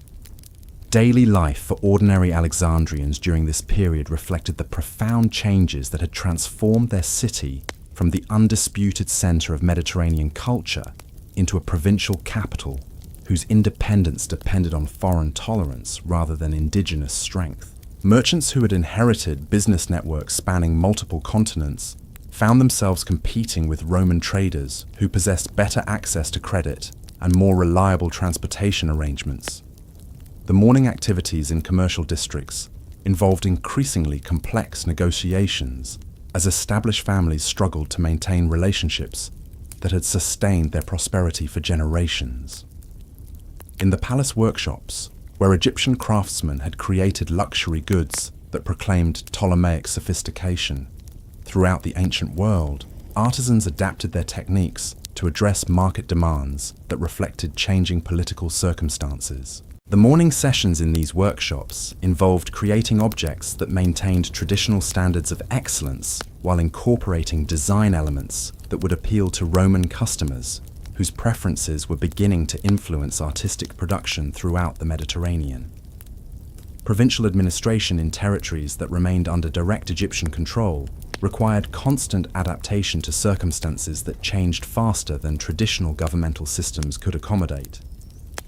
Daily life for ordinary Alexandrians during this period reflected the profound changes that had transformed their city from the undisputed center of Mediterranean culture into a provincial capital whose independence depended on foreign tolerance rather than indigenous strength. Merchants who had inherited business networks spanning multiple continents found themselves competing with Roman traders who possessed better access to credit and more reliable transportation arrangements. The morning activities in commercial districts involved increasingly complex negotiations as established families struggled to maintain relationships that had sustained their prosperity for generations. In the palace workshops, where Egyptian craftsmen had created luxury goods that proclaimed Ptolemaic sophistication throughout the ancient world, artisans adapted their techniques to address market demands that reflected changing political circumstances. The morning sessions in these workshops involved creating objects that maintained traditional standards of excellence while incorporating design elements that would appeal to Roman customers whose preferences were beginning to influence artistic production throughout the Mediterranean. Provincial administration in territories that remained under direct Egyptian control required constant adaptation to circumstances that changed faster than traditional governmental systems could accommodate.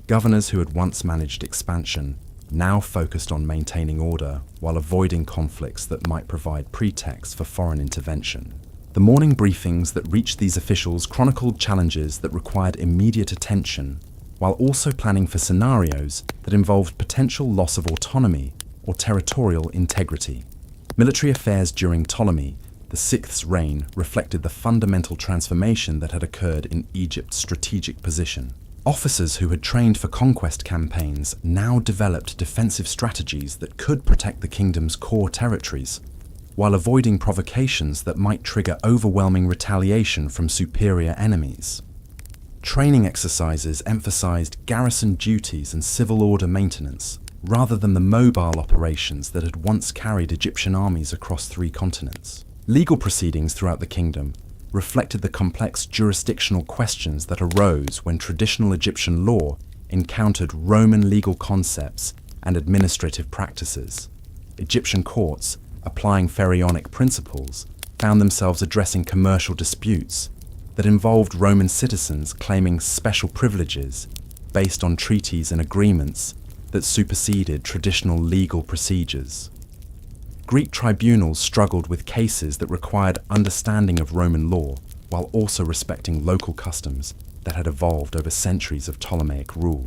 Governors who had once managed expansion now focused on maintaining order while avoiding conflicts that might provide pretext for foreign intervention. The morning briefings that reached these officials chronicled challenges that required immediate attention, while also planning for scenarios that involved potential loss of autonomy or territorial integrity. Military affairs during Ptolemy, the sixth's reign, reflected the fundamental transformation that had occurred in Egypt's strategic position. Officers who had trained for conquest campaigns now developed defensive strategies that could protect the kingdom's core territories, while avoiding provocations that might trigger overwhelming retaliation from superior enemies. Training exercises emphasized garrison duties and civil order maintenance, rather than the mobile operations that had once carried Egyptian armies across 3 continents. Legal proceedings throughout the kingdom reflected the complex jurisdictional questions that arose when traditional Egyptian law encountered Roman legal concepts and administrative practices. Egyptian courts, applying pharaonic principles, found themselves addressing commercial disputes that involved Roman citizens claiming special privileges based on treaties and agreements that superseded traditional legal procedures. Greek tribunals struggled with cases that required understanding of Roman law while also respecting local customs that had evolved over centuries of Ptolemaic rule.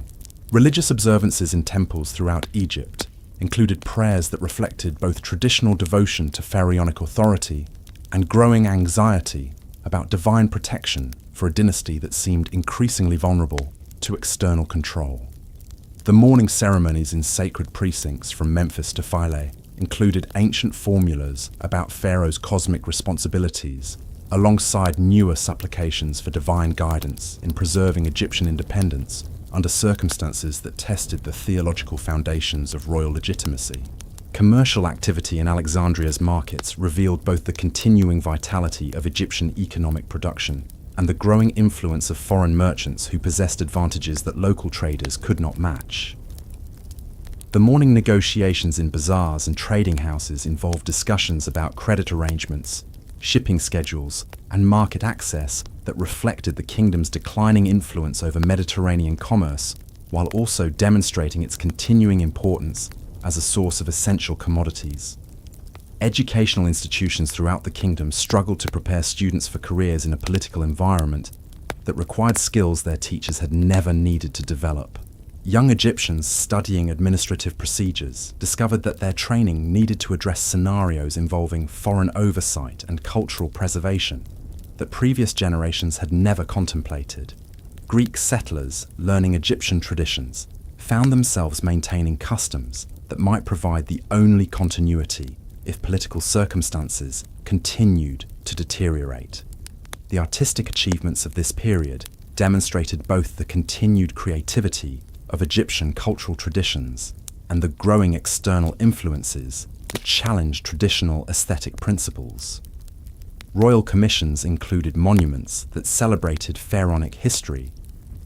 Religious observances in temples throughout Egypt included prayers that reflected both traditional devotion to pharaonic authority and growing anxiety about divine protection for a dynasty that seemed increasingly vulnerable to external control. The mourning ceremonies in sacred precincts from Memphis to Philae included ancient formulas about Pharaoh's cosmic responsibilities, alongside newer supplications for divine guidance in preserving Egyptian independence under circumstances that tested the theological foundations of royal legitimacy. Commercial activity in Alexandria's markets revealed both the continuing vitality of Egyptian economic production and the growing influence of foreign merchants who possessed advantages that local traders could not match. The morning negotiations in bazaars and trading houses involved discussions about credit arrangements, shipping schedules, and market access that reflected the kingdom's declining influence over Mediterranean commerce, while also demonstrating its continuing importance as a source of essential commodities. Educational institutions throughout the kingdom struggled to prepare students for careers in a political environment that required skills their teachers had never needed to develop. Young Egyptians studying administrative procedures discovered that their training needed to address scenarios involving foreign oversight and cultural preservation that previous generations had never contemplated. Greek settlers learning Egyptian traditions found themselves maintaining customs that might provide the only continuity if political circumstances continued to deteriorate. The artistic achievements of this period demonstrated both the continued creativity of Egyptian cultural traditions and the growing external influences that challenged traditional aesthetic principles. Royal commissions included monuments that celebrated pharaonic history,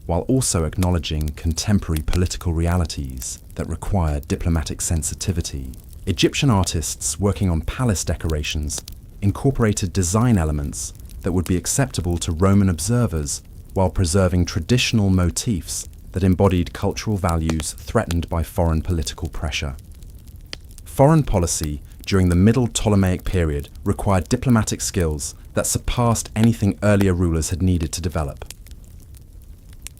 while also acknowledging contemporary political realities that required diplomatic sensitivity. Egyptian artists working on palace decorations incorporated design elements that would be acceptable to Roman observers while preserving traditional motifs that embodied cultural values threatened by foreign political pressure. Foreign policy during the Middle Ptolemaic period required diplomatic skills that surpassed anything earlier rulers had needed to develop.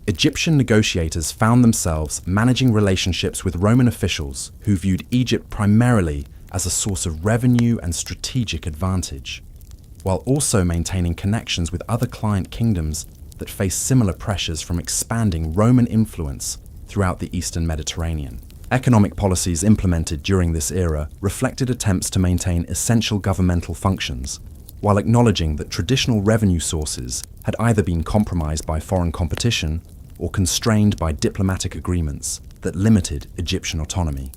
Egyptian negotiators found themselves managing relationships with Roman officials who viewed Egypt primarily as a source of revenue and strategic advantage, while also maintaining connections with other client kingdoms that faced similar pressures from expanding Roman influence throughout the Eastern Mediterranean. Economic policies implemented during this era reflected attempts to maintain essential governmental functions, while acknowledging that traditional revenue sources had either been compromised by foreign competition or constrained by diplomatic agreements that limited Egyptian autonomy.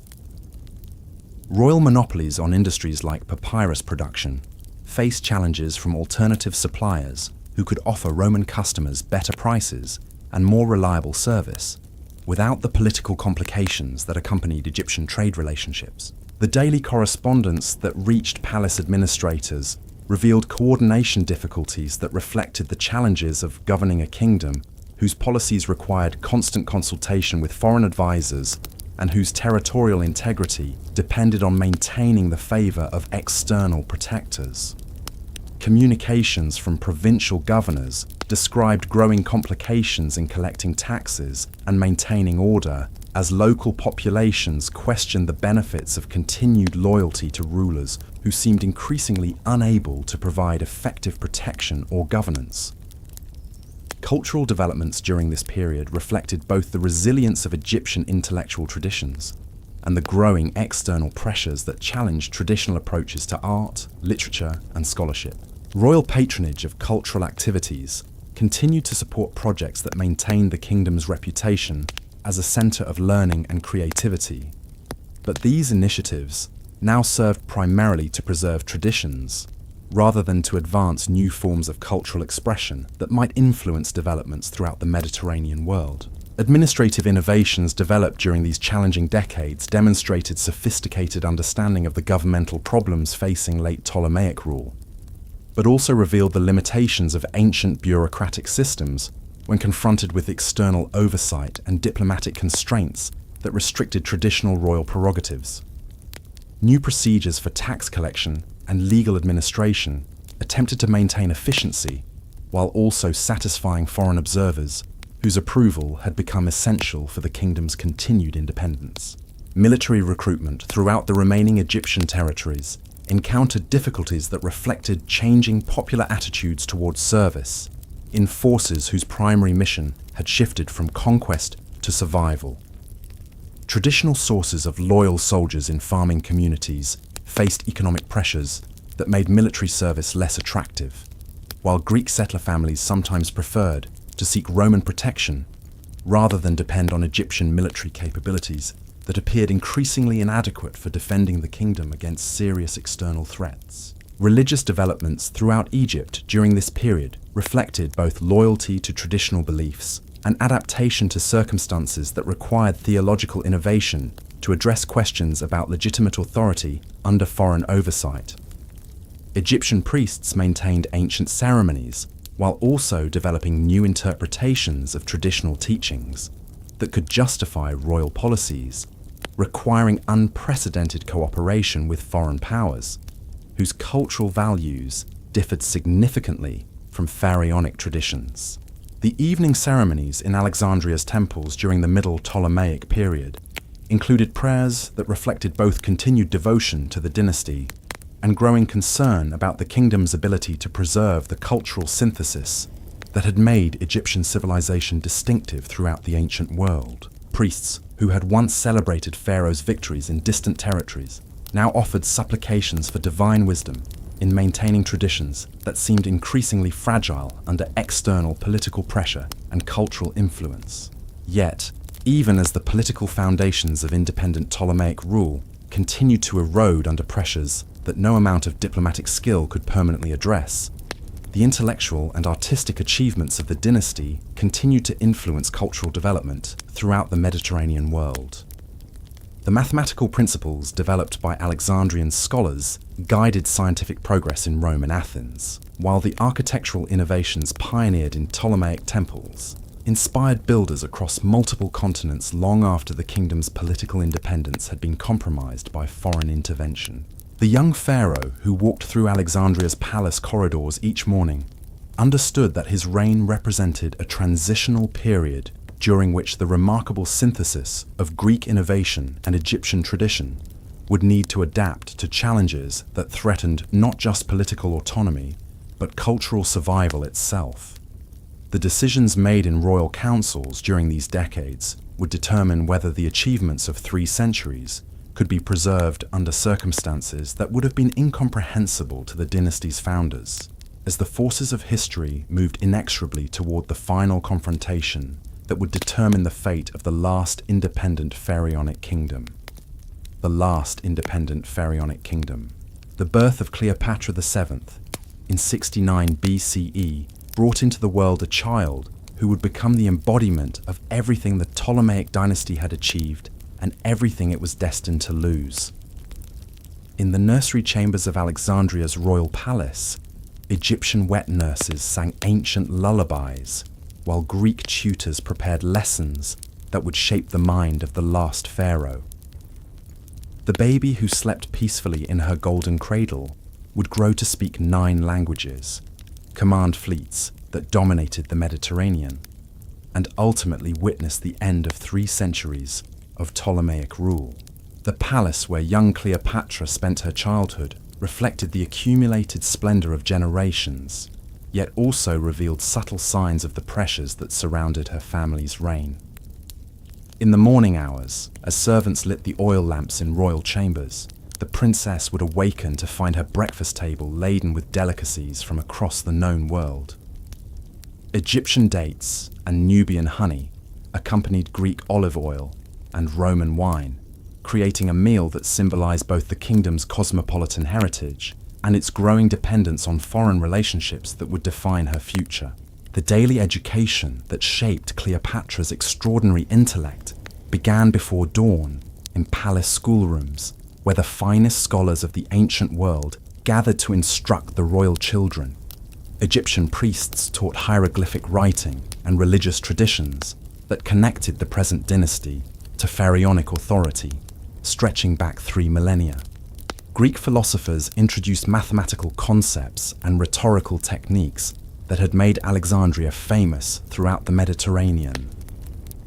Royal monopolies on industries like papyrus production faced challenges from alternative suppliers who could offer Roman customers better prices and more reliable service, without the political complications that accompanied Egyptian trade relationships. The daily correspondence that reached palace administrators revealed coordination difficulties that reflected the challenges of governing a kingdom whose policies required constant consultation with foreign advisors and whose territorial integrity depended on maintaining the favor of external protectors. Communications from provincial governors described growing complications in collecting taxes and maintaining order as local populations questioned the benefits of continued loyalty to rulers who seemed increasingly unable to provide effective protection or governance. Cultural developments during this period reflected both the resilience of Egyptian intellectual traditions and the growing external pressures that challenged traditional approaches to art, literature, and scholarship. Royal patronage of cultural activities continued to support projects that maintained the kingdom's reputation as a center of learning and creativity. But these initiatives now served primarily to preserve traditions, rather than to advance new forms of cultural expression that might influence developments throughout the Mediterranean world. Administrative innovations developed during these challenging decades demonstrated sophisticated understanding of the governmental problems facing late Ptolemaic rule, but also revealed the limitations of ancient bureaucratic systems when confronted with external oversight and diplomatic constraints that restricted traditional royal prerogatives. New procedures for tax collection and legal administration attempted to maintain efficiency while also satisfying foreign observers whose approval had become essential for the kingdom's continued independence. Military recruitment throughout the remaining Egyptian territories encountered difficulties that reflected changing popular attitudes towards service in forces whose primary mission had shifted from conquest to survival. Traditional sources of loyal soldiers in farming communities faced economic pressures that made military service less attractive, while Greek settler families sometimes preferred to seek Roman protection rather than depend on Egyptian military capabilities that appeared increasingly inadequate for defending the kingdom against serious external threats. Religious developments throughout Egypt during this period reflected both loyalty to traditional beliefs and adaptation to circumstances that required theological innovation to address questions about legitimate authority under foreign oversight. Egyptian priests maintained ancient ceremonies while also developing new interpretations of traditional teachings that could justify royal policies, requiring unprecedented cooperation with foreign powers, whose cultural values differed significantly from pharaonic traditions. The evening ceremonies in Alexandria's temples during the Middle Ptolemaic period included prayers that reflected both continued devotion to the dynasty and growing concern about the kingdom's ability to preserve the cultural synthesis that had made Egyptian civilization distinctive throughout the ancient world. Priests who had once celebrated Pharaoh's victories in distant territories now offered supplications for divine wisdom in maintaining traditions that seemed increasingly fragile under external political pressure and cultural influence. Yet, even as the political foundations of independent Ptolemaic rule continued to erode under pressures that no amount of diplomatic skill could permanently address, the intellectual and artistic achievements of the dynasty continued to influence cultural development throughout the Mediterranean world. The mathematical principles developed by Alexandrian scholars guided scientific progress in Rome and Athens, while the architectural innovations pioneered in Ptolemaic temples inspired builders across multiple continents long after the kingdom's political independence had been compromised by foreign intervention. The young pharaoh who walked through Alexandria's palace corridors each morning understood that his reign represented a transitional period during which the remarkable synthesis of Greek innovation and Egyptian tradition would need to adapt to challenges that threatened not just political autonomy, but cultural survival itself. The decisions made in royal councils during these decades would determine whether the achievements of 3 centuries could be preserved under circumstances that would have been incomprehensible to the dynasty's founders, as the forces of history moved inexorably toward the final confrontation that would determine the fate of the last independent pharaonic kingdom. The last independent pharaonic kingdom. The birth of Cleopatra VII in 69 BCE brought into the world a child who would become the embodiment of everything the Ptolemaic dynasty had achieved and everything it was destined to lose. In the nursery chambers of Alexandria's royal palace, Egyptian wet nurses sang ancient lullabies, while Greek tutors prepared lessons that would shape the mind of the last pharaoh. The baby who slept peacefully in her golden cradle would grow to speak 9 languages, command fleets that dominated the Mediterranean, and ultimately witness the end of 3 centuries of Ptolemaic rule. The palace where young Cleopatra spent her childhood reflected the accumulated splendor of generations, yet also revealed subtle signs of the pressures that surrounded her family's reign. In the morning hours, as servants lit the oil lamps in royal chambers, the princess would awaken to find her breakfast table laden with delicacies from across the known world. Egyptian dates and Nubian honey accompanied Greek olive oil and Roman wine, creating a meal that symbolized both the kingdom's cosmopolitan heritage and its growing dependence on foreign relationships that would define her future. The daily education that shaped Cleopatra's extraordinary intellect began before dawn in palace schoolrooms, where the finest scholars of the ancient world gathered to instruct the royal children. Egyptian priests taught hieroglyphic writing and religious traditions that connected the present dynasty to pharaonic authority, stretching back 3 millennia. Greek philosophers introduced mathematical concepts and rhetorical techniques that had made Alexandria famous throughout the Mediterranean.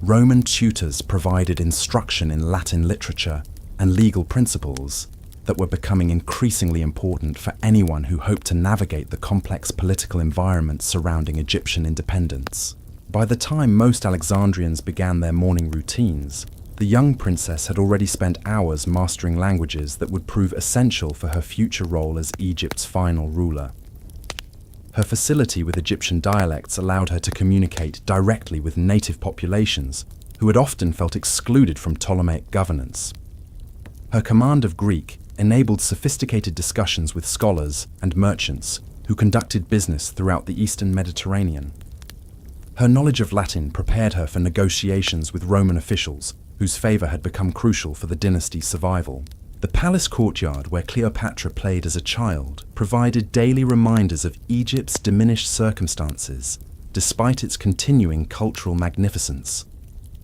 Roman tutors provided instruction in Latin literature and legal principles that were becoming increasingly important for anyone who hoped to navigate the complex political environment surrounding Egyptian independence. By the time most Alexandrians began their morning routines, the young princess had already spent hours mastering languages that would prove essential for her future role as Egypt's final ruler. Her facility with Egyptian dialects allowed her to communicate directly with native populations who had often felt excluded from Ptolemaic governance. Her command of Greek enabled sophisticated discussions with scholars and merchants who conducted business throughout the eastern Mediterranean. Her knowledge of Latin prepared her for negotiations with Roman officials whose favor had become crucial for the dynasty's survival. The palace courtyard where Cleopatra played as a child provided daily reminders of Egypt's diminished circumstances, despite its continuing cultural magnificence.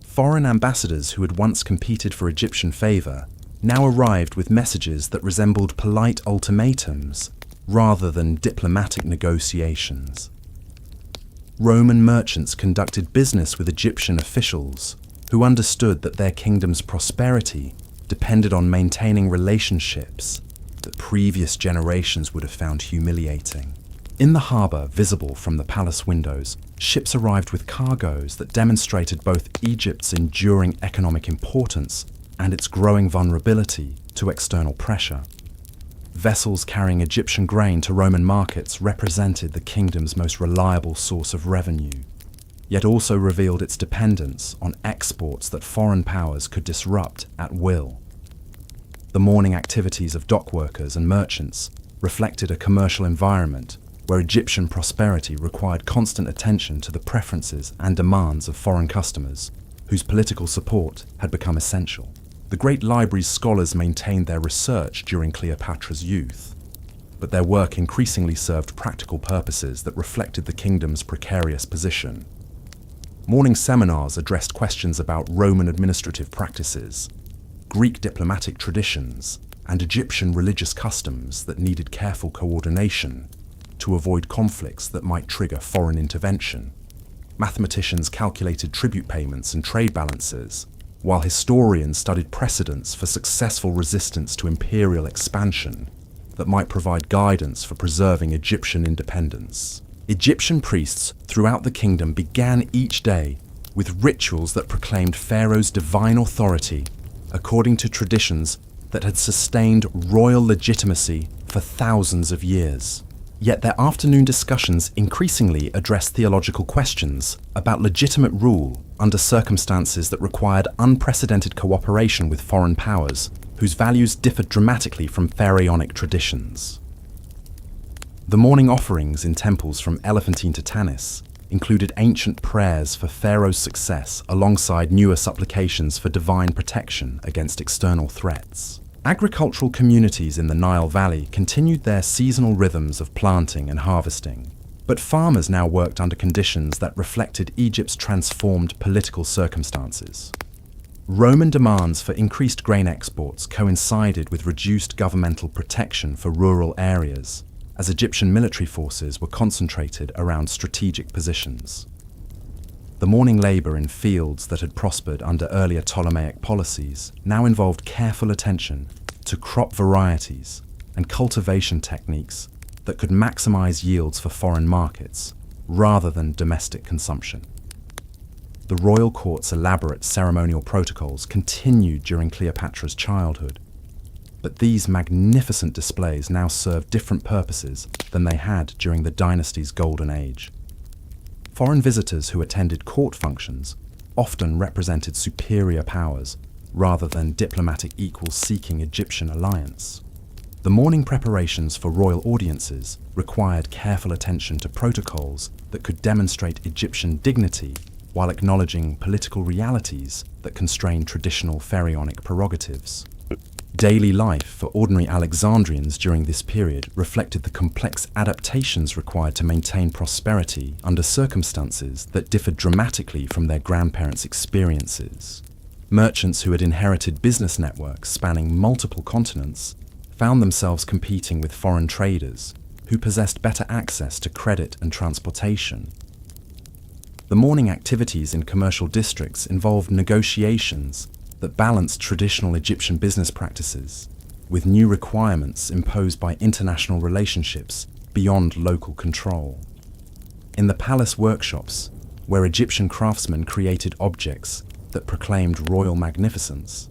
Foreign ambassadors who had once competed for Egyptian favor now arrived with messages that resembled polite ultimatums rather than diplomatic negotiations. Roman merchants conducted business with Egyptian officials who understood that their kingdom's prosperity depended on maintaining relationships that previous generations would have found humiliating. In the harbour, visible from the palace windows, ships arrived with cargoes that demonstrated both Egypt's enduring economic importance and its growing vulnerability to external pressure. Vessels carrying Egyptian grain to Roman markets represented the kingdom's most reliable source of revenue, yet also revealed its dependence on exports that foreign powers could disrupt at will. The morning activities of dock workers and merchants reflected a commercial environment where Egyptian prosperity required constant attention to the preferences and demands of foreign customers, whose political support had become essential. The great library's scholars maintained their research during Cleopatra's youth, but their work increasingly served practical purposes that reflected the kingdom's precarious position. Morning seminars addressed questions about Roman administrative practices, Greek diplomatic traditions, and Egyptian religious customs that needed careful coordination to avoid conflicts that might trigger foreign intervention. Mathematicians calculated tribute payments and trade balances, while historians studied precedents for successful resistance to imperial expansion that might provide guidance for preserving Egyptian independence. Egyptian priests throughout the kingdom began each day with rituals that proclaimed Pharaoh's divine authority according to traditions that had sustained royal legitimacy for thousands of years. Yet their afternoon discussions increasingly addressed theological questions about legitimate rule under circumstances that required unprecedented cooperation with foreign powers, whose values differed dramatically from pharaonic traditions. The morning offerings in temples from Elephantine to Tanis included ancient prayers for Pharaoh's success alongside newer supplications for divine protection against external threats. Agricultural communities in the Nile Valley continued their seasonal rhythms of planting and harvesting, but farmers now worked under conditions that reflected Egypt's transformed political circumstances. Roman demands for increased grain exports coincided with reduced governmental protection for rural areas, as Egyptian military forces were concentrated around strategic positions. The morning labour in fields that had prospered under earlier Ptolemaic policies now involved careful attention to crop varieties and cultivation techniques that could maximise yields for foreign markets rather than domestic consumption. The royal court's elaborate ceremonial protocols continued during Cleopatra's childhood, but these magnificent displays now served different purposes than they had during the dynasty's golden age. Foreign visitors who attended court functions often represented superior powers rather than diplomatic equals seeking Egyptian alliance. The morning preparations for royal audiences required careful attention to protocols that could demonstrate Egyptian dignity while acknowledging political realities that constrained traditional pharaonic prerogatives. Daily life for ordinary Alexandrians during this period reflected the complex adaptations required to maintain prosperity under circumstances that differed dramatically from their grandparents' experiences. Merchants who had inherited business networks spanning multiple continents found themselves competing with foreign traders who possessed better access to credit and transportation. The morning activities in commercial districts involved negotiations that balanced traditional Egyptian business practices with new requirements imposed by international relationships beyond local control. In the palace workshops, where Egyptian craftsmen created objects that proclaimed royal magnificence,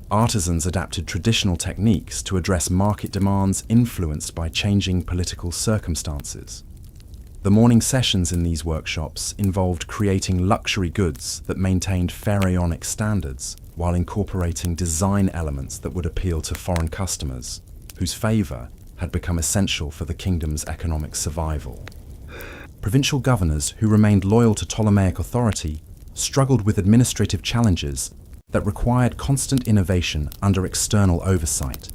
artisans adapted traditional techniques to address market demands influenced by changing political circumstances. The morning sessions in these workshops involved creating luxury goods that maintained pharaonic standards while incorporating design elements that would appeal to foreign customers, whose favor had become essential for the kingdom's economic survival. Provincial governors who remained loyal to Ptolemaic authority struggled with administrative challenges that required constant innovation under external oversight.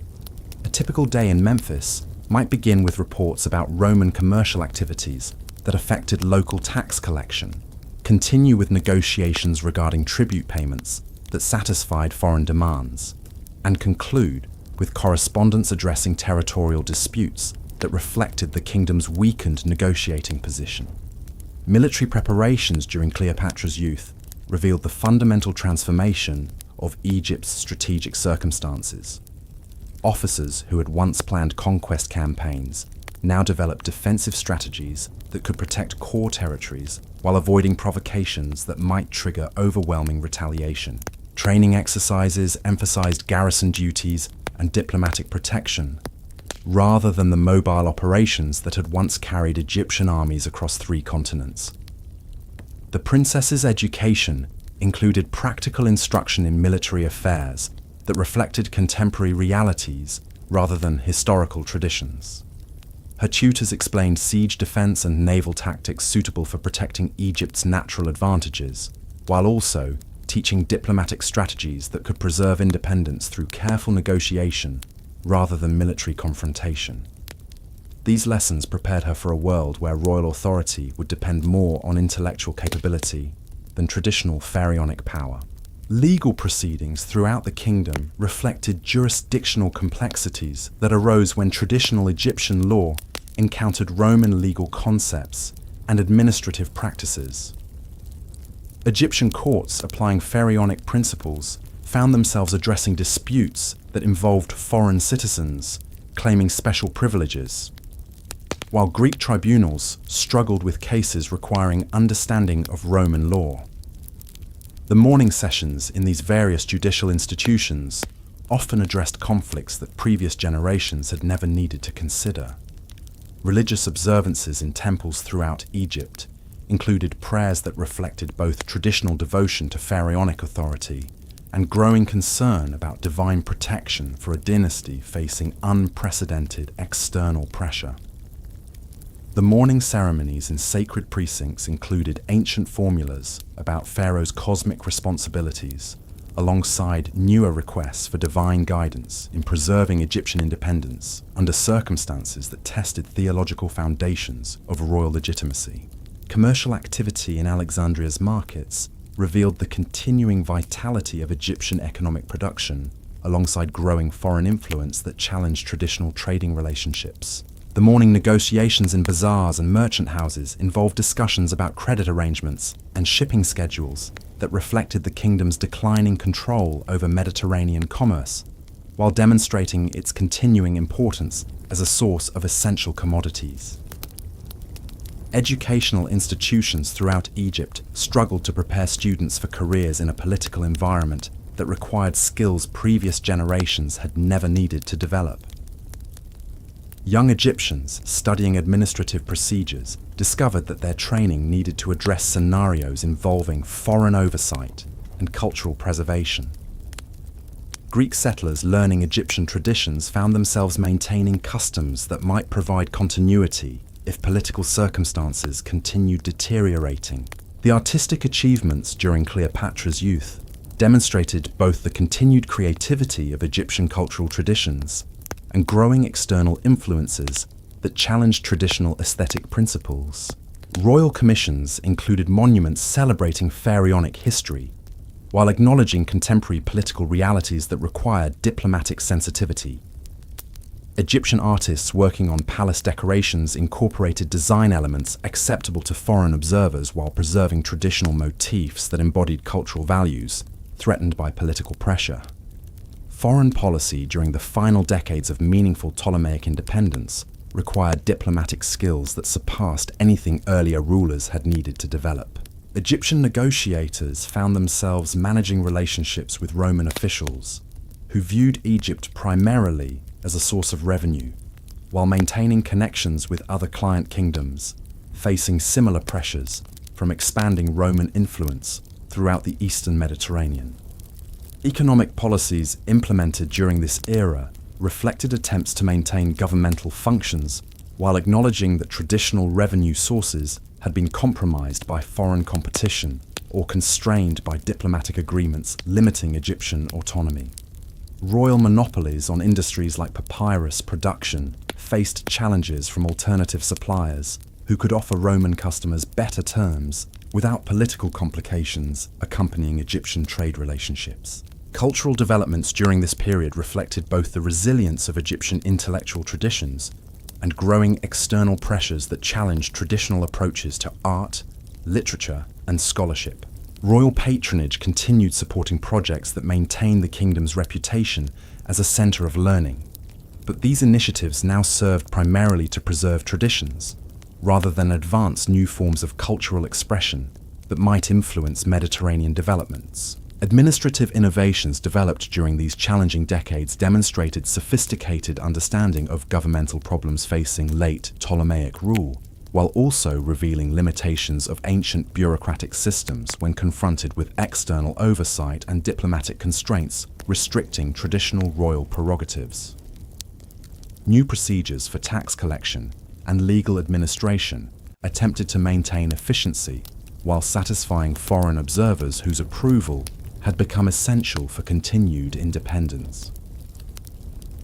A typical day in Memphis might begin with reports about Roman commercial activities that affected local tax collection, continue with negotiations regarding tribute payments that satisfied foreign demands, and conclude with correspondence addressing territorial disputes that reflected the kingdom's weakened negotiating position. Military preparations during Cleopatra's youth revealed the fundamental transformation of Egypt's strategic circumstances. Officers who had once planned conquest campaigns now developed defensive strategies that could protect core territories while avoiding provocations that might trigger overwhelming retaliation. Training exercises emphasized garrison duties and diplomatic protection, rather than the mobile operations that had once carried Egyptian armies across 3 continents. The princess's education included practical instruction in military affairs that reflected contemporary realities rather than historical traditions. Her tutors explained siege defense and naval tactics suitable for protecting Egypt's natural advantages, while also teaching diplomatic strategies that could preserve independence through careful negotiation rather than military confrontation. These lessons prepared her for a world where royal authority would depend more on intellectual capability than traditional pharaonic power. Legal proceedings throughout the kingdom reflected jurisdictional complexities that arose when traditional Egyptian law encountered Roman legal concepts and administrative practices. Egyptian courts applying pharaonic principles found themselves addressing disputes that involved foreign citizens claiming special privileges, while Greek tribunals struggled with cases requiring understanding of Roman law. The morning sessions in these various judicial institutions often addressed conflicts that previous generations had never needed to consider. Religious observances in temples throughout Egypt included prayers that reflected both traditional devotion to pharaonic authority and growing concern about divine protection for a dynasty facing unprecedented external pressure. The morning ceremonies in sacred precincts included ancient formulas about Pharaoh's cosmic responsibilities, alongside newer requests for divine guidance in preserving Egyptian independence under circumstances that tested theological foundations of royal legitimacy. Commercial activity in Alexandria's markets revealed the continuing vitality of Egyptian economic production, alongside growing foreign influence that challenged traditional trading relationships. The morning negotiations in bazaars and merchant houses involved discussions about credit arrangements and shipping schedules that reflected the kingdom's declining control over Mediterranean commerce, while demonstrating its continuing importance as a source of essential commodities. Educational institutions throughout Egypt struggled to prepare students for careers in a political environment that required skills previous generations had never needed to develop. Young Egyptians studying administrative procedures discovered that their training needed to address scenarios involving foreign oversight and cultural preservation. Greek settlers learning Egyptian traditions found themselves maintaining customs that might provide continuity if political circumstances continued deteriorating. The artistic achievements during Cleopatra's youth demonstrated both the continued creativity of Egyptian cultural traditions and growing external influences that challenged traditional aesthetic principles. Royal commissions included monuments celebrating pharaonic history, while acknowledging contemporary political realities that required diplomatic sensitivity. Egyptian artists working on palace decorations incorporated design elements acceptable to foreign observers while preserving traditional motifs that embodied cultural values threatened by political pressure. Foreign policy during the final decades of meaningful Ptolemaic independence required diplomatic skills that surpassed anything earlier rulers had needed to develop. Egyptian negotiators found themselves managing relationships with Roman officials, who viewed Egypt primarily as a source of revenue, while maintaining connections with other client kingdoms, facing similar pressures from expanding Roman influence throughout the Eastern Mediterranean. Economic policies implemented during this era reflected attempts to maintain governmental functions while acknowledging that traditional revenue sources had been compromised by foreign competition or constrained by diplomatic agreements limiting Egyptian autonomy. Royal monopolies on industries like papyrus production faced challenges from alternative suppliers who could offer Roman customers better terms without political complications accompanying Egyptian trade relationships. Cultural developments during this period reflected both the resilience of Egyptian intellectual traditions and growing external pressures that challenged traditional approaches to art, literature, and scholarship. Royal patronage continued supporting projects that maintained the kingdom's reputation as a center of learning, but these initiatives now served primarily to preserve traditions, rather than advance new forms of cultural expression that might influence Mediterranean developments. Administrative innovations developed during these challenging decades demonstrated sophisticated understanding of governmental problems facing late Ptolemaic rule, while also revealing limitations of ancient bureaucratic systems when confronted with external oversight and diplomatic constraints restricting traditional royal prerogatives. New procedures for tax collection and legal administration attempted to maintain efficiency while satisfying foreign observers whose approval had become essential for continued independence.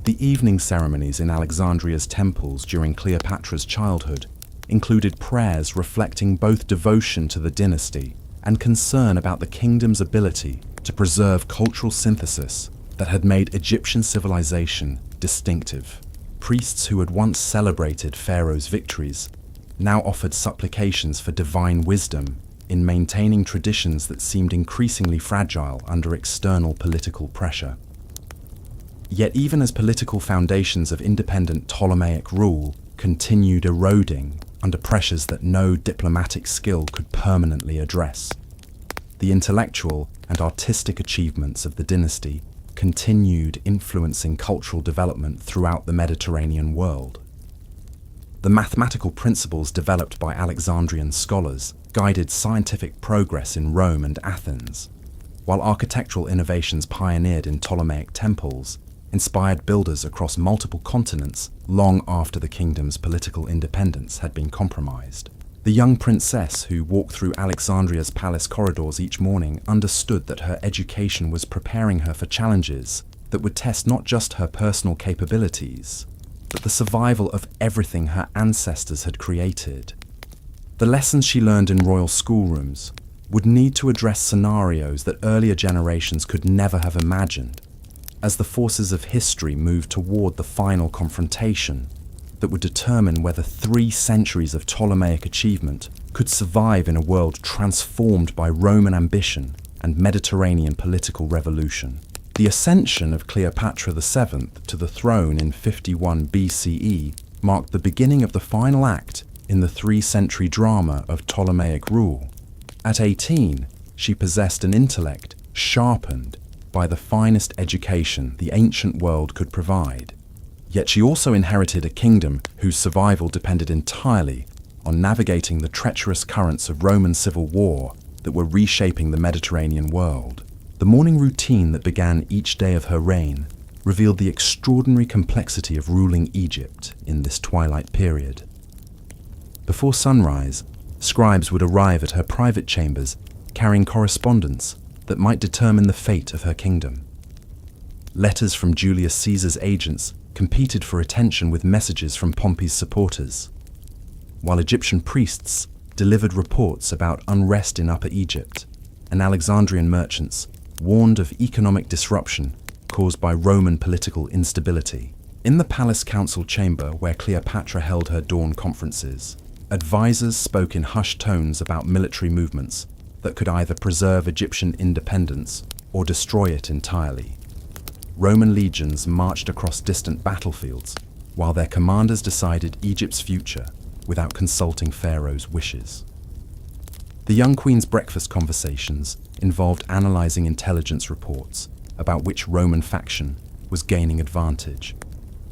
The evening ceremonies in Alexandria's temples during Cleopatra's childhood included prayers reflecting both devotion to the dynasty and concern about the kingdom's ability to preserve cultural synthesis that had made Egyptian civilization distinctive. Priests who had once celebrated Pharaoh's victories now offered supplications for divine wisdom in maintaining traditions that seemed increasingly fragile under external political pressure. Yet even as political foundations of independent Ptolemaic rule continued eroding under pressures that no diplomatic skill could permanently address, the intellectual and artistic achievements of the dynasty continued influencing cultural development throughout the Mediterranean world. The mathematical principles developed by Alexandrian scholars guided scientific progress in Rome and Athens, while architectural innovations pioneered in Ptolemaic temples inspired builders across multiple continents long after the kingdom's political independence had been compromised. The young princess who walked through Alexandria's palace corridors each morning understood that her education was preparing her for challenges that would test not just her personal capabilities, but the survival of everything her ancestors had created. The lessons she learned in royal schoolrooms would need to address scenarios that earlier generations could never have imagined, as the forces of history moved toward the final confrontation that would determine whether 3 centuries of Ptolemaic achievement could survive in a world transformed by Roman ambition and Mediterranean political revolution. The ascension of Cleopatra VII to the throne in 51 BCE marked the beginning of the final act in the 3-century drama of Ptolemaic rule. At 18, she possessed an intellect sharpened by the finest education the ancient world could provide. Yet she also inherited a kingdom whose survival depended entirely on navigating the treacherous currents of Roman civil war that were reshaping the Mediterranean world. The morning routine that began each day of her reign revealed the extraordinary complexity of ruling Egypt in this twilight period. Before sunrise, scribes would arrive at her private chambers carrying correspondence that might determine the fate of her kingdom. Letters from Julius Caesar's agents competed for attention with messages from Pompey's supporters, while Egyptian priests delivered reports about unrest in Upper Egypt, and Alexandrian merchants warned of economic disruption caused by Roman political instability. In the palace council chamber where Cleopatra held her dawn conferences, advisors spoke in hushed tones about military movements that could either preserve Egyptian independence or destroy it entirely. Roman legions marched across distant battlefields, while their commanders decided Egypt's future without consulting Pharaoh's wishes. The young queen's breakfast conversations involved analyzing intelligence reports about which Roman faction was gaining advantage,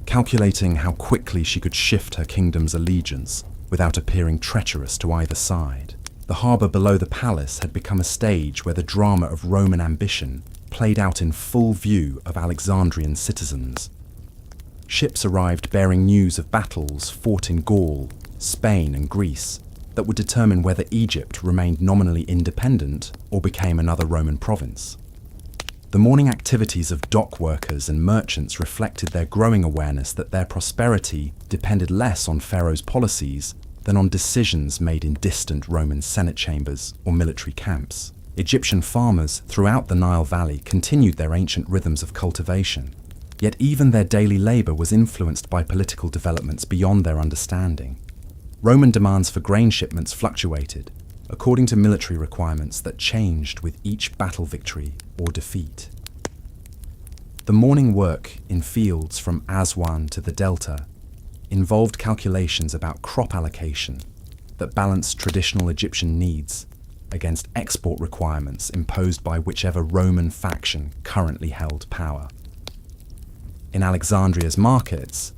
calculating how quickly she could shift her kingdom's allegiance without appearing treacherous to either side. The harbour below the palace had become a stage where the drama of Roman ambition played out in full view of Alexandrian citizens. Ships arrived bearing news of battles fought in Gaul, Spain and Greece that would determine whether Egypt remained nominally independent or became another Roman province. The morning activities of dock workers and merchants reflected their growing awareness that their prosperity depended less on Pharaoh's policies than on decisions made in distant Roman Senate chambers or military camps. Egyptian farmers throughout the Nile Valley continued their ancient rhythms of cultivation, yet even their daily labor was influenced by political developments beyond their understanding. Roman demands for grain shipments fluctuated, according to military requirements that changed with each battle victory or defeat. The morning work in fields from Aswan to the Delta involved calculations about crop allocation that balanced traditional Egyptian needs against export requirements imposed by whichever Roman faction currently held power. In Alexandria's markets,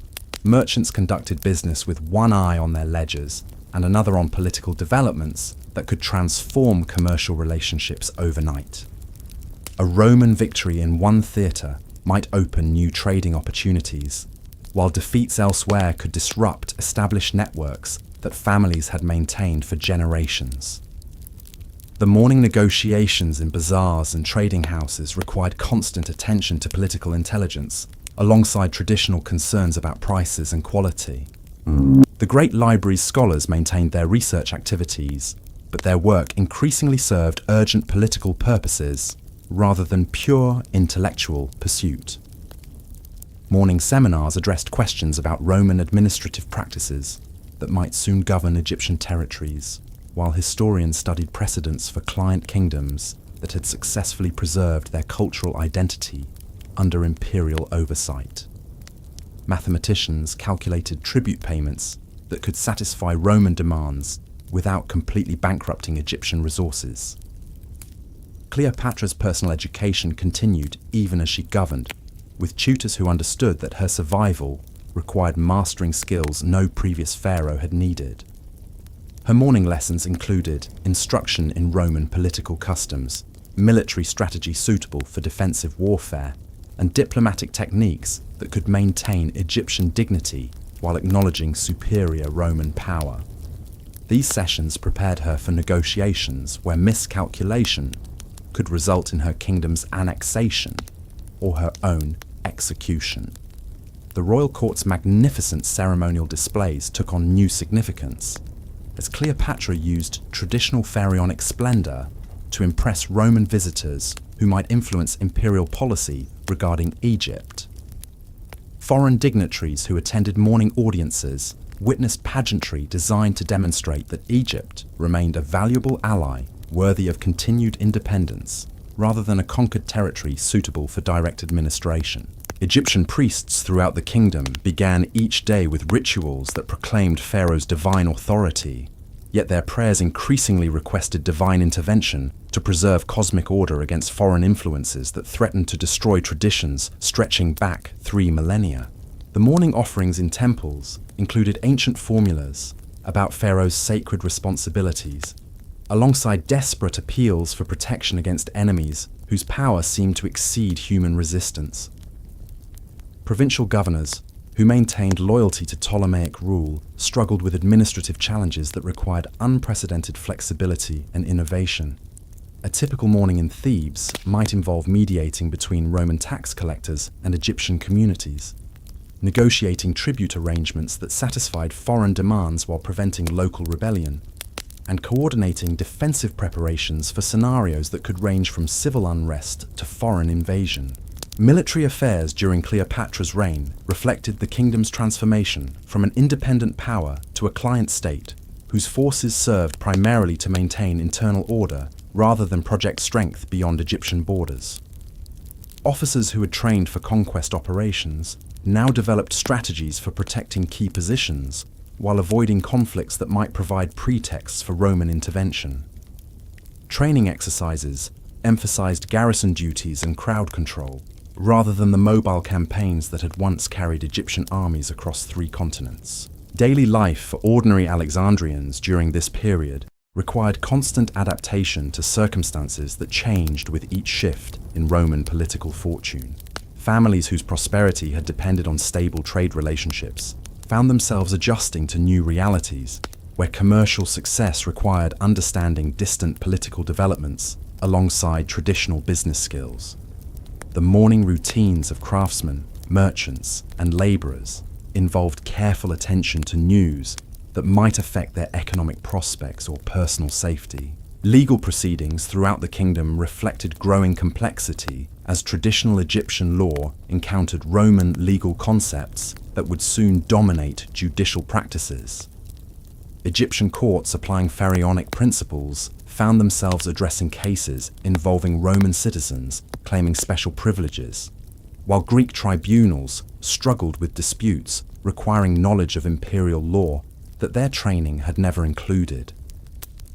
merchants conducted business with one eye on their ledgers and another on political developments that could transform commercial relationships overnight. A Roman victory in one theatre might open new trading opportunities, while defeats elsewhere could disrupt established networks that families had maintained for generations. The morning negotiations in bazaars and trading houses required constant attention to political intelligence, alongside traditional concerns about prices and quality. The great library's scholars maintained their research activities, but their work increasingly served urgent political purposes rather than pure intellectual pursuit. Morning seminars addressed questions about Roman administrative practices that might soon govern Egyptian territories, while historians studied precedents for client kingdoms that had successfully preserved their cultural identity under imperial oversight. Mathematicians calculated tribute payments that could satisfy Roman demands without completely bankrupting Egyptian resources. Cleopatra's personal education continued even as she governed, with tutors who understood that her survival required mastering skills no previous pharaoh had needed. Her morning lessons included instruction in Roman political customs, military strategy suitable for defensive warfare, and diplomatic techniques that could maintain Egyptian dignity while acknowledging superior Roman power. These sessions prepared her for negotiations where miscalculation could result in her kingdom's annexation or her own execution. The royal court's magnificent ceremonial displays took on new significance, as Cleopatra used traditional pharaonic splendor to impress Roman visitors who might influence imperial policy regarding Egypt. Foreign dignitaries who attended morning audiences witnessed pageantry designed to demonstrate that Egypt remained a valuable ally worthy of continued independence, rather than a conquered territory suitable for direct administration. Egyptian priests throughout the kingdom began each day with rituals that proclaimed Pharaoh's divine authority, yet their prayers increasingly requested divine intervention to preserve cosmic order against foreign influences that threatened to destroy traditions stretching back 3 millennia. The morning offerings in temples included ancient formulas about Pharaoh's sacred responsibilities, alongside desperate appeals for protection against enemies whose power seemed to exceed human resistance. Provincial governors, who maintained loyalty to Ptolemaic rule, struggled with administrative challenges that required unprecedented flexibility and innovation. A typical morning in Thebes might involve mediating between Roman tax collectors and Egyptian communities, negotiating tribute arrangements that satisfied foreign demands while preventing local rebellion, and coordinating defensive preparations for scenarios that could range from civil unrest to foreign invasion. Military affairs during Cleopatra's reign reflected the kingdom's transformation from an independent power to a client state whose forces served primarily to maintain internal order rather than project strength beyond Egyptian borders. Officers who had trained for conquest operations now developed strategies for protecting key positions while avoiding conflicts that might provide pretexts for Roman intervention. Training exercises emphasized garrison duties and crowd control, rather than the mobile campaigns that had once carried Egyptian armies across 3 continents. Daily life for ordinary Alexandrians during this period required constant adaptation to circumstances that changed with each shift in Roman political fortune. Families whose prosperity had depended on stable trade relationships found themselves adjusting to new realities, where commercial success required understanding distant political developments alongside traditional business skills. The morning routines of craftsmen, merchants, and laborers involved careful attention to news that might affect their economic prospects or personal safety. Legal proceedings throughout the kingdom reflected growing complexity as traditional Egyptian law encountered Roman legal concepts that would soon dominate judicial practices. Egyptian courts applying pharaonic principles found themselves addressing cases involving Roman citizens claiming special privileges, while Greek tribunals struggled with disputes requiring knowledge of imperial law that their training had never included.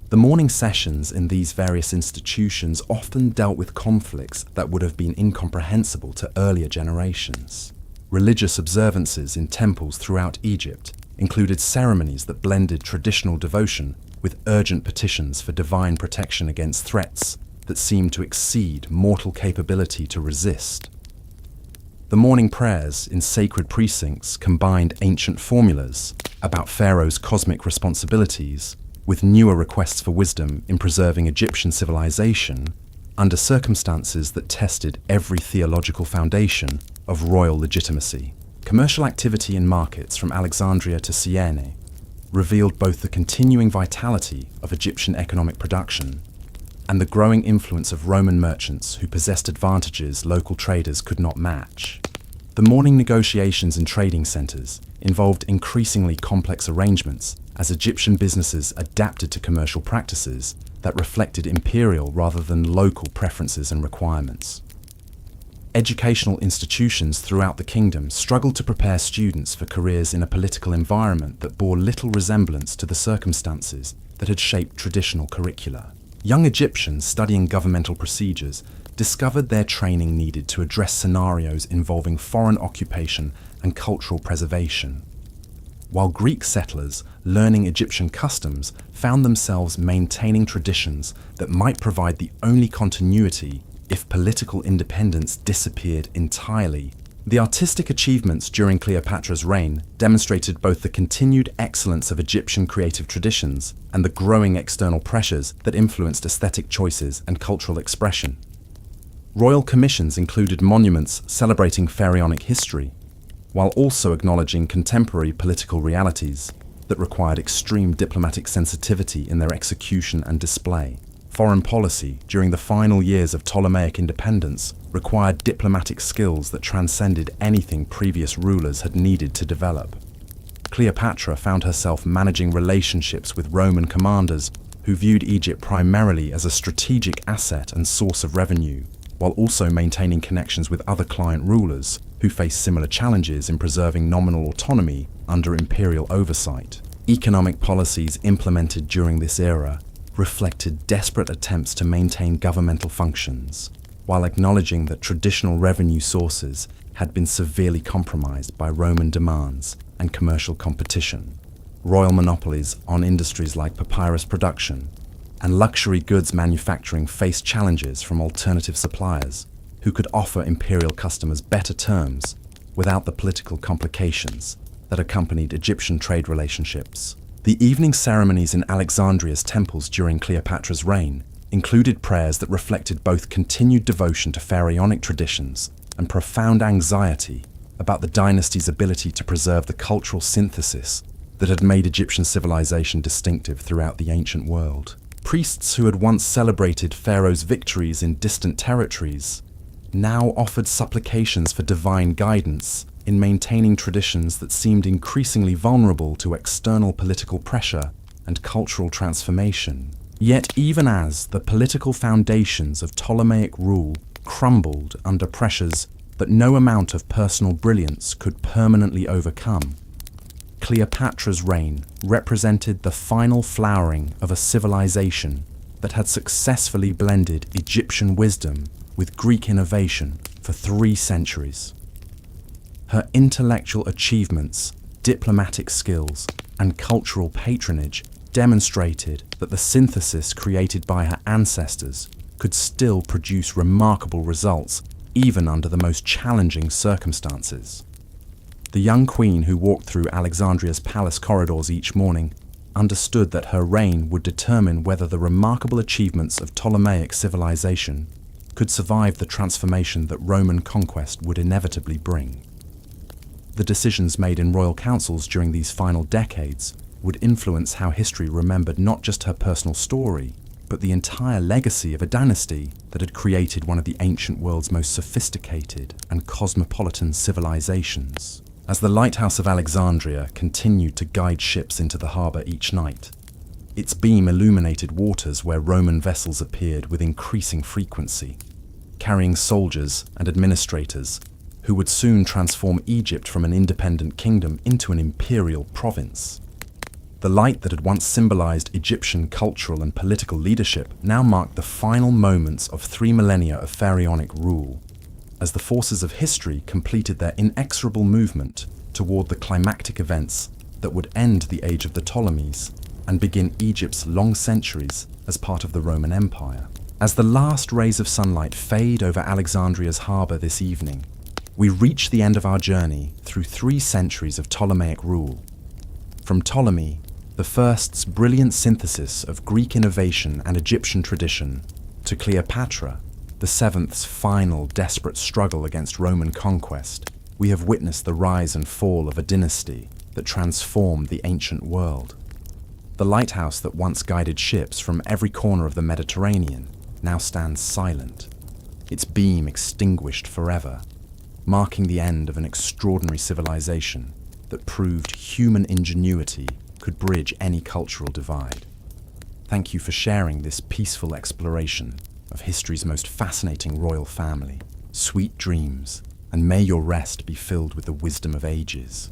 The morning sessions in these various institutions often dealt with conflicts that would have been incomprehensible to earlier generations. Religious observances in temples throughout Egypt included ceremonies that blended traditional devotion with urgent petitions for divine protection against threats that seemed to exceed mortal capability to resist. The morning prayers in sacred precincts combined ancient formulas about Pharaoh's cosmic responsibilities with newer requests for wisdom in preserving Egyptian civilization under circumstances that tested every theological foundation of royal legitimacy. Commercial activity in markets from Alexandria to Syene revealed both the continuing vitality of Egyptian economic production and the growing influence of Roman merchants who possessed advantages local traders could not match. The morning negotiations in trading centers involved increasingly complex arrangements as Egyptian businesses adapted to commercial practices that reflected imperial rather than local preferences and requirements. Educational institutions throughout the kingdom struggled to prepare students for careers in a political environment that bore little resemblance to the circumstances that had shaped traditional curricula. Young Egyptians studying governmental procedures discovered their training needed to address scenarios involving foreign occupation and cultural preservation, while Greek settlers learning Egyptian customs found themselves maintaining traditions that might provide the only continuity if political independence disappeared entirely. The artistic achievements during Cleopatra's reign demonstrated both the continued excellence of Egyptian creative traditions and the growing external pressures that influenced aesthetic choices and cultural expression. Royal commissions included monuments celebrating pharaonic history, while also acknowledging contemporary political realities that required extreme diplomatic sensitivity in their execution and display. Foreign policy during the final years of Ptolemaic independence required diplomatic skills that transcended anything previous rulers had needed to develop. Cleopatra found herself managing relationships with Roman commanders who viewed Egypt primarily as a strategic asset and source of revenue, while also maintaining connections with other client rulers who faced similar challenges in preserving nominal autonomy under imperial oversight. Economic policies implemented during this era reflected desperate attempts to maintain governmental functions, while acknowledging that traditional revenue sources had been severely compromised by Roman demands and commercial competition. Royal monopolies on industries like papyrus production and luxury goods manufacturing faced challenges from alternative suppliers who could offer imperial customers better terms without the political complications that accompanied Egyptian trade relationships. The evening ceremonies in Alexandria's temples during Cleopatra's reign included prayers that reflected both continued devotion to pharaonic traditions and profound anxiety about the dynasty's ability to preserve the cultural synthesis that had made Egyptian civilization distinctive throughout the ancient world. Priests who had once celebrated Pharaoh's victories in distant territories now offered supplications for divine guidance in maintaining traditions that seemed increasingly vulnerable to external political pressure and cultural transformation. Yet even as the political foundations of Ptolemaic rule crumbled under pressures that no amount of personal brilliance could permanently overcome, Cleopatra's reign represented the final flowering of a civilization that had successfully blended Egyptian wisdom with Greek innovation for 3 centuries. Her intellectual achievements, diplomatic skills, and cultural patronage demonstrated that the synthesis created by her ancestors could still produce remarkable results even under the most challenging circumstances. The young queen who walked through Alexandria's palace corridors each morning understood that her reign would determine whether the remarkable achievements of Ptolemaic civilization could survive the transformation that Roman conquest would inevitably bring. The decisions made in royal councils during these final decades would influence how history remembered not just her personal story, but the entire legacy of a dynasty that had created one of the ancient world's most sophisticated and cosmopolitan civilizations. As the lighthouse of Alexandria continued to guide ships into the harbour each night, its beam illuminated waters where Roman vessels appeared with increasing frequency, carrying soldiers and administrators who would soon transform Egypt from an independent kingdom into an imperial province. The light that had once symbolized Egyptian cultural and political leadership now marked the final moments of 3 millennia of pharaonic rule, as the forces of history completed their inexorable movement toward the climactic events that would end the age of the Ptolemies and begin Egypt's long centuries as part of the Roman Empire. As the last rays of sunlight fade over Alexandria's harbour this evening, we reach the end of our journey through 3 centuries of Ptolemaic rule. From Ptolemy, the first's brilliant synthesis of Greek innovation and Egyptian tradition, to Cleopatra, the 7th's final desperate struggle against Roman conquest, we have witnessed the rise and fall of a dynasty that transformed the ancient world. The lighthouse that once guided ships from every corner of the Mediterranean now stands silent, its beam extinguished forever, marking the end of an extraordinary civilization that proved human ingenuity could bridge any cultural divide. Thank you for sharing this peaceful exploration of history's most fascinating royal family. Sweet dreams, and may your rest be filled with the wisdom of ages.